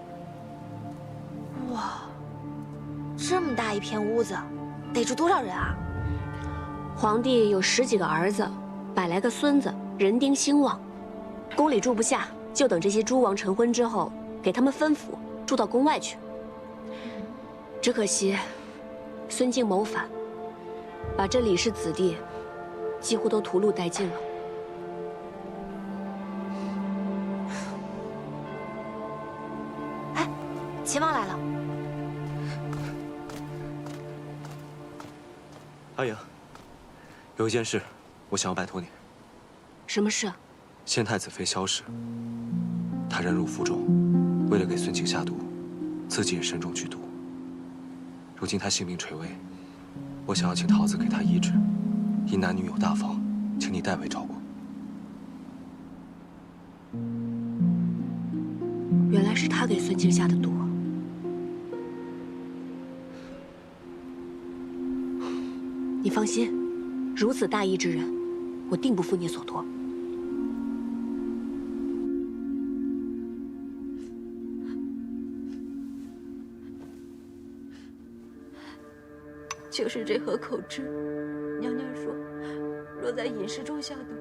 [SPEAKER 1] 哇，这么大一片屋子，得住多少人啊？
[SPEAKER 4] 皇帝有10几个儿子，100来个孙子，人丁兴旺，宫里住不下。就等这些诸王成婚之后，给他们分府，住到宫外去。只可惜，孙敬谋反，把这李氏子弟几乎都屠戮殆尽了。
[SPEAKER 1] 哎，齐王来了。
[SPEAKER 2] 阿莹，有一件事，我想要拜托你。
[SPEAKER 4] 什么事？
[SPEAKER 2] 现太子妃萧氏，她忍辱负重，为了给孙敬下毒，自己也身中剧毒。如今她性命垂危，我想要请桃子给她医治，因男女有大方，请你代为照顾。
[SPEAKER 4] 原来是他给孙敬下的毒。你放心，如此大义之人，我定不负你所托。
[SPEAKER 13] 就是这盒口脂，娘娘说，若在饮食中下毒，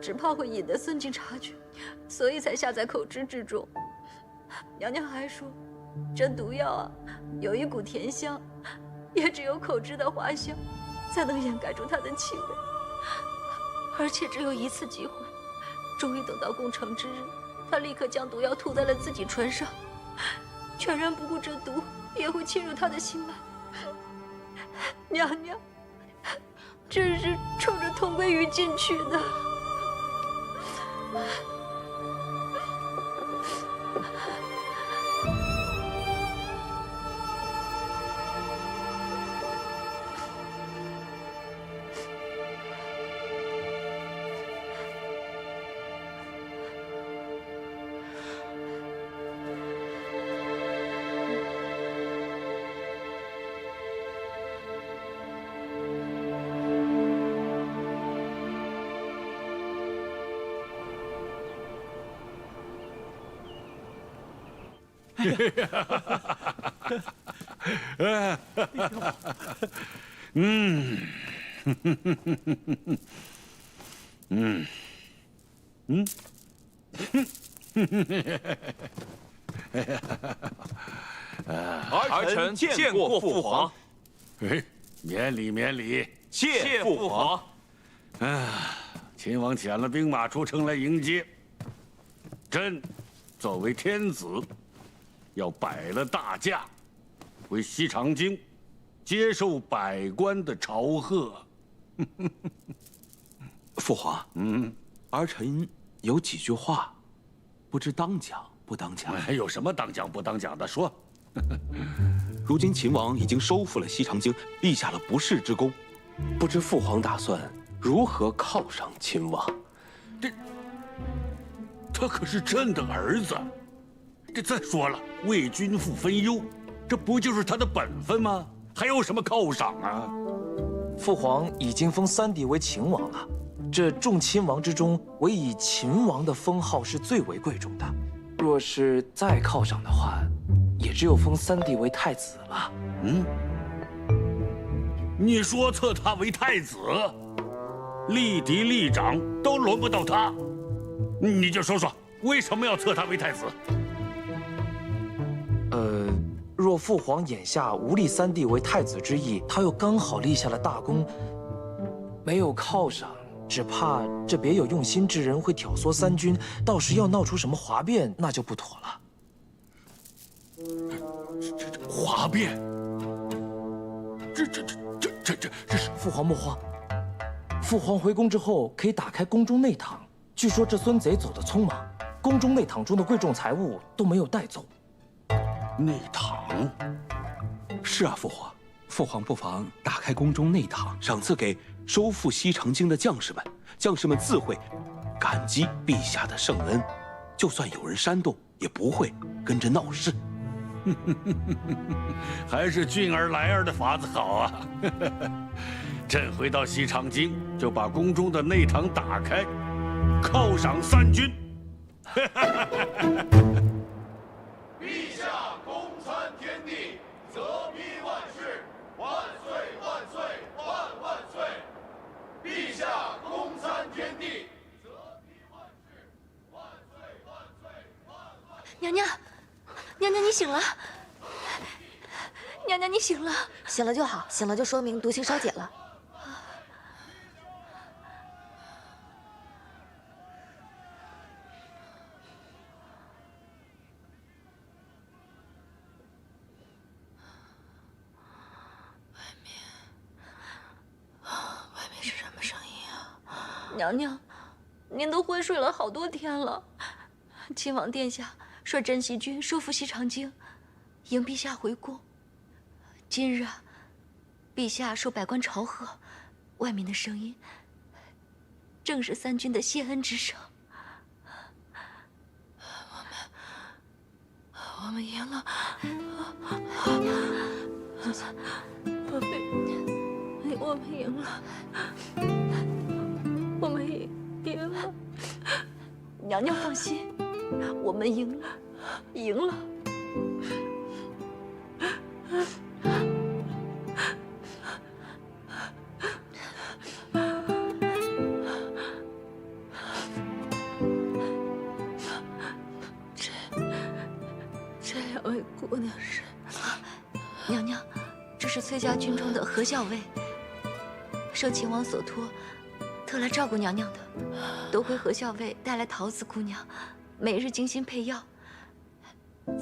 [SPEAKER 13] 只怕会引得孙敬察觉，所以才下在口脂之中。娘娘还说，这毒药啊，有一股甜香，也只有口脂的花香，才能掩盖住它的气味。而且只有一次机会，终于等到攻城之日，他立刻将毒药涂在了自己唇上，全然不顾这毒也会侵入他的心脉。娘娘，这是冲着佟归于进去的。
[SPEAKER 3] 儿臣见过父皇。
[SPEAKER 18] 哎，免礼免礼，
[SPEAKER 3] 谢父皇。
[SPEAKER 18] 秦王遣了兵马出城来迎接。朕作为天子，要摆了大驾，回西长京，接受百官的朝贺。
[SPEAKER 3] 父皇，儿臣有几句话，不知当讲不当讲。
[SPEAKER 18] 有什么当讲不当讲的？说。
[SPEAKER 3] 如今秦王已经收复了西长京，立下了不世之功，不知父皇打算如何犒赏秦王？
[SPEAKER 18] 他可是朕的儿子。再说了，为君父分忧，这不就是他的本分吗？还有什么犒赏啊？
[SPEAKER 15] 父皇已经封3弟为秦王了，这众亲王之中，唯以秦王的封号是最为贵重的。若是再犒赏的话，也只有封3弟为太子了。
[SPEAKER 18] 你说册他为太子，立嫡立长都轮不到他，你就说说为什么要册他为太子？
[SPEAKER 15] 若父皇眼下无立3弟为太子之意，他又刚好立下了大功，没有犒赏，只怕这别有用心之人会挑唆3军，到时要闹出什么哗变，那就不妥了。
[SPEAKER 18] 哗变？这是
[SPEAKER 15] 父皇莫慌，父皇回宫之后可以打开宫中内堂，据说这孙贼走得匆忙，宫中内堂中的贵重财物都没有带走。
[SPEAKER 18] 内堂？
[SPEAKER 3] 是啊，父皇，父皇不妨打开宫中内堂，赏赐给收复西长京的将士们，将士们自会感激陛下的圣恩，就算有人煽动，也不会跟着闹事。
[SPEAKER 18] 还是俊儿来儿的法子好啊！朕回到西长京，就把宫中的内堂打开，犒赏3军。
[SPEAKER 19] 陛下公参天地，泽披万世，万岁万岁万万岁！陛下公参天地，泽披万世，万岁万岁万万岁！
[SPEAKER 1] 娘娘，娘娘你醒了。娘娘你醒了，醒了就好，醒了就说明毒性稍解了。
[SPEAKER 13] 外面是什么声音啊？娘娘，您都昏睡了好多天了。亲王殿下率镇西军收复西长京，迎陛下回宫。今日啊，陛下受百官朝贺，外面的声音正是3军的谢恩之声。我们赢了，我们赢了，我们赢了。娘娘放心，我们赢了，赢了。这2位姑娘是？娘娘，这是崔家军中的何校尉，受秦王所托，特来照顾娘娘的。多亏何校尉带来桃子姑娘，每日精心配药，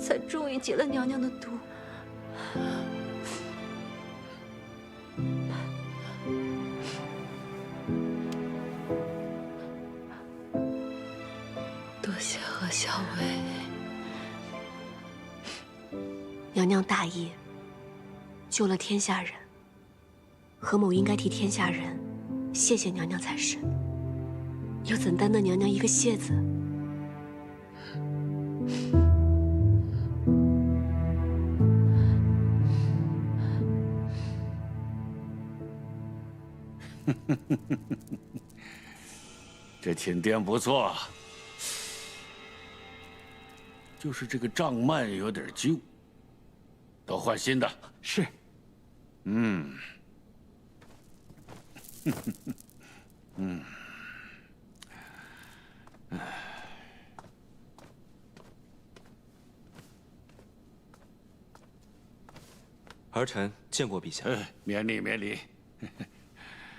[SPEAKER 13] 才终于解了娘娘的毒。多谢何校尉。
[SPEAKER 4] 娘娘大义，救了天下人，何某应该替天下人谢谢娘娘才是，又怎担得娘娘一个谢字？
[SPEAKER 18] 这寝殿不错。就是这个帐幔有点旧，都换新的。
[SPEAKER 14] 是。
[SPEAKER 18] 嗯。嗯。
[SPEAKER 2] 儿臣见过陛下。
[SPEAKER 18] 免礼免礼。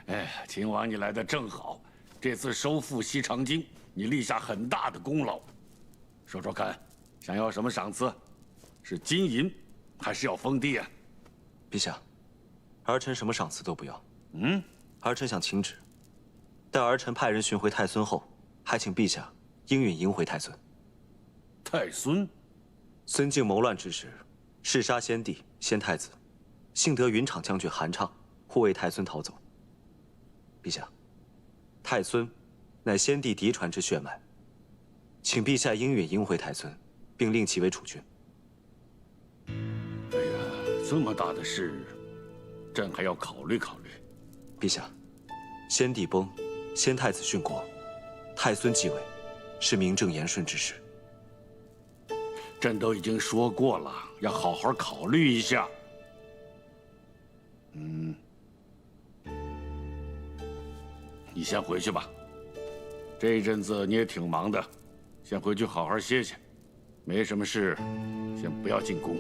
[SPEAKER 18] 哎，秦王你来的正好，这次收复西长京，你立下很大的功劳。说说看，想要什么赏赐？是金银，还是要封地啊？
[SPEAKER 2] 陛下，儿臣什么赏赐都不要。
[SPEAKER 18] 嗯，
[SPEAKER 2] 儿臣想请旨，待儿臣派人寻回太孙后，还请陛下应允迎回太孙。
[SPEAKER 18] 太孙？
[SPEAKER 2] 孙敬谋乱之时，弑杀先帝、先太子，幸得云长将军韩畅护卫太孙逃走。陛下，太孙乃先帝嫡传之血脉，请陛下应允迎回太孙，并令其为储君。
[SPEAKER 18] 哎呀，这么大的事，朕还要考虑考虑。
[SPEAKER 2] 陛下，先帝崩，先太子殉国，太孙继位，是名正言顺之事。
[SPEAKER 18] 朕都已经说过了，要好好考虑一下。嗯，你先回去吧。这一阵子你也挺忙的，先回去好好歇歇。没什么事，先不要进宫。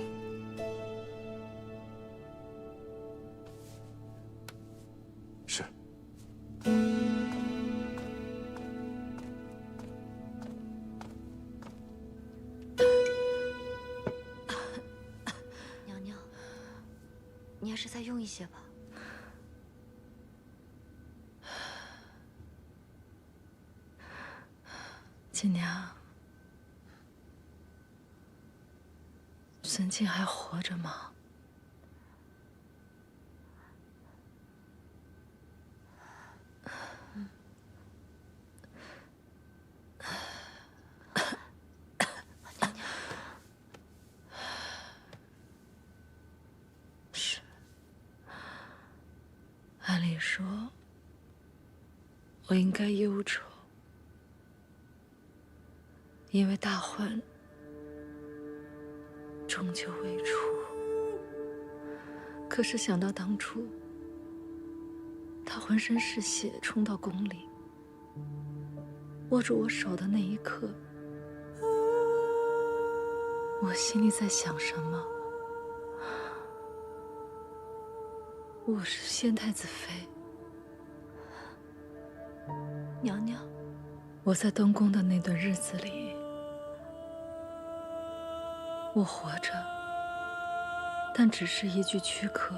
[SPEAKER 2] 是。
[SPEAKER 16] 娘娘，你还是再用一些吧。
[SPEAKER 20] 锦娘，孙敬还活着吗？是。按理说，我应该忧愁。因为大患终究未除，可是想到当初他浑身是血冲到宫里，握住我手的那一刻，我心里在想什么？我是先太子妃，
[SPEAKER 16] 娘娘，
[SPEAKER 20] 我在东宫的那段日子里。我活着，但只是一具躯壳。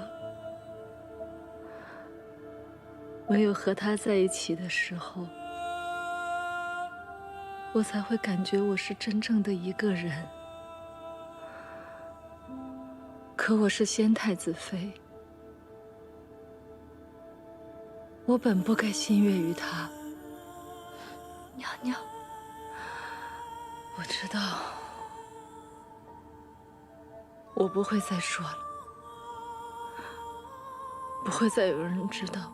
[SPEAKER 20] 唯有和他在一起的时候，我才会感觉我是真正的一个人。可我是先太子妃，我本不该心悦于他。
[SPEAKER 16] 娘娘，
[SPEAKER 20] 我知道。我不会再说了，不会再有人知道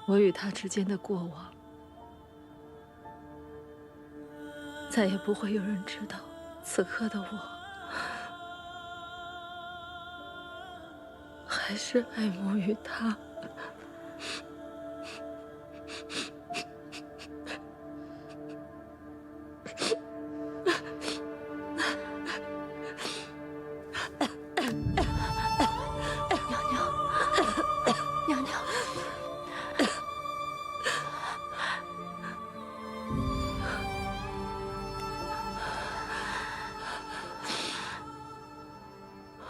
[SPEAKER 20] 我与他之间的过往，再也不会有人知道此刻的我还是爱慕于他。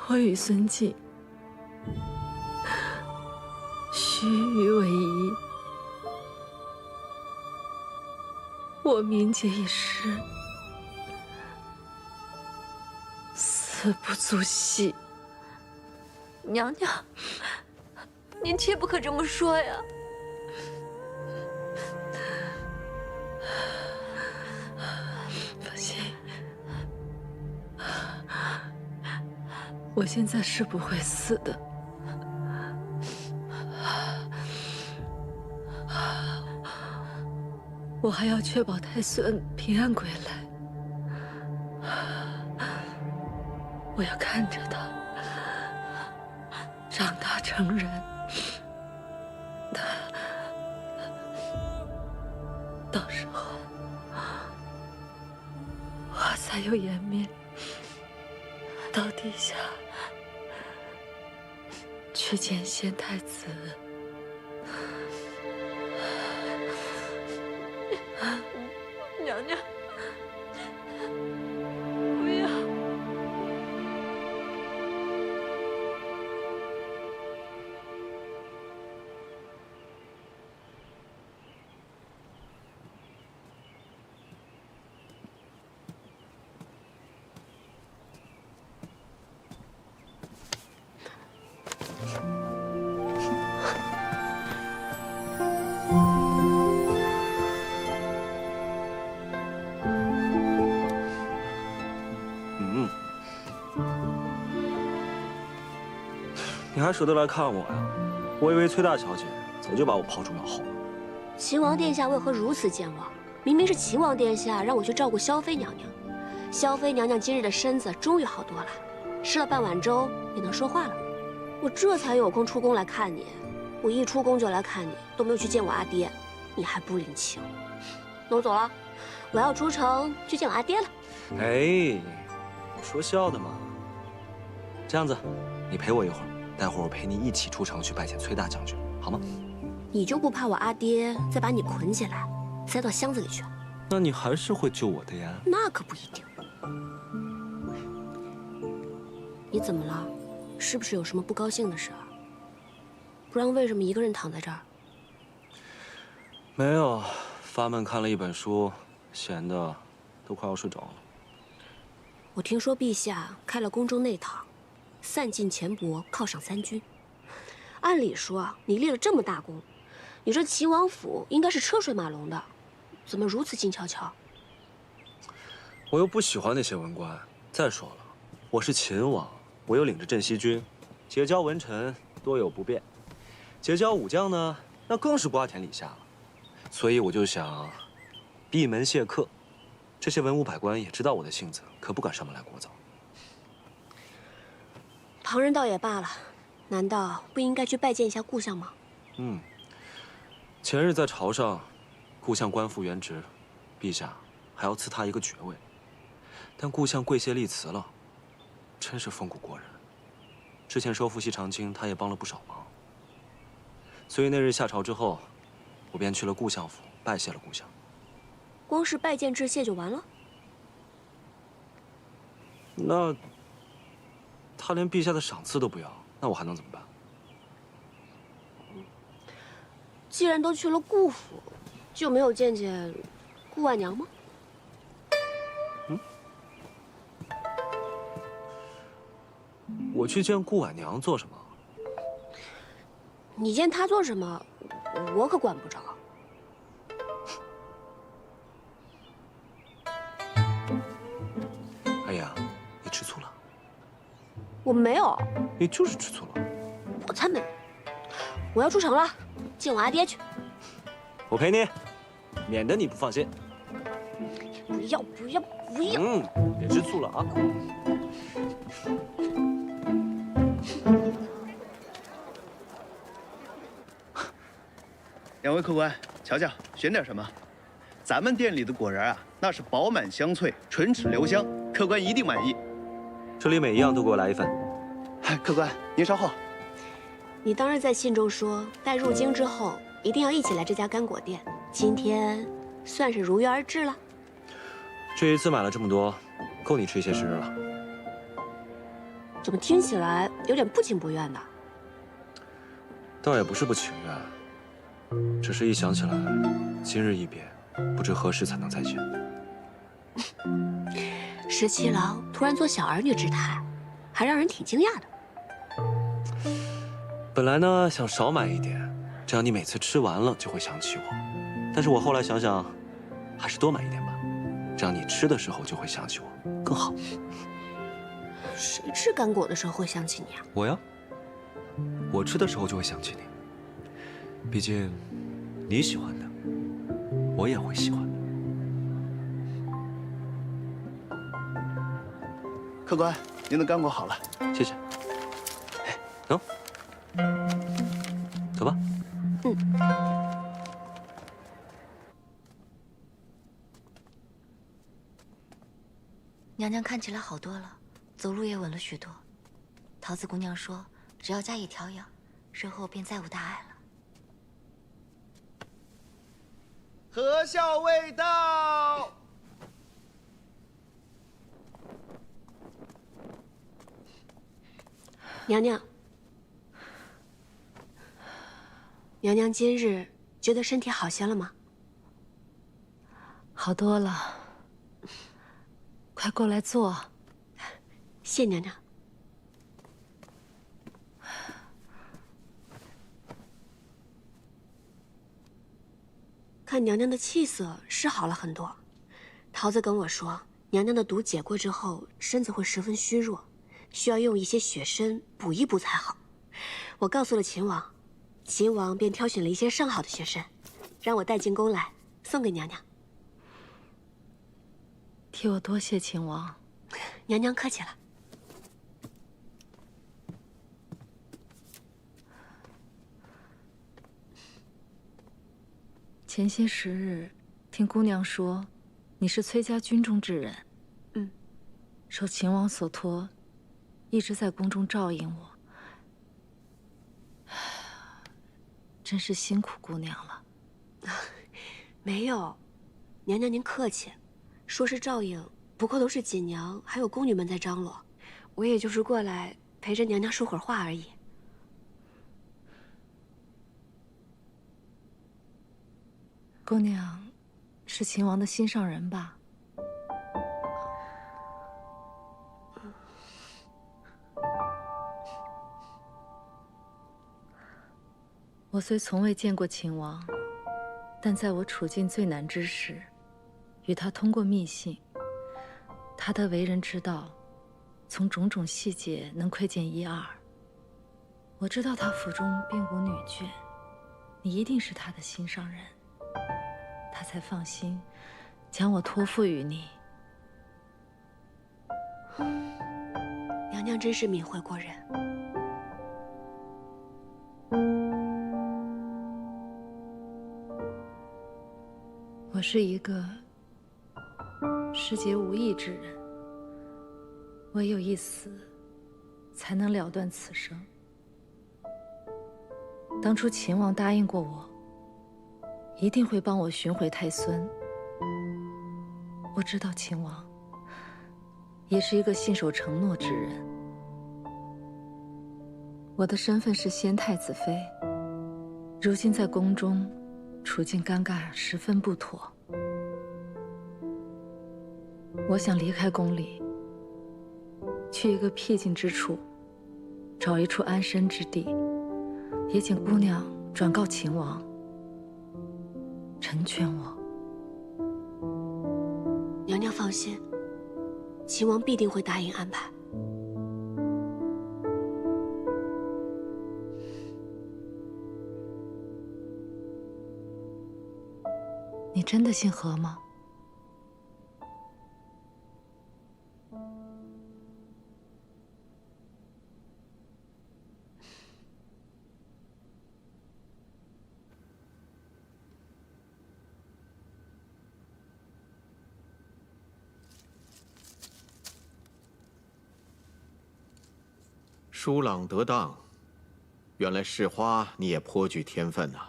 [SPEAKER 20] 我与孙敬须臾为一，我铭记一时，死不足惜。
[SPEAKER 13] 娘娘，您切不可这么说呀！
[SPEAKER 20] 放心，我现在是不会死的。我还要确保太孙平安归来。我要看着他长大成人，到时候话才有颜面到地下去见先太子。娘娘，不要！
[SPEAKER 2] 你还舍得来看我呀？我以为崔大小姐早就把我抛诸脑后了。
[SPEAKER 4] 齐王殿下为何如此健忘？明明是齐王殿下让我去照顾萧妃娘娘。萧妃娘娘今日的身子终于好多了，吃了半碗粥也能说话了。我这才有空出宫来看你。我一出宫就来看你，都没有去见我阿爹，你还不领情？那我走了，我要出城去见我阿爹了。
[SPEAKER 2] 哎，说笑的嘛。这样子，你陪我一会儿。待会儿我陪你一起出城去拜见崔大将军，好吗？
[SPEAKER 4] 你就不怕我阿爹再把你捆起来，塞到箱子里去？
[SPEAKER 2] 那你还是会救我的呀。
[SPEAKER 4] 那可不一定。你怎么了？是不是有什么不高兴的事啊？不然为什么一个人躺在这儿？
[SPEAKER 2] 没有，发闷看了一本书，闲的都快要睡着了。
[SPEAKER 4] 我听说陛下开了宫中内堂。散尽钱帛，犒赏三军。按理说啊，你立了这么大功，你这齐王府应该是车水马龙的，怎么如此静悄悄？
[SPEAKER 2] 我又不喜欢那些文官。再说了，我是秦王，我又领着镇西军，结交文臣多有不便；结交武将呢，那更是瓜田李下了。所以我就想闭门谢客，这些文武百官也知道我的性子，可不敢上门来聒噪。
[SPEAKER 4] 旁人倒也罢了，难道不应该去拜见一下故乡吗？
[SPEAKER 2] 前日在朝上，故乡官复原职，陛下还要赐他一个爵位，但故乡跪谢立辞了，真是风骨过人。之前收复西长京，他也帮了不少忙。所以那日下朝之后，我便去了故乡府拜谢了故乡。
[SPEAKER 4] 光是拜见致谢就完了？
[SPEAKER 2] 那他连陛下的赏赐都不要，那我还能怎么办？
[SPEAKER 4] 既然都去了顾府，就没有见见顾婉娘吗？
[SPEAKER 2] 我去见顾婉娘做什么？
[SPEAKER 4] 你见她做什么，我可管不着。
[SPEAKER 2] 哎呀，你吃醋了？
[SPEAKER 4] 我没有。
[SPEAKER 2] 你就是吃醋了。
[SPEAKER 4] 我才没。我要出城了，见我阿爹去。
[SPEAKER 2] 我陪你，免得你不放心。
[SPEAKER 4] 不要不要不要！
[SPEAKER 2] 别吃醋了啊！
[SPEAKER 21] 两位客官，瞧瞧，选点什么？咱们店里的果然啊，那是饱满香脆，唇齿留香，客官一定满意。
[SPEAKER 2] 这里每一样都给我来一份。
[SPEAKER 21] 客官，您稍后。
[SPEAKER 4] 你当日在信中说，待入京之后一定要一起来这家干果店。今天算是如约而至了。
[SPEAKER 2] 这一次买了这么多，够你吃一些时日了。
[SPEAKER 4] 怎么听起来有点不情不愿的？
[SPEAKER 2] 倒也不是不情愿，只是一想起来，今日一别，不知何时才能再见。
[SPEAKER 4] 17郎突然做小儿女之态，还让人挺惊讶的。
[SPEAKER 2] 本来呢想少买一点，这样你每次吃完了就会想起我。但是我后来想想，还是多买一点吧，这样你吃的时候就会想起我，更好。
[SPEAKER 4] 谁吃干果的时候会想起你啊？
[SPEAKER 2] 我呀，我吃的时候就会想起你。毕竟，你喜欢的，我也会喜欢的。
[SPEAKER 21] 客官，您的干果好了。
[SPEAKER 2] 谢谢。哎，走，走吧。
[SPEAKER 16] 娘娘看起来好多了，走路也稳了许多。桃子姑娘说，只要加以调养，日后便再无大碍了。
[SPEAKER 21] 何校未到。
[SPEAKER 4] 娘娘，娘娘今日觉得身体好些了吗？
[SPEAKER 20] 好多了。快过来坐。
[SPEAKER 4] 谢娘娘。看娘娘的气色是好了很多。桃子跟我说，娘娘的毒解过之后，身子会十分虚弱，需要用一些血参补一补才好。我告诉了秦王，秦王便挑选了一些上好的血参，让我带进宫来送给娘娘。
[SPEAKER 20] 替我多谢秦王。
[SPEAKER 4] 娘娘客气了。
[SPEAKER 20] 前些时日，听姑娘说，你是崔家军中之人。受秦王所托，一直在宫中照应我。真是辛苦姑娘了。
[SPEAKER 4] 没有，娘娘您客气，说是照应，不过都是锦娘还有宫女们在张罗，我也就是过来陪着娘娘说会儿话而已。
[SPEAKER 20] 姑娘，是秦王的心上人吧？我虽从未见过秦王，但在我处境最难之时，与他通过密信，他的为人之道，从种种细节能窥见一二。我知道他府中并无女眷，你一定是他的心上人，他才放心将我托付于你。
[SPEAKER 4] 娘娘真是敏慧过人。
[SPEAKER 20] 我是一个世节无益之人，唯有一死，才能了断此生。当初秦王答应过我，一定会帮我寻回太孙。我知道秦王也是一个信守承诺之人。我的身份是先太子妃，如今在宫中处境尴尬，十分不妥。我想离开宫里，去一个僻静之处，找一处安身之地，也请姑娘转告秦王，成全我。
[SPEAKER 4] 娘娘放心，秦王必定会答应安排。
[SPEAKER 20] 你真的姓何吗？
[SPEAKER 5] 疏朗得当，原来世花你也颇具天分呐。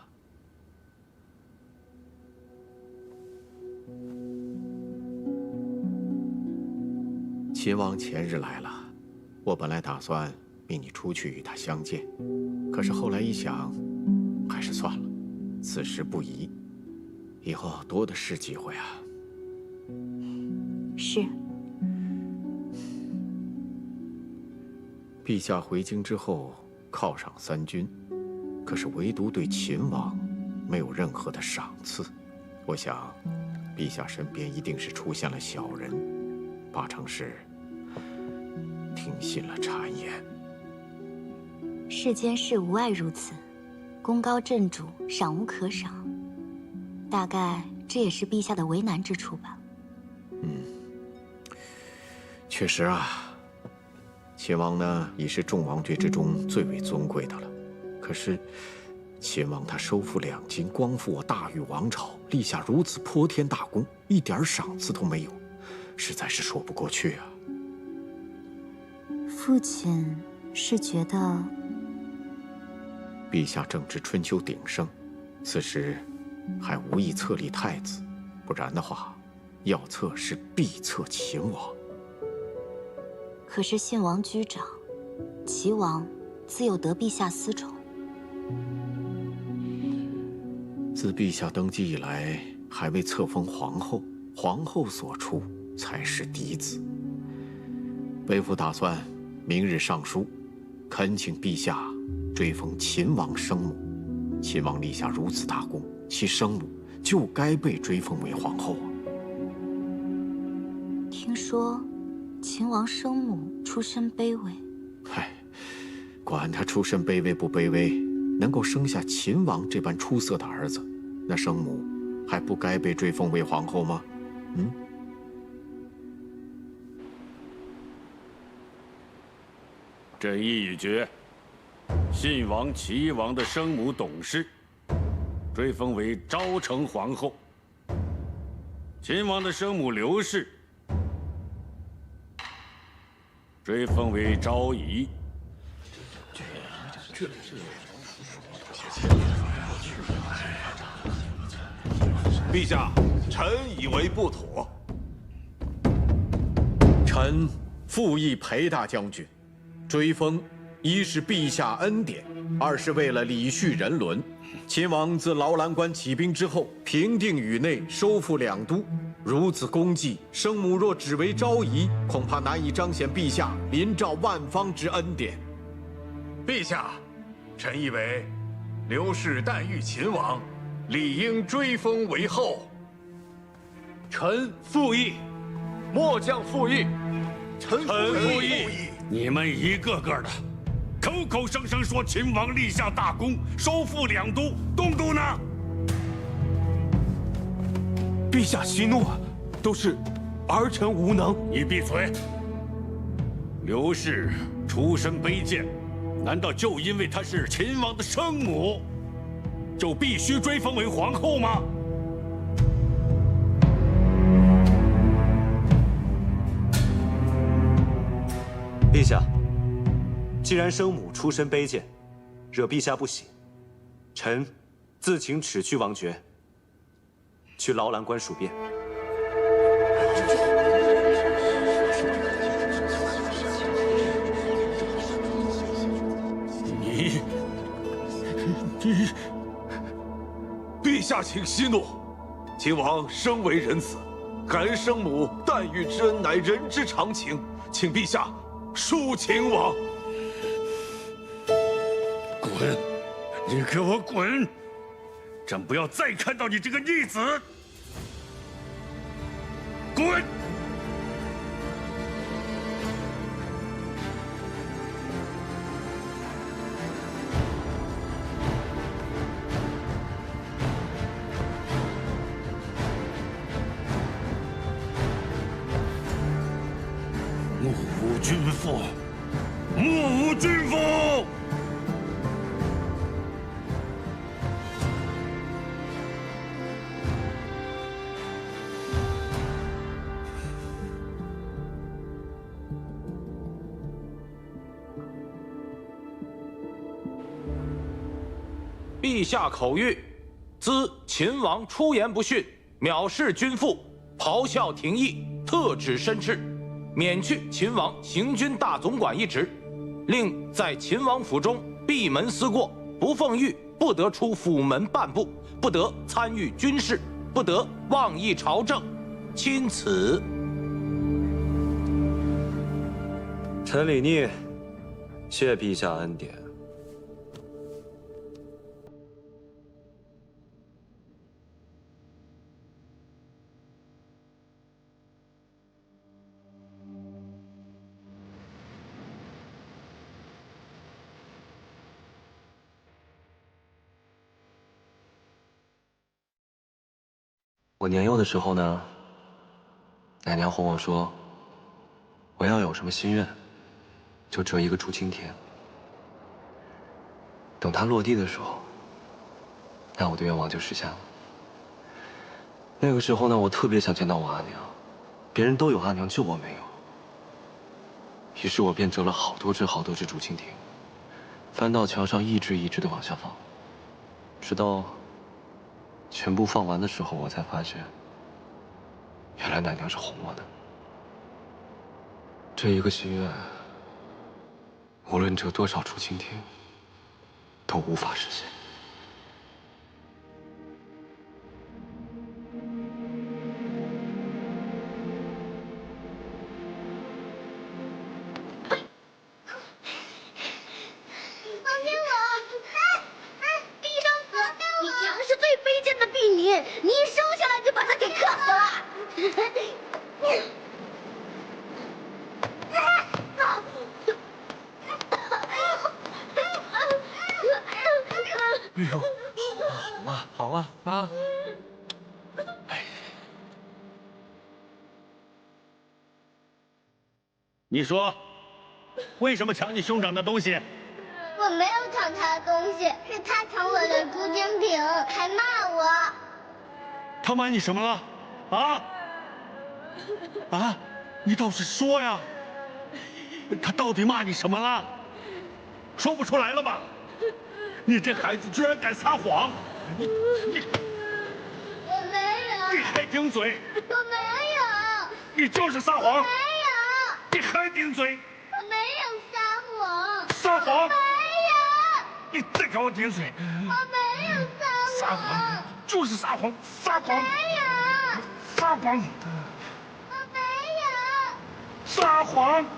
[SPEAKER 5] 秦王前日来了，我本来打算命你出去与他相见，可是后来一想，还是算了，此时不宜，以后多的是机会啊。
[SPEAKER 16] 是。
[SPEAKER 5] 陛下回京之后犒赏三军，可是唯独对秦王没有任何的赏赐。我想，陛下身边一定是出现了小人，八成是听信了谗言。
[SPEAKER 16] 世间事无碍如此，功高震主，赏无可赏。大概这也是陛下的为难之处吧。
[SPEAKER 5] 确实啊。
[SPEAKER 7] 秦王呢，已是众王爵之中最为尊贵的了。可是，秦王他收复两京，光复我大禹王朝，立下如此泼天大功，一点赏赐都没有，实在是说不过去啊。
[SPEAKER 22] 父亲是觉得，
[SPEAKER 7] 陛下正值春秋鼎盛，此时还无意册立太子，不然的话，要册是必册秦王。
[SPEAKER 22] 可是信王居长，齐王自有得陛下私宠。
[SPEAKER 7] 自陛下登基以来，还未册封皇后，皇后所出才是嫡子。为父打算明日上书，恳请陛下追封秦王生母。秦王立下如此大功，其生母就该被追封为皇后啊。
[SPEAKER 22] 听说秦王生母出身卑微，
[SPEAKER 7] 嗨，管他出身卑微不卑微，能够生下秦王这般出色的儿子，那生母还不该被追封为皇后吗？嗯。
[SPEAKER 18] 朕意已决，信王齐王的生母董氏追封为昭成皇后，秦王的生母刘氏追封为昭仪。
[SPEAKER 8] 陛下，臣以为不妥。
[SPEAKER 7] 臣复议裴大将军，追封一是陛下恩典，二是为了礼序人伦。秦王自劳兰关起兵之后，平定宇内，收复两都，如此功绩，生母若只为昭仪，恐怕难以彰显陛下临照万方之恩典。
[SPEAKER 8] 陛下，臣以为刘氏诞育秦王，理应追封为后。
[SPEAKER 18] 臣复议，末将复议。
[SPEAKER 8] 臣复议。
[SPEAKER 18] 你们一个个的，口口声声说秦王立下大功，收复两都，东都呢？
[SPEAKER 10] 陛下息怒，都是儿臣无能。
[SPEAKER 18] 你闭嘴！刘氏出身卑贱，难道就因为她是秦王的生母，就必须追封为皇后吗？
[SPEAKER 2] 陛下，既然生母出身卑贱，惹陛下不喜，臣自请褫去王爵，去劳兰关属变。
[SPEAKER 18] 你，
[SPEAKER 10] 陛下请息怒，秦王生为人子，感恩生母诞育之恩乃人之常情，请陛下恕秦王。
[SPEAKER 18] 滚！你给我滚！朕不要再看到你这个逆子！滚！目无君父！目无君父！
[SPEAKER 15] 陛下口谕：兹秦王出言不逊，藐视君父，咆哮廷议，特指申斥，免去秦王行军大总管一职，令在秦王府中闭门思过，不奉谕，不得出府门半步，不得参与军事，不得妄议朝政。钦此。
[SPEAKER 2] 臣李逆，谢陛下恩典。我年幼的时候呢，奶娘哄我说，我要有什么心愿，
[SPEAKER 9] 就折一个竹蜻蜓。等它落地的时候，那我的愿望就实现了。那个时候呢，我特别想见到我阿娘，别人都有阿娘，就我没有。于是我便折了好多只竹蜻蜓，翻到桥上一只一只的往下放，直到全部放完的时候，我才发现，原来奶娘是哄我的。这一个心愿，无论折多少竹蜻蜓，都无法实现。
[SPEAKER 11] 你一生下来就把他给克死了！
[SPEAKER 3] 哎呦，好啊，好啊，啊！
[SPEAKER 18] 你说，为什么抢你兄长的东西？
[SPEAKER 11] 我没有抢他的东西，是他抢我的竹蜻蜓，还骂我。
[SPEAKER 18] 他骂你什么了？啊？啊？你倒是说呀！他到底骂你什么了？说不出来了吧？你这孩子居然敢撒谎！
[SPEAKER 11] 我没有。
[SPEAKER 18] 你还顶嘴！
[SPEAKER 11] 我没有。
[SPEAKER 18] 你就是撒谎！
[SPEAKER 11] 没有。
[SPEAKER 18] 你还顶嘴！
[SPEAKER 11] 我没有撒谎。
[SPEAKER 18] 撒谎！
[SPEAKER 11] 没有。
[SPEAKER 18] 你再给我顶嘴！
[SPEAKER 11] 我没有撒谎。
[SPEAKER 18] 撒谎！就是撒谎！撒谎！
[SPEAKER 11] 没有。
[SPEAKER 18] 撒谎！
[SPEAKER 11] 我没有。
[SPEAKER 18] 撒谎！
[SPEAKER 11] 没有。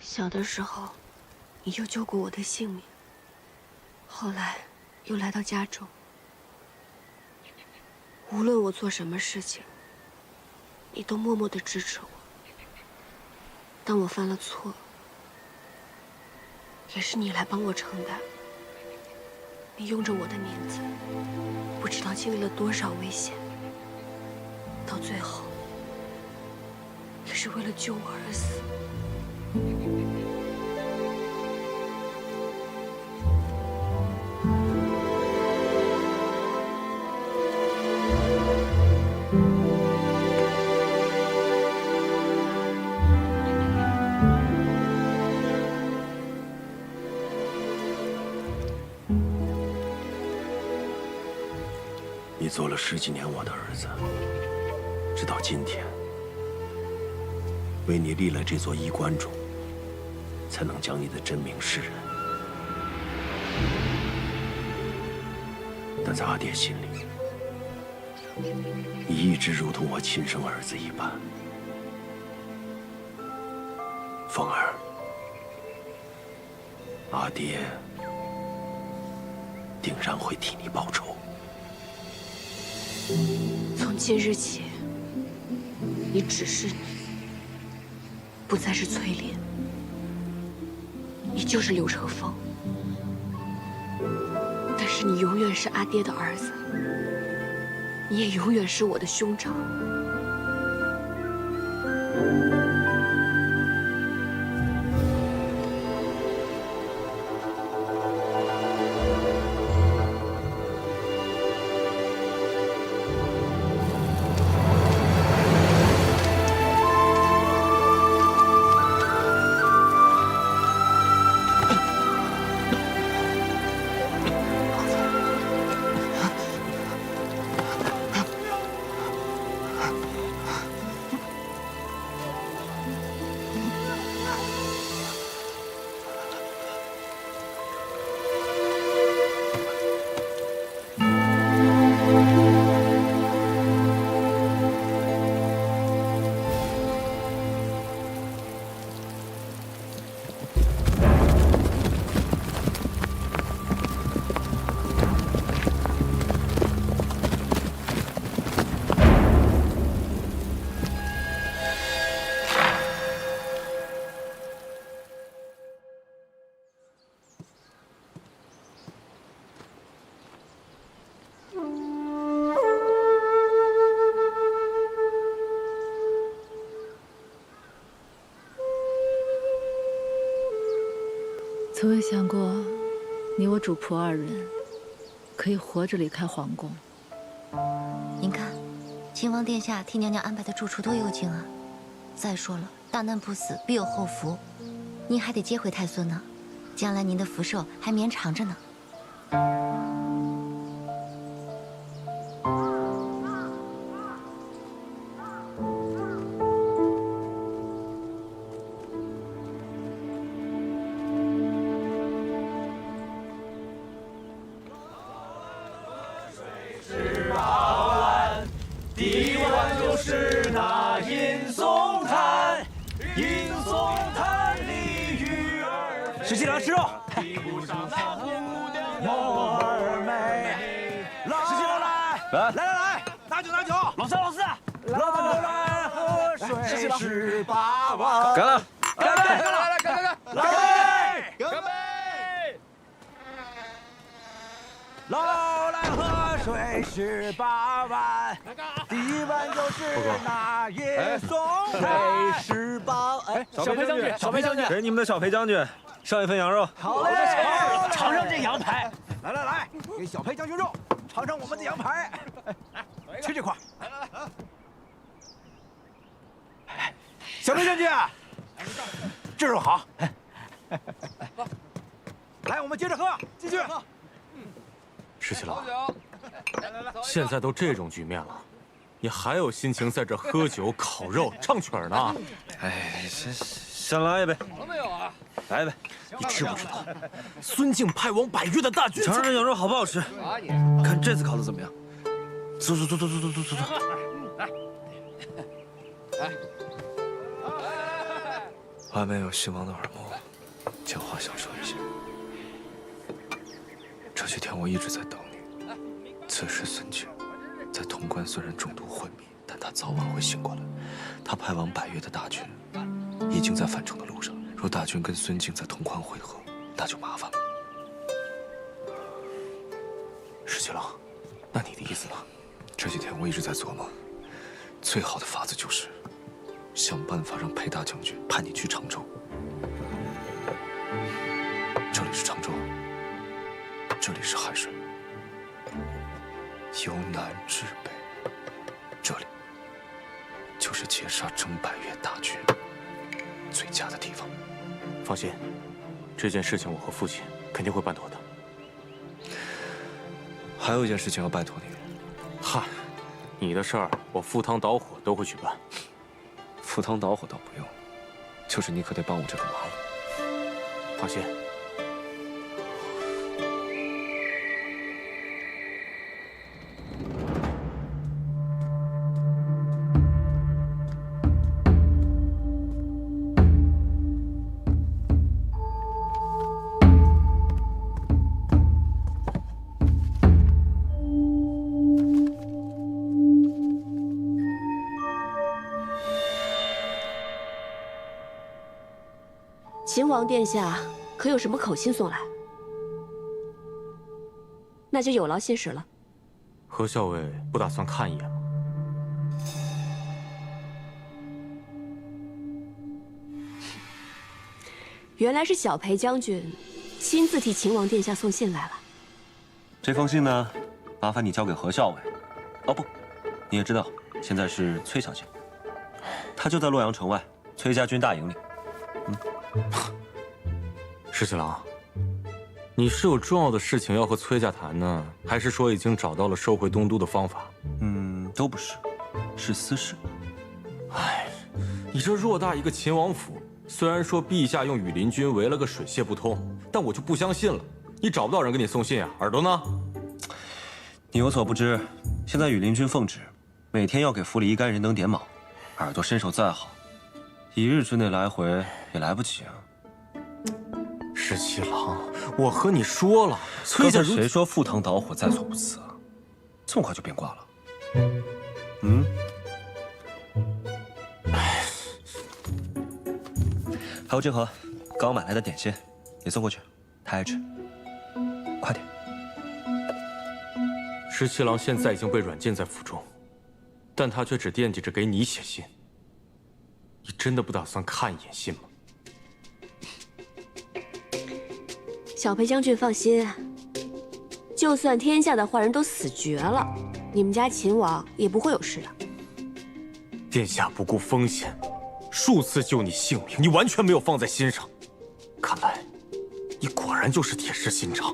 [SPEAKER 4] 小的时候，你就救过我的性命。后来，又来到家中。无论我做什么事情，你都默默地支持我。当我犯了错，也是你来帮我承担。你用着我的名字，不知道经历了多少危险，到最后，也是为了救我而死。
[SPEAKER 8] 你做了10几年我的儿子，直到今天，为你立了这座衣冠冢，才能将你的真名示人。但在阿爹心里，你一直如同我亲生儿子一般。凤儿，阿爹定然会替你报仇。
[SPEAKER 4] 从今日起，你只是你，不再是翠莲，你就是刘成风。但是你永远是阿爹的儿子，你也永远是我的兄长。
[SPEAKER 20] 从未想过，你我主仆二人可以活着离开皇宫。
[SPEAKER 16] 您看，秦王殿下替娘娘安排的住处多幽静啊！再说了，大难不死，必有后福，您还得接回太孙呢，将来您的福寿还绵长着呢。
[SPEAKER 2] 石七郎吃肉。石七郎来，拿酒，老三，来喝水十八碗。干了，干杯！老来喝水十八碗，第一碗就是那夜送水十八。哎，小裴将军，给你们的小裴将军上一份羊肉。好嘞，
[SPEAKER 18] 尝尝这羊排。来，给小裴将军肉，尝尝我们的羊排。来，吃这块。来，小裴将军，这肉好。来，我们接着喝，继续。
[SPEAKER 3] 石七郎，现在都这种局面了，你还有心情在这喝酒、烤肉、唱曲儿呢？
[SPEAKER 2] 哎，先来一杯。好了没有啊？来一杯。
[SPEAKER 3] 你知不知道，孙敬派往百越的大军？
[SPEAKER 2] 尝尝这羊肉好不好吃？看这次烤的怎么样？走。来，外面有西王的耳目，讲话想说一些。这些天我一直在等你。此时孙敬在潼关虽然中毒昏迷，但他早晚会醒过来。他派往百越的大军已经在返程的路上。若大军跟孙敬在潼关会合，那就麻烦了。
[SPEAKER 3] 石七郎，那你的意思呢？
[SPEAKER 2] 这几天我一直在琢磨，最好的法子就是想办法让裴大将军派你去常州。这里是常州，这里是海水，由南至北，这里就是截杀征百越大军最佳的地方。
[SPEAKER 3] 放心，这件事情我和父亲肯定会办妥的。
[SPEAKER 2] 还有一件事情要拜托你。
[SPEAKER 3] 嗨，你的事儿我赴汤蹈火都会去办。
[SPEAKER 2] 赴汤蹈火倒不用，就是你可得帮我这个忙。
[SPEAKER 3] 放心。
[SPEAKER 4] 秦王殿下可有什么口信送来？那就有劳信使了。
[SPEAKER 3] 何校尉不打算看一眼吗？
[SPEAKER 4] 原来是小裴将军亲自替秦王殿下送信来了。
[SPEAKER 2] 这封信呢，麻烦你交给何校尉。哦不，你也知道，现在是崔小姐，她就在洛阳城外崔家军大营里。
[SPEAKER 3] 石七郎，你是有重要的事情要和崔家谈呢，还是说已经找到了收回东都的方法？
[SPEAKER 2] 都不是，是私事。
[SPEAKER 3] 哎，你这偌大一个秦王府，虽然说陛下用羽林军围了个水泄不通，但我就不相信了，你找不到人给你送信啊？耳朵呢？
[SPEAKER 2] 你有所不知，现在羽林军奉旨，每天要给府里一干人灯点卯，耳朵身手再好，一日之内来回也来不及啊。
[SPEAKER 3] 石七郎，我和你说了，崔家
[SPEAKER 2] 谁说赴汤蹈火在所不辞啊？这么快就变卦了？还有这盒刚买来的点心，也送过去，他爱吃。快点。
[SPEAKER 3] 石七郎现在已经被软禁在府中，但他却只惦记着给你写信。你真的不打算看一眼信吗？
[SPEAKER 4] 小裴将军放心，就算天下的坏人都死绝了，你们家秦王也不会有事的。
[SPEAKER 3] 殿下不顾风险，数次救你性命，你完全没有放在心上。看来，你果然就是铁石心肠。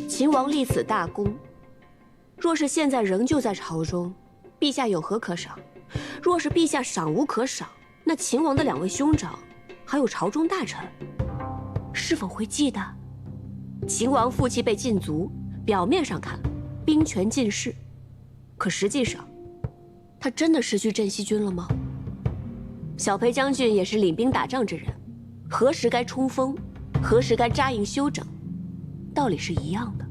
[SPEAKER 4] 秦王立此大功，若是现在仍旧在朝中，陛下有何可赏？若是陛下赏无可赏，那秦王的2位兄长，还有朝中大臣，是否会记得？秦王负气被禁足，表面上看兵权尽失，可实际上，他真的失去镇西军了吗？小裴将军也是领兵打仗之人，何时该冲锋，何时该扎营休整，道理是一样的。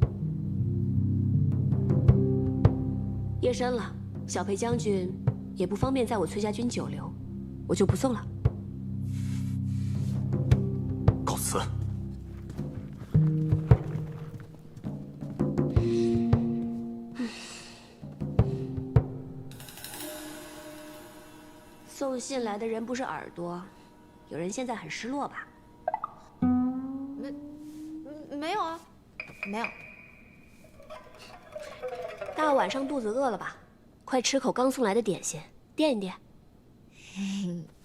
[SPEAKER 4] 夜深了，小裴将军也不方便在我崔家军久留，我就不送了。
[SPEAKER 3] 告辞。
[SPEAKER 4] 送信来的人不是耳朵，有人现在很失落吧？
[SPEAKER 1] 没有啊，没有。
[SPEAKER 4] 大晚上肚子饿了吧？快吃口刚送来的点心，垫一垫。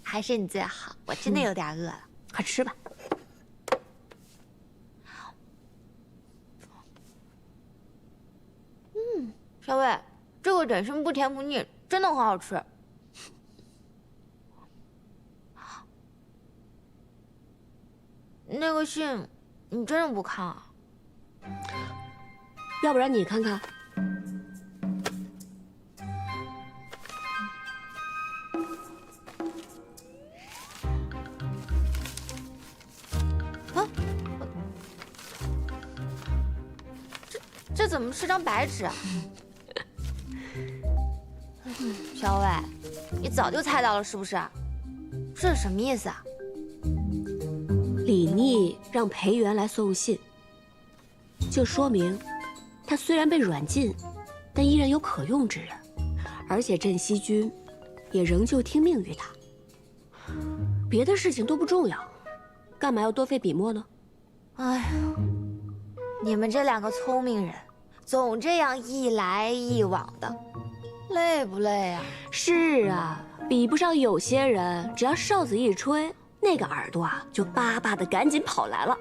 [SPEAKER 1] 还是你最好，我真的有点饿了。
[SPEAKER 4] 快吃吧。
[SPEAKER 1] 小伟，这个点心不甜不腻，真的很好吃。那个信，你真的不看啊？
[SPEAKER 4] 要不然你看看。
[SPEAKER 1] 啊，这怎么是张白纸啊？小伟，你早就猜到了是不是？这是什么意思啊？
[SPEAKER 4] 李逆让裴元来送信，就说明他虽然被软禁，但依然有可用之人，而且镇西军也仍旧听命于他。别的事情都不重要，干嘛要多费笔墨呢？
[SPEAKER 1] 哎呀，你们这2个聪明人，总这样一来一往的，累不累啊？
[SPEAKER 4] 是啊，比不上有些人，只要哨子一吹，那个耳朵啊就巴巴的赶紧跑来了。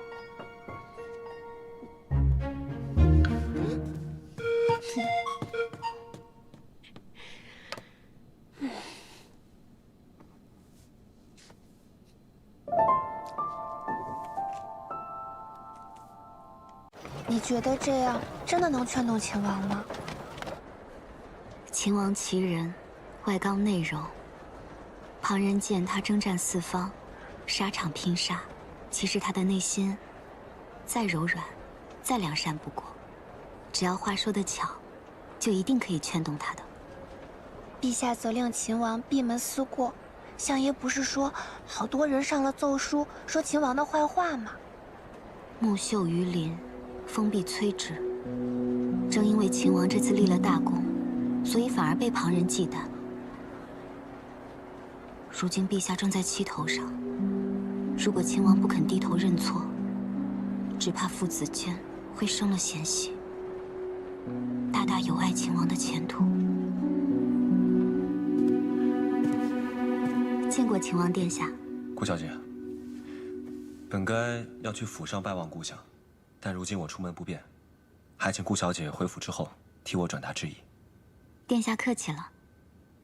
[SPEAKER 1] 你觉得这样真的能劝动秦王吗？
[SPEAKER 22] 秦王其人，外刚内柔。旁人见他征战四方，沙场拼杀，其实他的内心再柔软，再良善不过。只要话说得巧，就一定可以劝动他的。
[SPEAKER 1] 陛下责令秦王闭门思过，相爷不是说好多人上了奏书，说秦王的坏话吗？
[SPEAKER 22] 木秀于林，风必摧之。正因为秦王这次立了大功，所以反而被旁人忌惮。如今陛下正在气头上，如果秦王不肯低头认错，只怕父子间会生了嫌隙，大大有碍秦王的前途。见过秦王殿下。
[SPEAKER 9] 顾小姐，本该要去府上拜望顾相，但如今我出门不便，还请顾小姐回府之后替我转达致意。
[SPEAKER 22] 殿下客气了。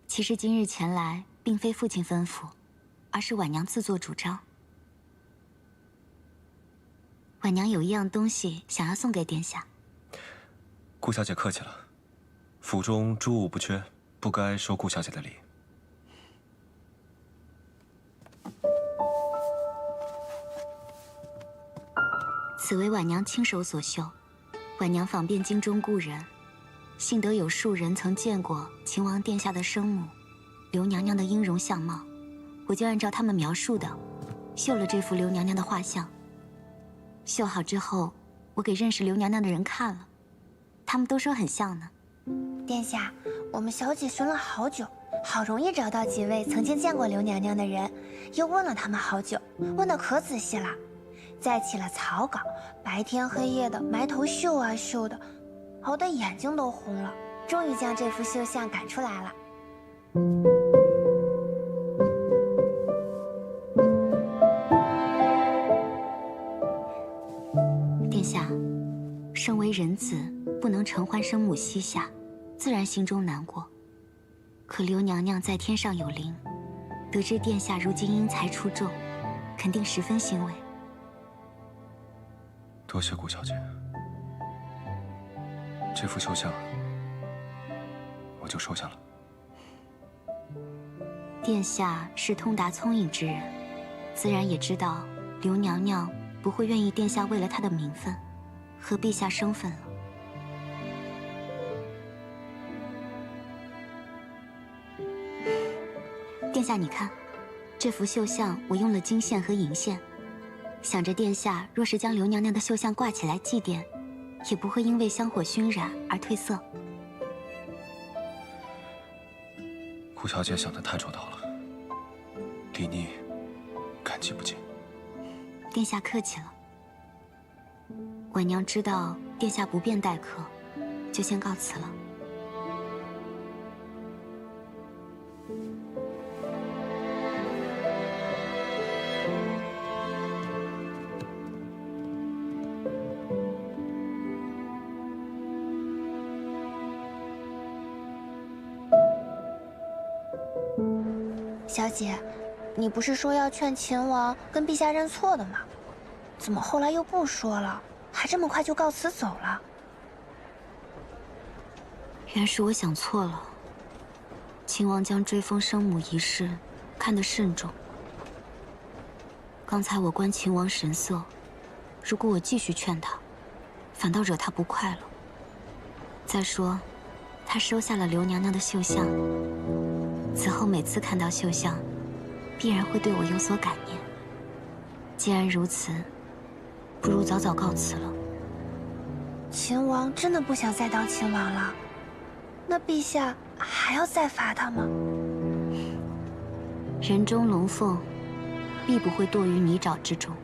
[SPEAKER 22] 其实今日前来，并非父亲吩咐，而是婉娘自作主张。婉娘有一样东西想要送给殿下。
[SPEAKER 9] 顾小姐客气了，府中诸物不缺，不该收顾小姐的礼。
[SPEAKER 22] 此为婉娘亲手所绣。婉娘访遍京中故人，幸得有数人曾见过秦王殿下的生母刘娘娘的音容相貌，我就按照他们描述的，绣了这幅刘娘娘的画像。绣好之后，我给认识刘娘娘的人看了，他们都说很像呢。
[SPEAKER 1] 殿下，我们小姐寻了好久，好容易找到几位曾经见过刘娘娘的人，又问了他们好久，问得可仔细了，再起了草稿，白天黑夜的埋头绣啊绣的，熬得眼睛都红了，终于将这幅绣像赶出来了。
[SPEAKER 22] 殿下，身为人子，不能承欢生母膝下，自然心中难过。可刘娘娘在天上有灵，得知殿下如今因才出众，肯定十分欣慰。
[SPEAKER 3] 多谢顾小姐，这幅绣像我就收下了。
[SPEAKER 22] 殿下是通达聪颖之人，自然也知道刘娘娘不会愿意殿下为了她的名分和陛下生分了。殿下，你看，这幅绣像我用了金线和银线，想着殿下若是将刘娘娘的绣像挂起来祭奠，也不会因为香火熏染而褪色。
[SPEAKER 3] 顾小姐想得太周到了，李妮感激不尽。
[SPEAKER 22] 殿下客气了。婉娘知道殿下不便待客，就先告辞了。
[SPEAKER 1] 小姐，你不是说要劝秦王跟陛下认错的吗？怎么后来又不说了，还这么快就告辞走了？
[SPEAKER 22] 原是我想错了。秦王将追封生母一事看得慎重。刚才我观秦王神色，如果我继续劝他，反倒惹他不快了。再说，他收下了刘娘娘的绣像，此后每次看到绣像，必然会对我有所感念。既然如此，不如早早告辞了。
[SPEAKER 1] 秦王真的不想再当秦王了？那陛下还要再罚他吗？
[SPEAKER 22] 人中龙凤，必不会堕于泥沼之中。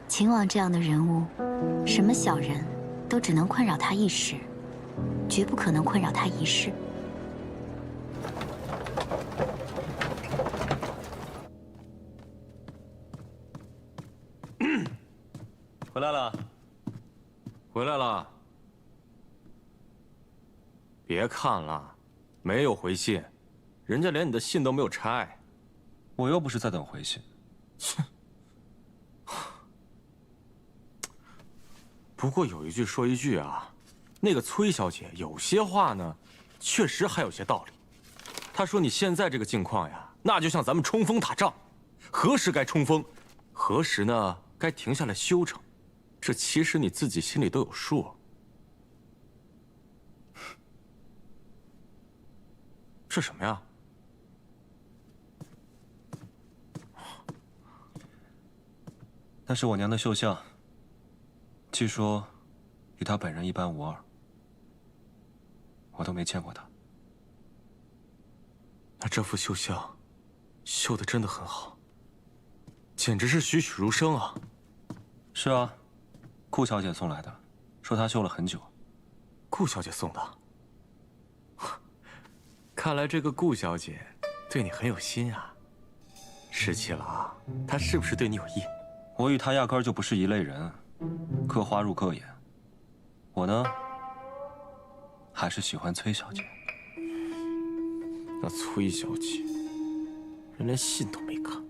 [SPEAKER 22] 秦王这样的人物，什么小人都只能困扰他一时，绝不可能困扰他一世。
[SPEAKER 3] 回来了，回来了。别看了，没有回信，人家连你的信都没有拆。我又不是在等回信。切。不过有一句说一句啊，那个崔小姐有些话呢，确实还有些道理。她说你现在这个境况呀，那就像咱们冲锋打仗，何时该冲锋，何时呢该停下来休整。这其实你自己心里都有数。这什么呀？那是我娘的绣像，据说与她本人一般无二，我都没见过她。那这幅绣像绣得真的很好，简直是栩栩如生啊！是啊。顾小姐送来的，说她绣了很久。顾小姐送的？看来这个顾小姐对你很有心啊。失气了啊，她是不是对你有意？我与她压根儿就不是一类人，各花入各眼。我呢，还是喜欢崔小姐。那崔小姐，人连信都没看。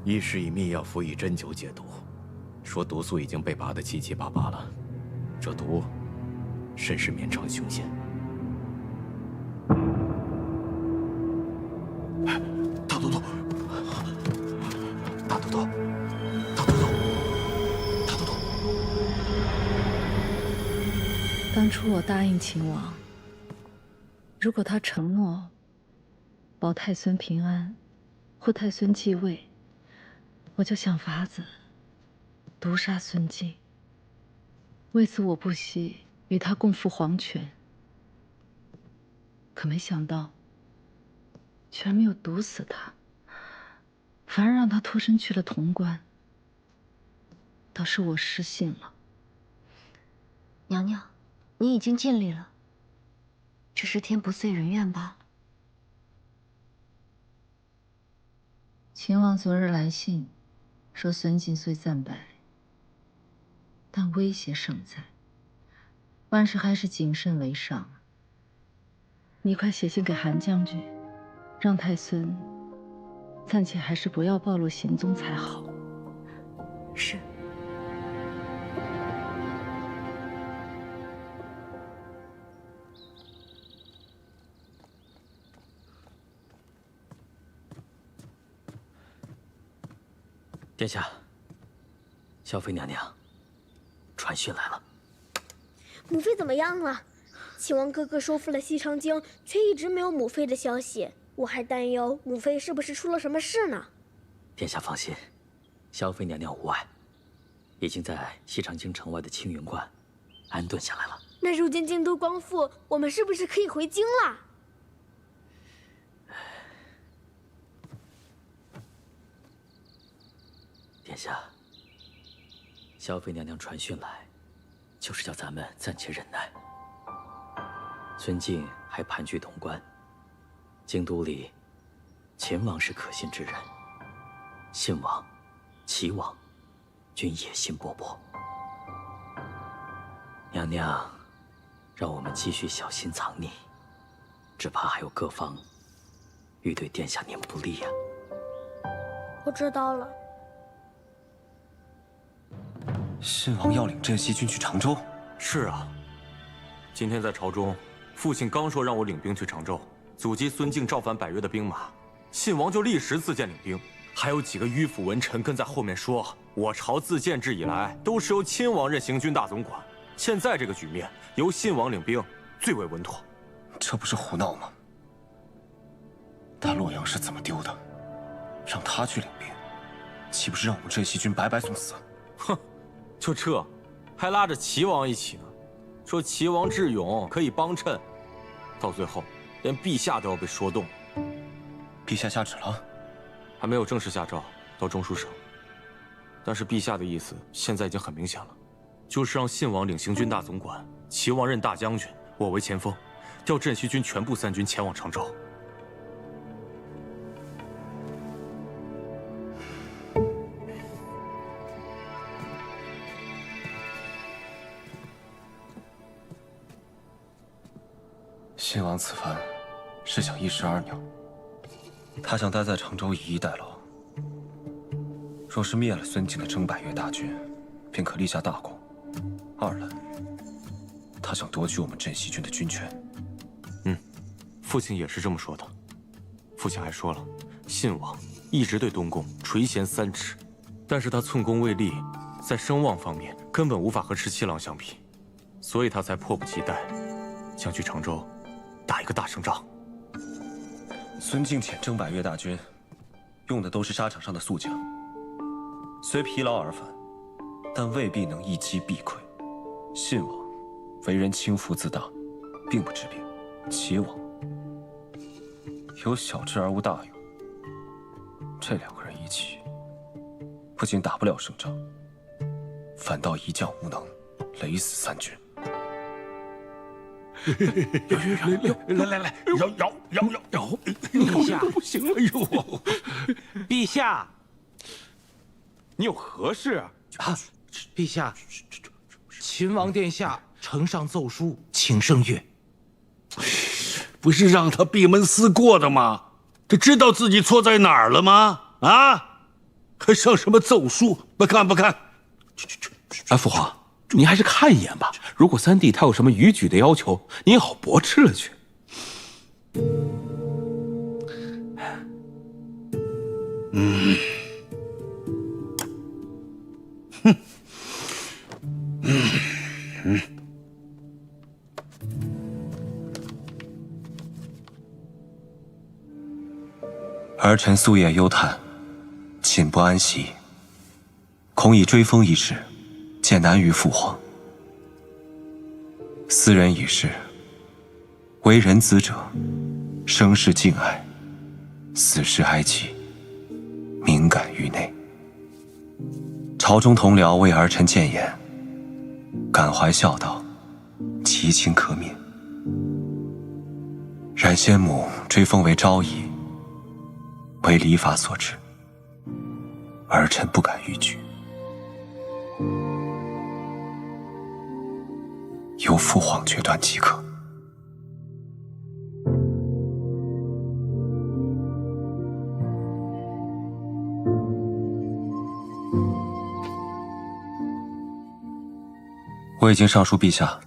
[SPEAKER 5] 医师以秘药辅以针灸解毒，说毒素已经被拔得七七八八了，这毒甚是绵长凶险。
[SPEAKER 18] 大都督，
[SPEAKER 5] 大都督，
[SPEAKER 18] 大都督，大都督，
[SPEAKER 20] 当初我答应秦王，如果他承诺保太孙平安，或太孙继位，我就想法子毒杀孙敬。为此我不惜与他共赴黄泉。可没想到，居然没有毒死他，反而让他脱身去了潼关。倒是我失信了。
[SPEAKER 16] 娘娘，你已经尽力了，只是天不遂人愿罢了。
[SPEAKER 20] 秦王昨日来信，说孙敬虽战败，但威胁尚在，万事还是谨慎为上。你快写信给韩将军，让太孙暂且还是不要暴露行踪才好。
[SPEAKER 16] 是。
[SPEAKER 10] 殿下，萧妃娘娘传讯来了。
[SPEAKER 12] 母妃怎么样了？秦王哥哥收复了西长京，却一直没有母妃的消息，我还担忧母妃是不是出了什么事呢？
[SPEAKER 10] 殿下放心，萧妃娘娘无碍，已经在西长京城外的青云观安顿下来了。
[SPEAKER 12] 那如今京都光复，我们是不是可以回京了？
[SPEAKER 10] 殿下，萧妃娘娘传讯来，就是叫咱们暂且忍耐。孙敬还盘踞潼关，京都里，秦王是可信之人，信王、齐王均野心勃勃。娘娘，让我们继续小心藏匿，只怕还有各方欲对殿下您不利呀。
[SPEAKER 12] 我知道了。
[SPEAKER 3] 信王要领镇西军去常州。
[SPEAKER 5] 是啊，今天在朝中，父亲刚说让我领兵去常州，阻击孙敬造反百越的兵马，信王就立时自荐领兵，还有几个迂腐文臣跟在后面说，我朝自建制以来都是由亲王任行军大总管，现在这个局面由信王领兵最为稳妥。
[SPEAKER 3] 这不是胡闹吗？大洛阳是怎么丢的？让他去领兵，岂不是让我们镇西军白白送死？
[SPEAKER 5] 哼！就这，还拉着齐王一起呢，说齐王智勇可以帮衬，到最后连陛下都要被说动。
[SPEAKER 3] 陛下下旨了？
[SPEAKER 5] 还没有正式下诏到中书省，但是陛下的意思现在已经很明显了，就是让信王领行军大总管，齐王任大将军，我为前锋，调镇西军全部3军前往常州。
[SPEAKER 3] 信王此番是想一石二鸟，他想待在常州以逸待劳。若是灭了孙敬的征百越大军，便可立下大功；二来，他想夺取我们镇西军的军权。
[SPEAKER 5] 父亲也是这么说的。父亲还说了，信王一直对东宫垂涎3尺，但是他寸功未立，在声望方面根本无法和17郎相比，所以他才迫不及待想去常州打一个大胜仗。
[SPEAKER 3] 孙敬遣征百越大军，用的都是沙场上的宿将，虽疲劳而返，但未必能一击必溃。信王为人轻浮自大，并不治兵；齐王有小智而无大勇。这2个人一起，不仅打不了胜仗，反倒一将无能，累死3军。
[SPEAKER 18] 来，摇！
[SPEAKER 17] 陛下，
[SPEAKER 18] 不行了，哟！
[SPEAKER 17] 陛下，
[SPEAKER 18] 你有何事啊？
[SPEAKER 17] 陛下，秦王殿下呈上奏书，请圣阅。
[SPEAKER 18] 不是让他闭门思过的吗？他知道自己错在哪儿了吗？啊！还上什么奏书？不看。
[SPEAKER 17] 父皇，您还是看一眼吧。如果三弟他有什么逾矩的要求，您也好驳斥了去。
[SPEAKER 6] 儿臣夙夜忧叹，寝不安息，恐以追风一事，见难于父皇。斯人已逝，为人子者，生世敬爱，死时哀戚，敏感于内。朝中同僚为儿臣谏言，感怀孝道，其情可悯。然先母追封为昭仪，为礼法所致，儿臣不敢逾矩。由父皇决断即可。我已经上书陛下，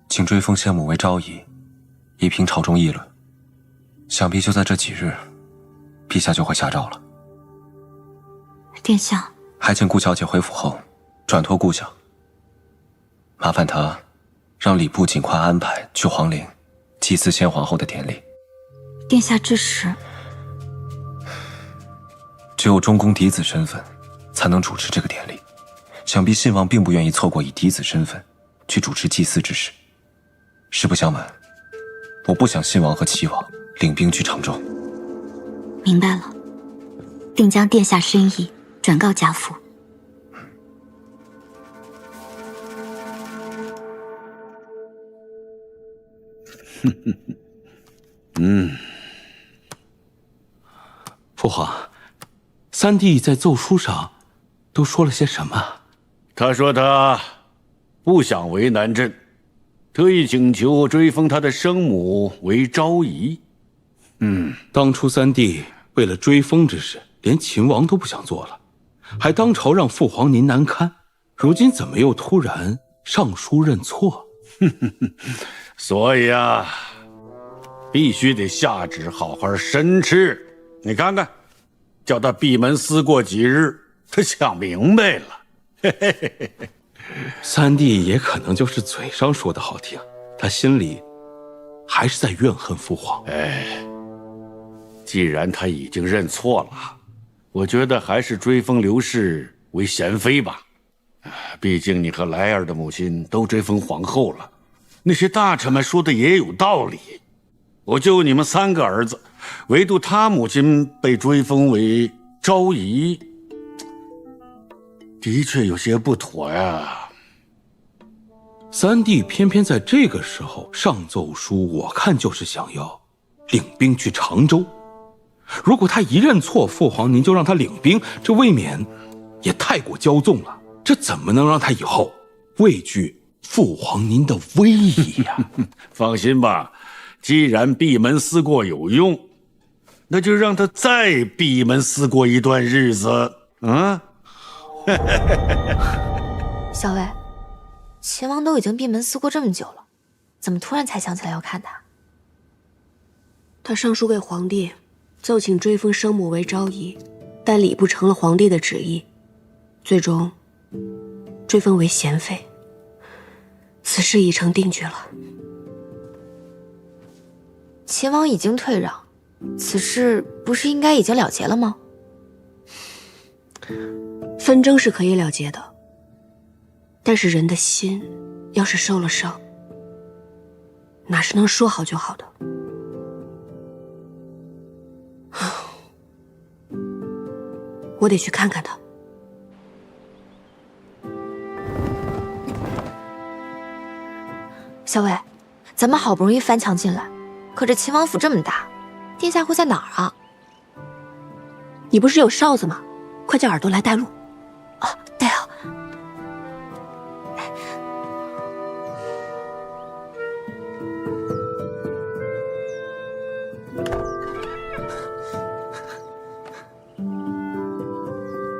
[SPEAKER 6] 请追封先母为昭仪，以平朝中议论。想必就在这几日，陛下就会下诏了。
[SPEAKER 22] 殿下，
[SPEAKER 6] 还请顾小姐回府后，转托顾相，麻烦她让礼部尽快安排去皇陵祭祀先皇后的典礼。
[SPEAKER 22] 殿下之时，
[SPEAKER 6] 只有中宫嫡子身份，才能主持这个典礼。想必信王并不愿意错过以嫡子身份去主持祭祀之事。实不相瞒，我不想信王和齐王领兵去常州。
[SPEAKER 22] 明白了，定将殿下深意转告家父。
[SPEAKER 17] 父皇，三弟在奏书上都说了些什么？
[SPEAKER 18] 他说他不想为难朕，特意请求追封他的生母为昭仪。
[SPEAKER 17] 当初三弟为了追封之事，连秦王都不想做了，还当朝让父皇您难堪。如今怎么又突然上书认错？
[SPEAKER 18] 所以啊，必须得下旨好好申斥。你看看，叫他闭门思过几日，他想明白了。
[SPEAKER 17] 三弟也可能就是嘴上说的好听，他心里还是在怨恨父皇。
[SPEAKER 18] 既然他已经认错了，我觉得还是追封刘氏为贤妃吧。毕竟你和莱儿的母亲都追封皇后了，那些大臣们说的也有道理。我就你们3个儿子，唯独他母亲被追封为昭仪，的确有些不妥呀。
[SPEAKER 17] 三弟偏偏在这个时候上奏书，我看就是想要领兵去常州。如果他一认错，父皇您就让他领兵，这未免也太过骄纵了。这怎么能让他以后畏惧父皇您的威仪呀？
[SPEAKER 18] 放心吧，既然闭门思过有用，那就让他再闭门思过一段日子。
[SPEAKER 1] 小薇，秦王都已经闭门思过这么久了，怎么突然才想起来要看他？
[SPEAKER 4] 他上书给皇帝，奏请追封生母为昭仪，但礼部成了皇帝的旨意，最终追封为贤妃。此事已成定局了。
[SPEAKER 1] 秦王已经退让，此事不是应该已经了结了吗？
[SPEAKER 4] 纷争是可以了结的，但是人的心要是受了伤，哪是能说好就好的？我得去看看他。
[SPEAKER 1] 小薇，咱们好不容易翻墙进来，可这秦王府这么大，殿下会在哪儿啊？
[SPEAKER 4] 你不是有哨子吗？快叫耳朵来带路。
[SPEAKER 1] 哦，对哦。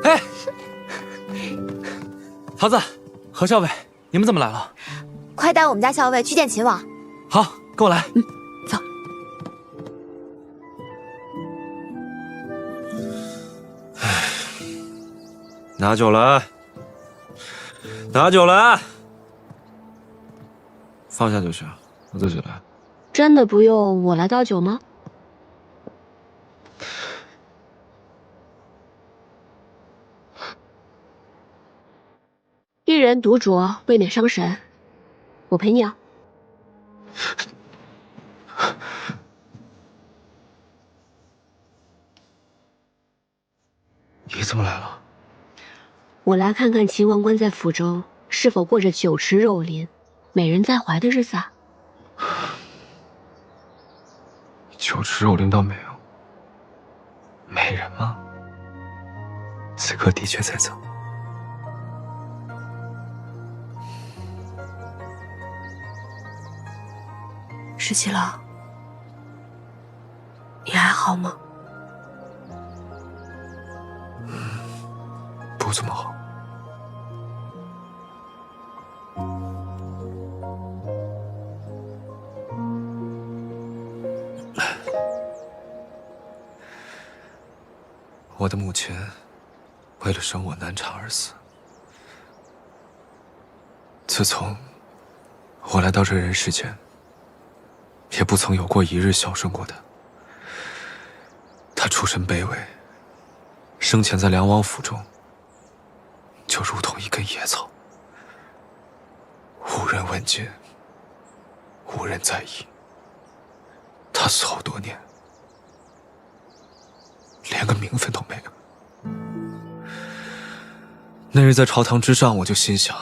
[SPEAKER 15] 哎，桃子、何校尉，你们怎么来了？
[SPEAKER 1] 快带我们家校尉去见秦王。
[SPEAKER 15] 好，跟我来。
[SPEAKER 1] 走。
[SPEAKER 2] 拿酒来，拿酒来。放下就行，我自己来。
[SPEAKER 4] 真的不用我来倒酒吗？言独酌，未免伤神。我陪你啊。
[SPEAKER 10] 你怎么来了？
[SPEAKER 4] 我来看看秦王官在府中是否过着酒池肉林、美人在怀的日子啊。
[SPEAKER 10] 酒池肉林倒没有，美人吗？此刻的确在走。
[SPEAKER 4] 十七郎，你还好吗？
[SPEAKER 10] 不怎么好。我的母亲为了生我难产而死。自从我来到这人世间，也不曾有过一日孝顺过她。她出身卑微，生前在梁王府中就如同一根野草，无人问津，无人在意。她死后多年，连个名分都没有。那日在朝堂之上，我就心想，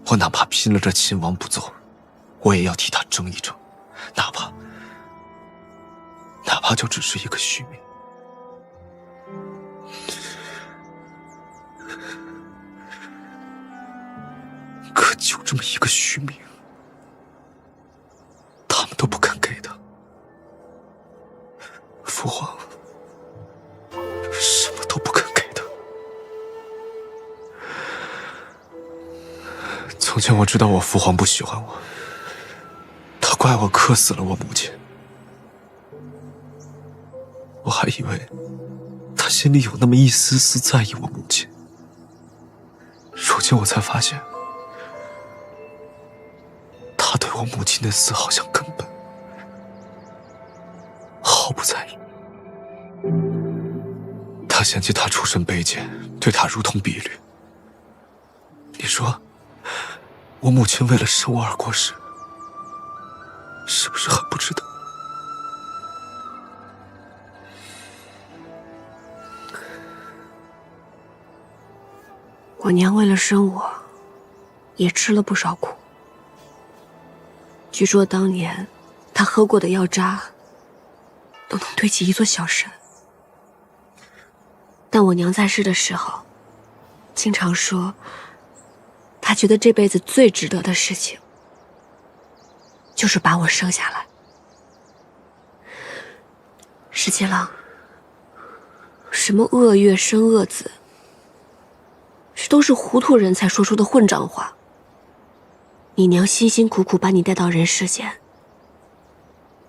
[SPEAKER 10] 我哪怕拼了这秦王不走，我也要替他争一争，哪怕就只是一个虚名。可就这么一个虚名，他们都不肯给他。父皇什么都不肯给他。从前我知道我父皇不喜欢我，他怪我克死了我母亲，我还以为他心里有那么一丝丝在意我母亲。如今我才发现，他对我母亲的死好像根本毫不在意。他嫌弃他出身卑贱，对他如同婢女。你说，我母亲为了生我而过世，是不是很不值得？
[SPEAKER 4] 我娘为了生我，也吃了不少苦。据说当年她喝过的药渣，都能堆起一座小山。但我娘在世的时候，经常说，她觉得这辈子最值得的事情，就是把我生下来。十七郎，什么恶月生恶子，这都是糊涂人才说出的混账话。你娘辛辛苦苦把你带到人世间，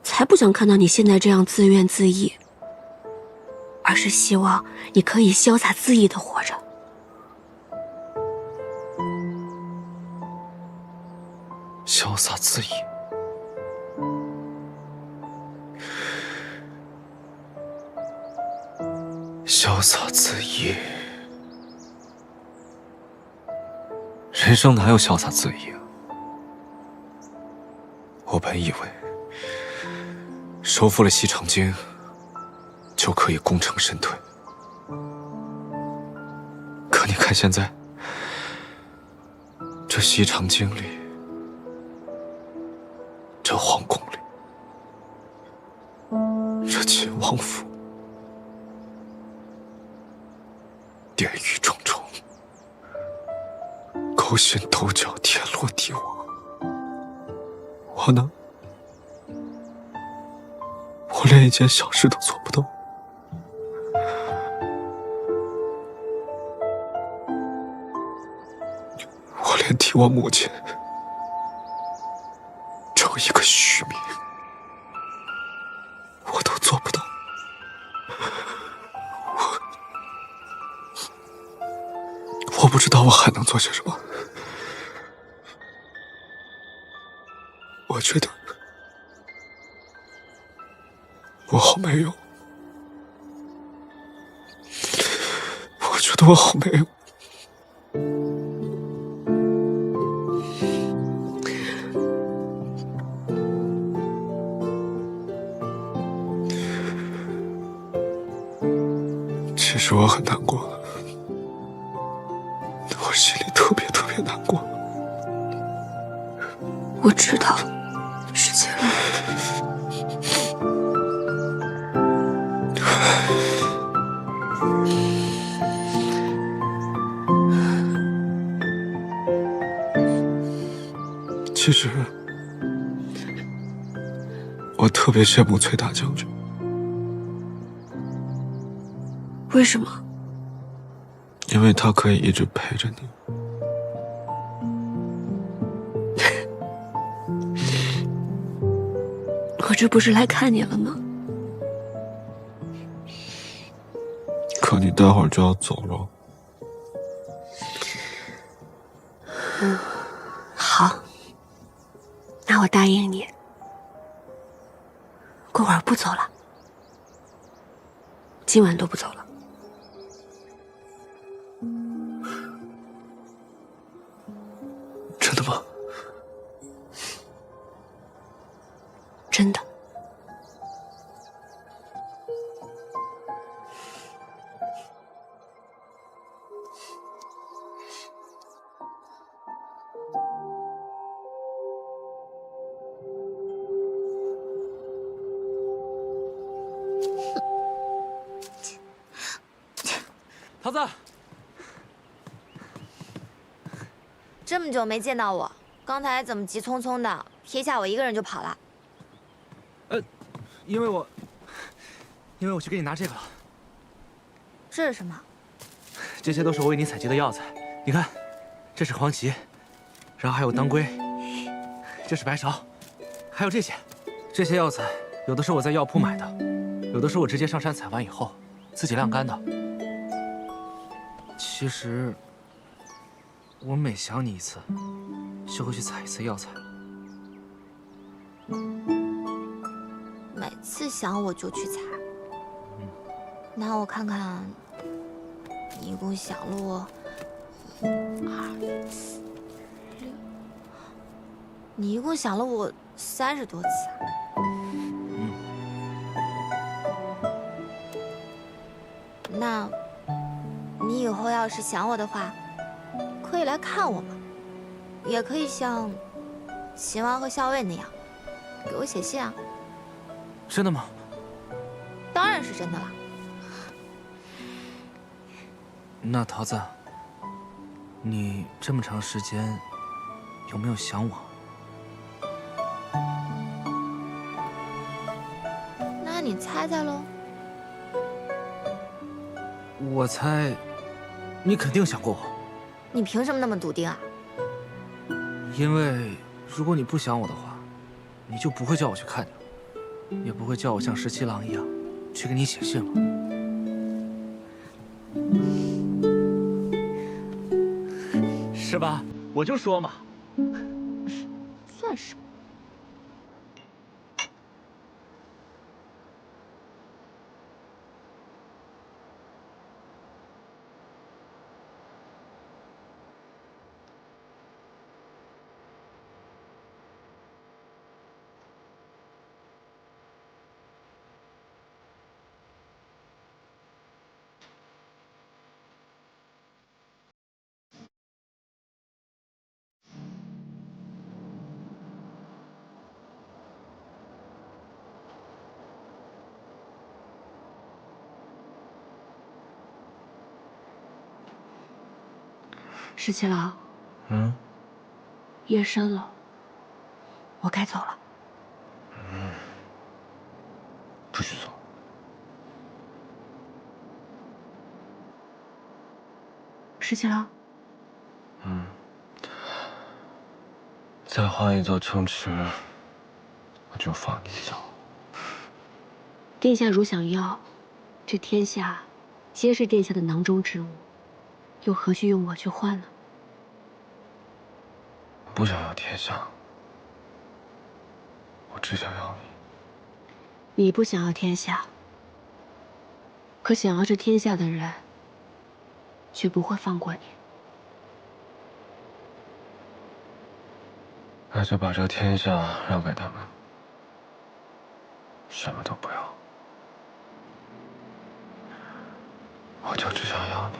[SPEAKER 4] 才不想看到你现在这样自怨自艾，而是希望你可以潇洒恣意地活着。
[SPEAKER 10] 潇洒恣意，潇洒恣意，人生哪有潇洒恣意啊？我本以为收复了西长京，就可以功成身退。可你看现在，这西长京里，这皇宫里，这秦王府，殿宇重重，勾心斗角，天罗地网。我呢？我连一件小事都做不到。我连替我母亲争一个虚名，我都做不到。我不知道我还能做些什么。我觉得我好没用，我觉得我好没用。
[SPEAKER 14] 实我很难过，我心里特别难过。
[SPEAKER 4] 我知道，世界了。
[SPEAKER 14] 其实，我特别羡慕崔大将军。
[SPEAKER 4] 为什么？
[SPEAKER 14] 因为他可以一直陪着你。
[SPEAKER 4] 我这不是来看你了吗？
[SPEAKER 14] 可你待会儿就要走了。
[SPEAKER 4] 好，那我答应你，过会儿不走了，今晚都不走了。
[SPEAKER 14] 真的吗？
[SPEAKER 4] 真的。
[SPEAKER 15] 桃子，
[SPEAKER 1] 这么久没见到我，刚才怎么急匆匆的撇下我一个人就跑了？
[SPEAKER 15] 因为我去给你拿这个了。
[SPEAKER 1] 这是什么？
[SPEAKER 15] 这些都是我为你采集的药材。你看，这是黄芪，然后还有当归，这是白芍，还有这些。这些药材有的是我在药铺买的，有的是我直接上山采完以后自己晾干的。其实，我每想你一次，就会去采一次药材。
[SPEAKER 1] 每次想我就去采。那我看看，你一共想了我1、2、4、6，你一共想了我30多次。那，你以后要是想我的话，可以来看我嘛，也可以像秦王和校尉那样，给我写信啊。
[SPEAKER 15] 真的吗？
[SPEAKER 1] 当然是真的了。
[SPEAKER 15] 那桃子，你这么长时间有没有想我？
[SPEAKER 1] 那你猜猜喽。
[SPEAKER 15] 我猜，你肯定想过我。
[SPEAKER 1] 你凭什么那么笃定啊？
[SPEAKER 15] 因为如果你不想我的话，你就不会叫我去看你，也不会叫我像17郎一样去给你写信了。是吧？我就说嘛。
[SPEAKER 1] 算是。
[SPEAKER 4] 17郎，夜深了，我该走了。
[SPEAKER 9] 不许走。
[SPEAKER 4] 17郎，
[SPEAKER 9] 再换一座城池，我就放你走。
[SPEAKER 4] 殿下如想要，这天下皆是殿下的囊中之物，又何须用我去换呢？
[SPEAKER 9] 不想要天下，我只想要你。
[SPEAKER 4] 你不想要天下，可想要这天下的人，却不会放过你。
[SPEAKER 9] 那就把这天下让给他们，什么都不要。
[SPEAKER 14] 我就只想要你。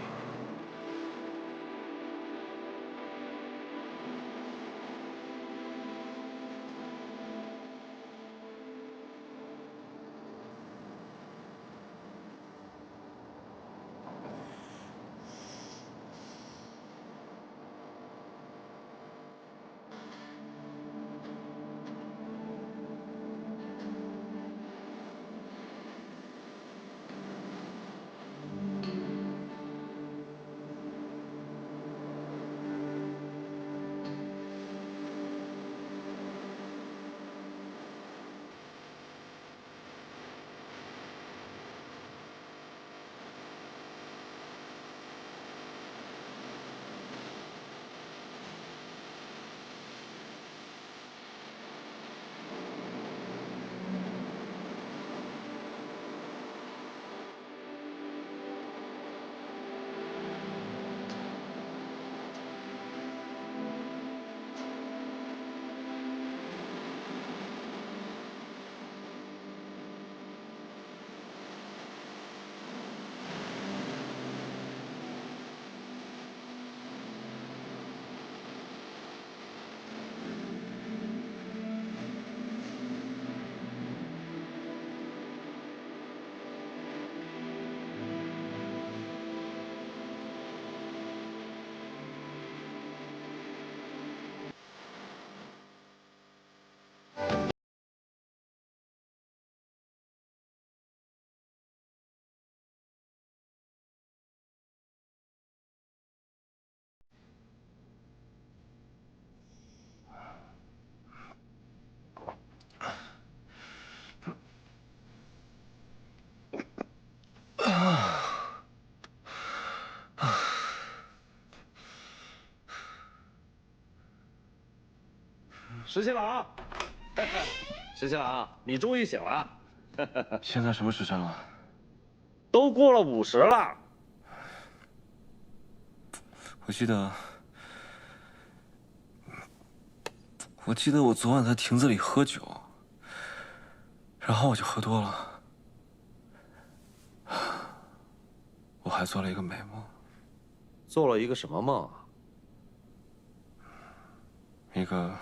[SPEAKER 18] 石七郎，石七郎，你终于醒了。
[SPEAKER 9] 现在什么时辰了？
[SPEAKER 18] 都过了50了。
[SPEAKER 9] 我记得我昨晚在亭子里喝酒，然后我就喝多了，我还做了一个美梦。
[SPEAKER 18] 做了一个什么梦啊？
[SPEAKER 9] 一个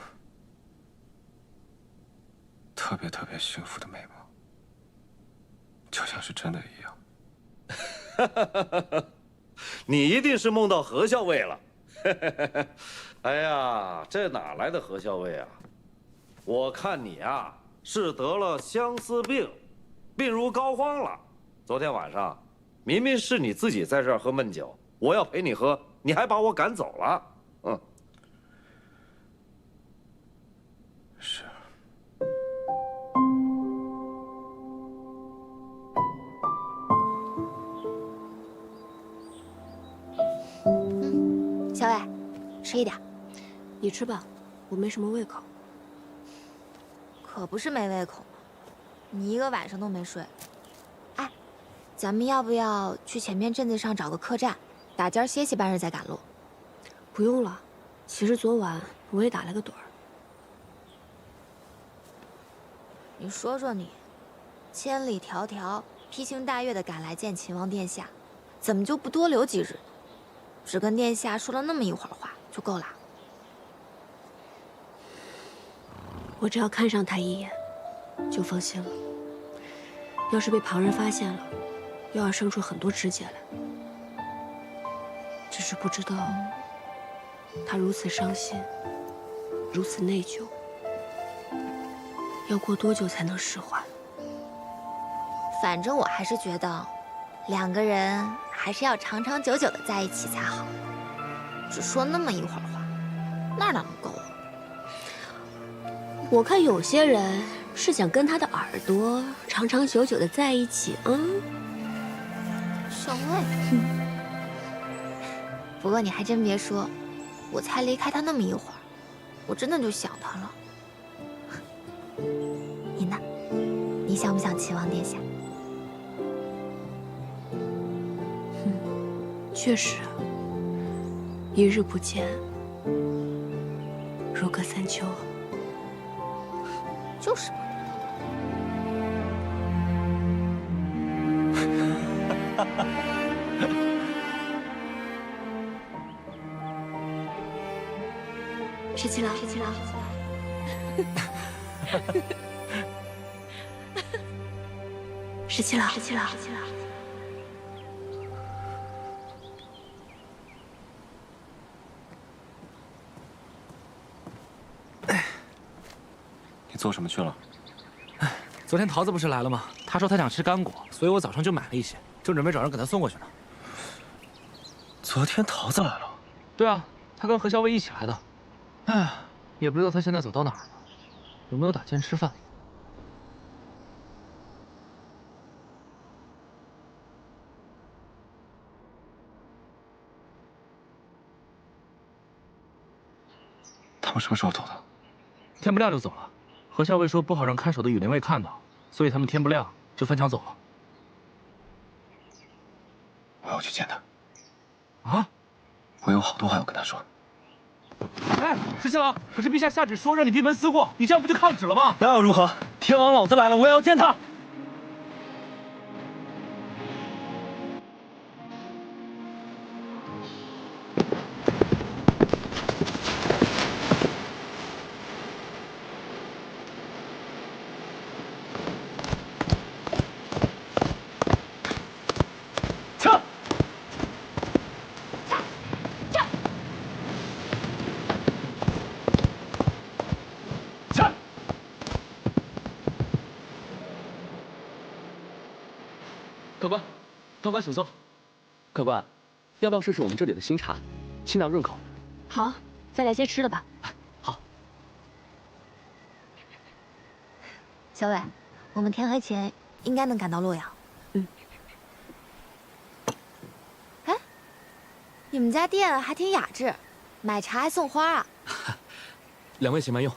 [SPEAKER 9] 特别特别幸福的美梦，就像是真的一样。
[SPEAKER 18] 你一定是梦到何校尉了。哎呀，这哪来的何校尉啊？我看你啊是得了相思病，病入膏肓了。昨天晚上明明是你自己在这儿喝闷酒，我要陪你喝，你还把我赶走了。
[SPEAKER 9] 是。
[SPEAKER 1] 小伟，吃一点。
[SPEAKER 4] 你吃吧，我没什么胃口。
[SPEAKER 1] 可不是没胃口嘛，你一个晚上都没睡。哎，咱们要不要去前面镇子上找个客栈，打尖歇息半日再赶路？
[SPEAKER 4] 不用了，其实昨晚我也打了个盹儿。
[SPEAKER 1] 你说说你，千里迢迢、披星戴月的赶来见秦王殿下，怎么就不多留几日？只跟殿下说了那么一会儿话就够了。
[SPEAKER 4] 我只要看上他一眼，就放心了。要是被旁人发现了，又要生出很多枝节来。只是不知道，他如此伤心，如此内疚，要过多久才能释怀？
[SPEAKER 1] 反正我还是觉得，两个人还是要长长久久的在一起才好。只说那么一会儿话，哪能够啊？
[SPEAKER 4] 我看有些人是想跟他的耳朵长长久久的在一起啊。
[SPEAKER 1] 上位。不过你还真别说，我才离开他那么一会儿，我真的就想他了。你呢？你想不想秦王殿下？
[SPEAKER 4] 确实，一日不见，如隔三秋。
[SPEAKER 1] 就是嘛。
[SPEAKER 4] 七郎，十七郎，十七郎。
[SPEAKER 9] 你做什么去了？
[SPEAKER 15] 昨天桃子不是来了吗？她说她想吃干果，所以我早上就买了一些，正准备找人给她送过去呢。
[SPEAKER 9] 昨天桃子来了？
[SPEAKER 15] 对啊，她跟何小伟一起来的。哎，也不知道她现在走到哪儿了，有没有打尖吃饭？
[SPEAKER 9] 他们什么时候走的？
[SPEAKER 15] 天不亮就走了。何校尉说不好让看守的羽林卫看到，所以他们天不亮就翻墙走了。
[SPEAKER 9] 我要去见他。
[SPEAKER 15] 啊？
[SPEAKER 9] 我有好多话要跟他说。
[SPEAKER 15] 哎，十七郎，可是陛下下旨说让你闭门思过，你这样不就抗旨了吗？
[SPEAKER 2] 那又如何？天王老子来了，我也要见他。
[SPEAKER 10] 客官，客官请坐。客官，要不要试试我们这里的新茶？清凉润口。
[SPEAKER 4] 好，再来些吃的吧。
[SPEAKER 10] 好。
[SPEAKER 1] 小伟，我们天黑前应该能赶到洛阳。哎，你们家店还挺雅致，买茶还送花啊？
[SPEAKER 10] 两位请慢用。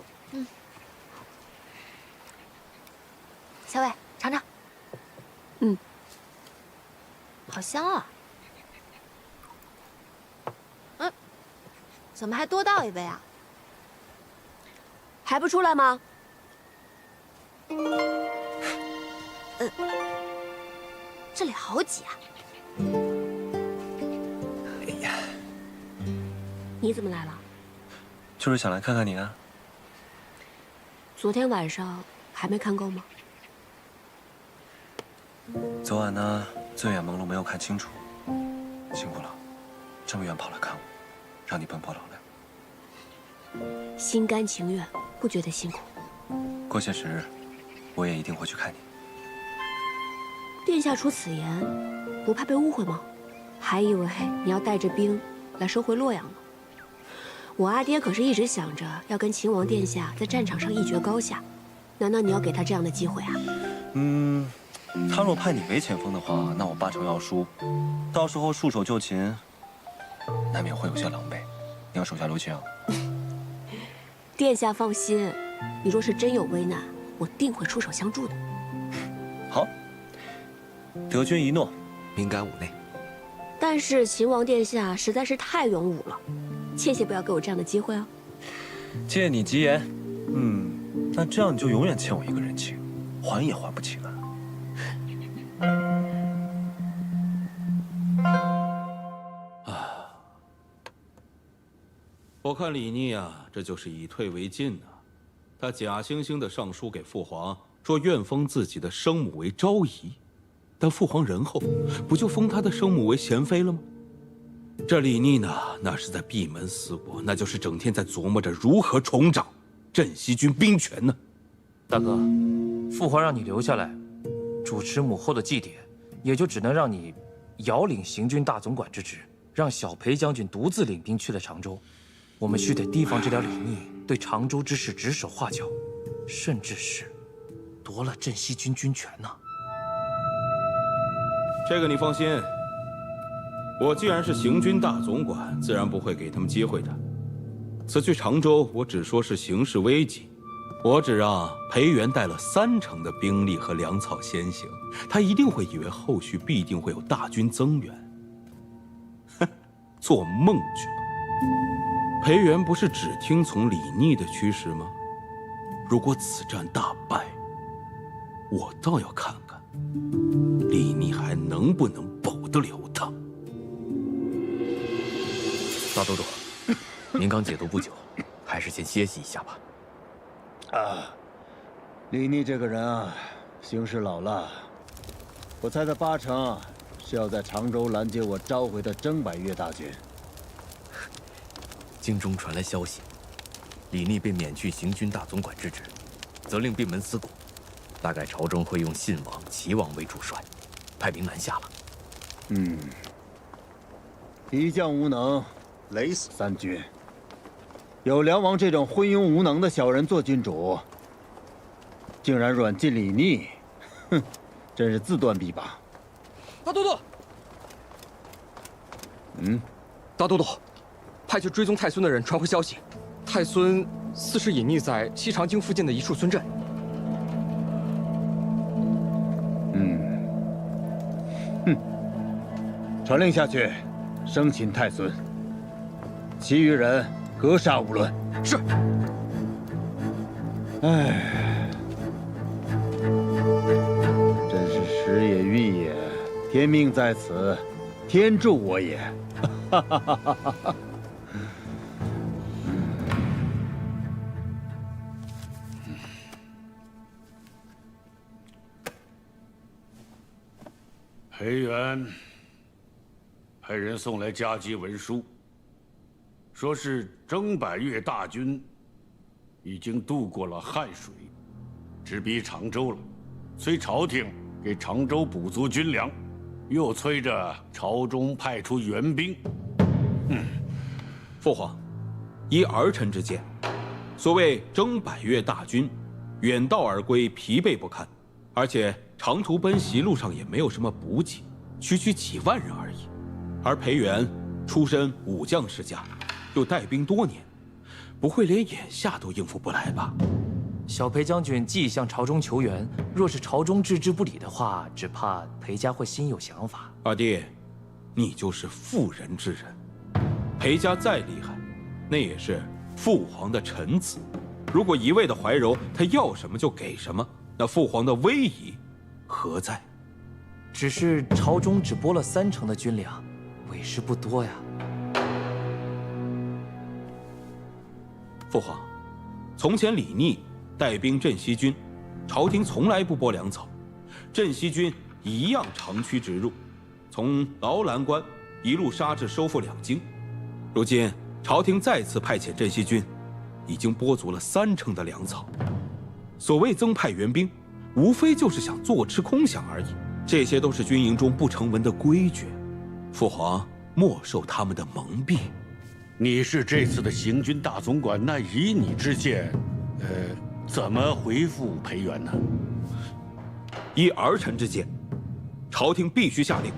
[SPEAKER 1] 小伟，尝尝。好香啊！怎么还多倒一杯啊？
[SPEAKER 4] 还不出来吗？
[SPEAKER 1] 这里好挤啊！
[SPEAKER 9] 哎呀，
[SPEAKER 4] 你怎么来了？
[SPEAKER 9] 就是想来看看你啊。
[SPEAKER 4] 昨天晚上还没看够吗？
[SPEAKER 9] 昨晚呢，醉眼朦胧没有看清楚，辛苦了，这么远跑来看我，让你奔波劳累。
[SPEAKER 4] 心甘情愿，不觉得辛苦。
[SPEAKER 9] 过些时，我也一定会去看你。
[SPEAKER 4] 殿下出此言，不怕被误会吗？还以为你要带着兵来收回洛阳呢。我阿爹可是一直想着要跟秦王殿下在战场上一决高下，难道你要给他这样的机会啊？
[SPEAKER 9] 他若派你为前锋的话，那我8成要输，到时候束手就擒，难免会有些狼狈。你要手下留情。
[SPEAKER 4] 殿下放心，你若是真有危难，我定会出手相助的。
[SPEAKER 9] 好，得君一诺，敏感五内。
[SPEAKER 4] 但是秦王殿下实在是太勇武了，切不要给我这样的机会哦。
[SPEAKER 9] 借你吉言。那这样你就永远欠我一个人情，还也还不清啊。
[SPEAKER 17] 我看李逆啊，这就是以退为进啊。他假惺惺的上书给父皇，说愿封自己的生母为昭仪，但父皇仁厚，不就封他的生母为贤妃了吗？这李逆呢，那是在闭门思过，那就是整天在琢磨着如何重掌镇西军兵权呢。
[SPEAKER 15] 大哥，父皇让你留下来，主持母后的祭典，也就只能让你遥领行军大总管之职，让小裴将军独自领兵去了常州。我们须得提防这条李逆对常州之事指手画脚，甚至是夺了镇西军军权呢。
[SPEAKER 17] 这个你放心，我既然是行军大总管，自然不会给他们机会的。此去常州，我只说是形势危急，我只让裴元带了3成的兵力和粮草先行，他一定会以为后续必定会有大军增援。哼，做梦去吧！裴元不是只听从李逆的驱使吗？如果此战大败，我倒要看看李逆还能不能保得了他。
[SPEAKER 3] 大都督，您刚解毒不久，还
[SPEAKER 5] 还是先歇息一下吧。
[SPEAKER 13] 啊，李逆这个人啊，行事老辣。我猜他8成是要在常州拦截我召回的征百越大军。
[SPEAKER 5] 京中传来消息，李逆被免去行军大总管之职，责令闭门思过。大概朝中会用信王、齐王为主帅，派兵南下了。
[SPEAKER 13] 一将无能，累死3军。有梁王这种昏庸无能的小人做君主，竟然软禁李逆，哼，真是自断臂膀。
[SPEAKER 10] 大都督，大都督，派去追踪太孙的人传回消息，太孙似是隐匿在西长京附近的一处村镇。
[SPEAKER 13] 传令下去，生擒太孙，其余人格杀勿论。
[SPEAKER 10] 是。
[SPEAKER 13] 唉，真是时也运也，天命在此，天助我也。哈哈哈哈哈哈！
[SPEAKER 18] 裴元派人送来加急文书，说是征百越大军已经渡过了汉水，直逼常州了，催朝廷给常州补足军粮，又催着朝中派出援兵。
[SPEAKER 17] 父皇，依儿臣之见，所谓征百越大军，远道而归，疲惫不堪，而且长途奔袭，路上也没有什么补给，区区几万人而已。而裴元出身武将世家，又带兵多年，不会连眼下都应付不来吧？
[SPEAKER 15] 小裴将军既向朝中求援，若是朝中置之不理的话，只怕裴家会心有想法。
[SPEAKER 17] 二弟，你就是妇人之人，裴家再厉害，那也是父皇的臣子。如果一味的怀柔，他要什么就给什么，那父皇的威仪何在？
[SPEAKER 15] 只是朝中只拨了3成的军粮，委实不多呀。
[SPEAKER 17] 父皇，从前李逆带兵镇西军，朝廷从来不拨粮草，镇西军一样长驱直入，从劳兰关一路杀至收复两京。如今朝廷再次派遣镇西军，已经拨足了3成的粮草。所谓增派援兵，无非就是想坐吃空饷而已。这些都是军营中不成文的规矩，父皇莫受他们的蒙蔽。
[SPEAKER 18] 你是这次的行军大总管，那以你之见，怎么回复裴元呢？
[SPEAKER 17] 依儿臣之见，朝廷必须下令，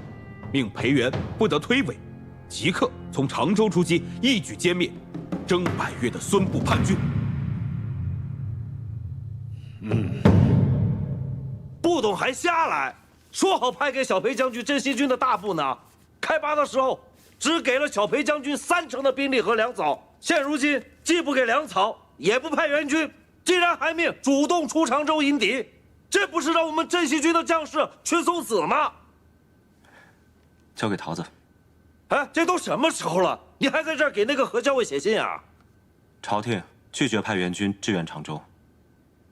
[SPEAKER 17] 命裴元不得推诿，即刻从常州出击，一举歼灭征百越的孙部叛军。
[SPEAKER 19] 不懂还瞎来！说好派给小裴将军镇西军的大部呢，开拔的时候只给了小裴将军3成的兵力和粮草，现如今既不给粮草，也不派援军，竟然还命主动出常州迎敌，这不是让我们镇西军的将士去送死吗？
[SPEAKER 2] 交给桃子。
[SPEAKER 19] 哎，这都什么时候了，你还在这儿给那个何校尉写信啊？
[SPEAKER 2] 朝廷拒绝派援军支援常州，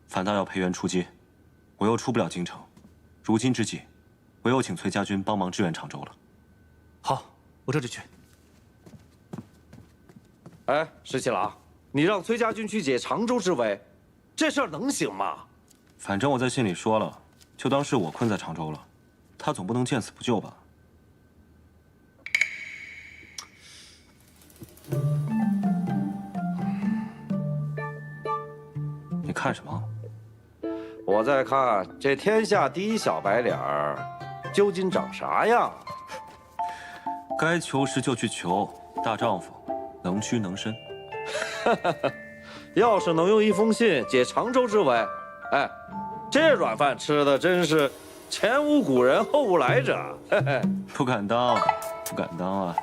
[SPEAKER 2] 反倒要裴元出击，我又出不了京城，如今之计，唯有请崔家军帮忙支援常州了。
[SPEAKER 15] 好，我这就去。
[SPEAKER 19] 哎，石七郎，你让崔家军去解常州之围，这事儿能行吗？
[SPEAKER 2] 反正我在信里说了，就当是我困在常州了，他总不能见死不救吧？你看什么？
[SPEAKER 19] 我在看这天下第一小白脸儿究竟长啥样。
[SPEAKER 2] 该求时就去求，大丈夫能屈能伸。
[SPEAKER 19] 要是能用一封信解常州之围，哎，这软饭吃的真是前无古人后无来者。嘿嘿，
[SPEAKER 2] 不敢当，不敢当啊！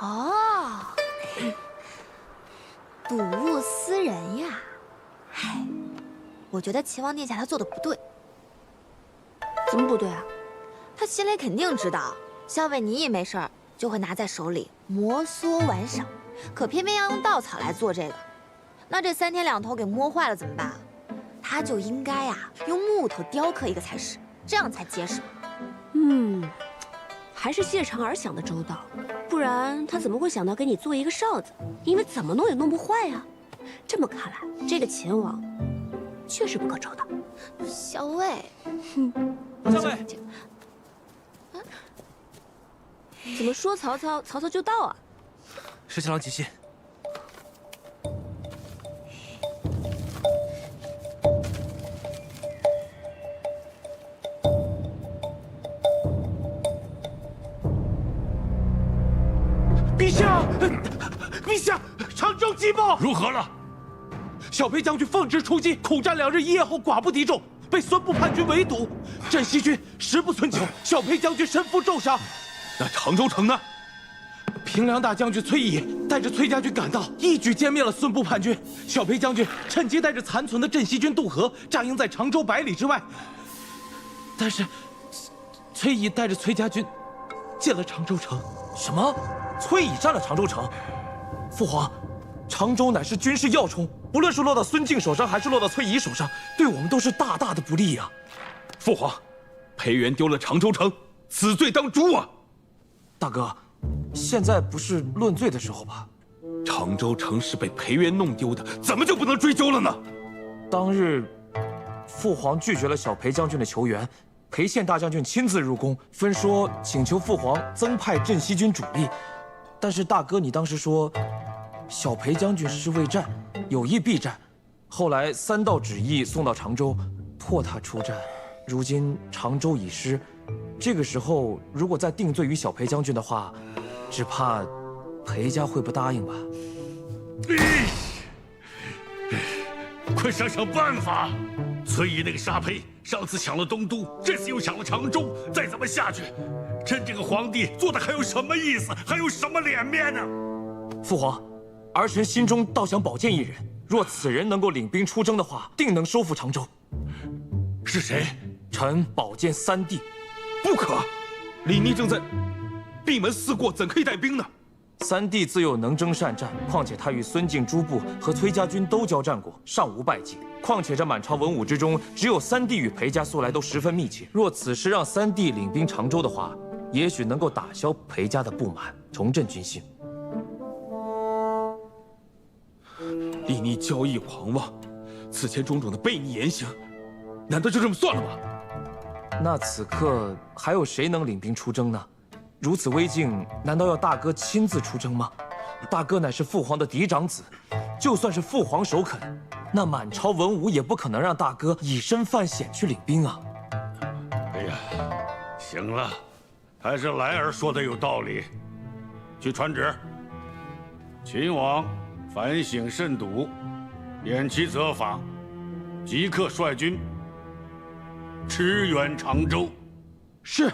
[SPEAKER 1] 哦，睹物思人呀！唉，我觉得齐王殿下他做的不对。
[SPEAKER 4] 怎么不对啊？
[SPEAKER 1] 他西雷肯定知道，校尉你一没事儿就会拿在手里摩挲玩赏，可偏偏要用稻草来做这个，那这3天2头给磨坏了怎么办？他就应该呀用木头雕刻一个才是，这样才结实。
[SPEAKER 4] 还是谢长儿想的周到，不然他怎么会想到给你做一个哨子？因为怎么弄也弄不坏呀。这么看来，这个秦王确实不可周到。
[SPEAKER 1] 校尉，
[SPEAKER 15] 校尉，
[SPEAKER 4] 怎么说曹操，曹操就到啊？
[SPEAKER 15] 十七郎急信。
[SPEAKER 17] 陛下，陛下，常州急报！
[SPEAKER 18] 如何了？
[SPEAKER 17] 小裴将军奉旨出击，苦战2日1夜后寡不敌众，被孙部叛军围堵。镇西军10不存9，小裴将军身负重伤。那常州城呢？平凉大将军崔乙带着崔家军赶到，一举歼灭了孙部叛军。小裴将军趁机带着残存的镇西军渡河，扎营在常州100里之外。但是，崔乙带着崔家军进了常州城。
[SPEAKER 15] 什么？崔乙占了常州城？父皇，常州乃是军事要冲，不论是落到孙敬手上，还是落到崔乙手上，对我们都是大大的不利呀。
[SPEAKER 17] 父皇，裴元丢了常州城，此罪当诛啊！
[SPEAKER 15] 大哥，现在不是论罪的时候吧？
[SPEAKER 17] 常州城是被裴元弄丢的，怎么就不能追究了呢？
[SPEAKER 15] 当日，父皇拒绝了小裴将军的求援，裴宪大将军亲自入宫，分说请求父皇增派镇西军主力。但是大哥，你当时说，小裴将军是未战，有意避战，后来3道旨意送到常州，迫他出战。如今常州已失，这个时候如果再定罪于小裴将军的话，只怕裴家会不答应吧？
[SPEAKER 18] 快想想办法！崔乙那个沙胚，上次抢了东都，这次又抢了常州，再这么下去，朕这个皇帝做的还有什么意思？还有什么脸面呢？
[SPEAKER 15] 父皇，儿臣心中倒想保荐一人，若此人能够领兵出征的话，定能收复常州。
[SPEAKER 18] 是谁？
[SPEAKER 15] 臣保荐3弟。
[SPEAKER 17] 不可！李逆正在闭门思过，怎可以带兵呢
[SPEAKER 15] ？3弟自幼能征善战，况且他与孙敬诸部和崔家军都交战过，尚无败绩。况且这满朝文武之中，只有3弟与裴家素来都十分密切。若此时让3弟领兵常州的话，也许能够打消裴家的不满，重振军心。
[SPEAKER 17] 李逆骄逸狂妄，此前种种的悖逆言行，难道就这么算了吗？
[SPEAKER 15] 那此刻还有谁能领兵出征呢？如此危境，难道要大哥亲自出征吗？大哥乃是父皇的嫡长子，就算是父皇首肯，那满朝文武也不可能让大哥以身犯险去领兵啊！
[SPEAKER 18] 哎呀，行了，还是莱儿说的有道理。去传旨，秦王反省慎笃，偃其责罚，即刻率军驰援常州。
[SPEAKER 17] 是。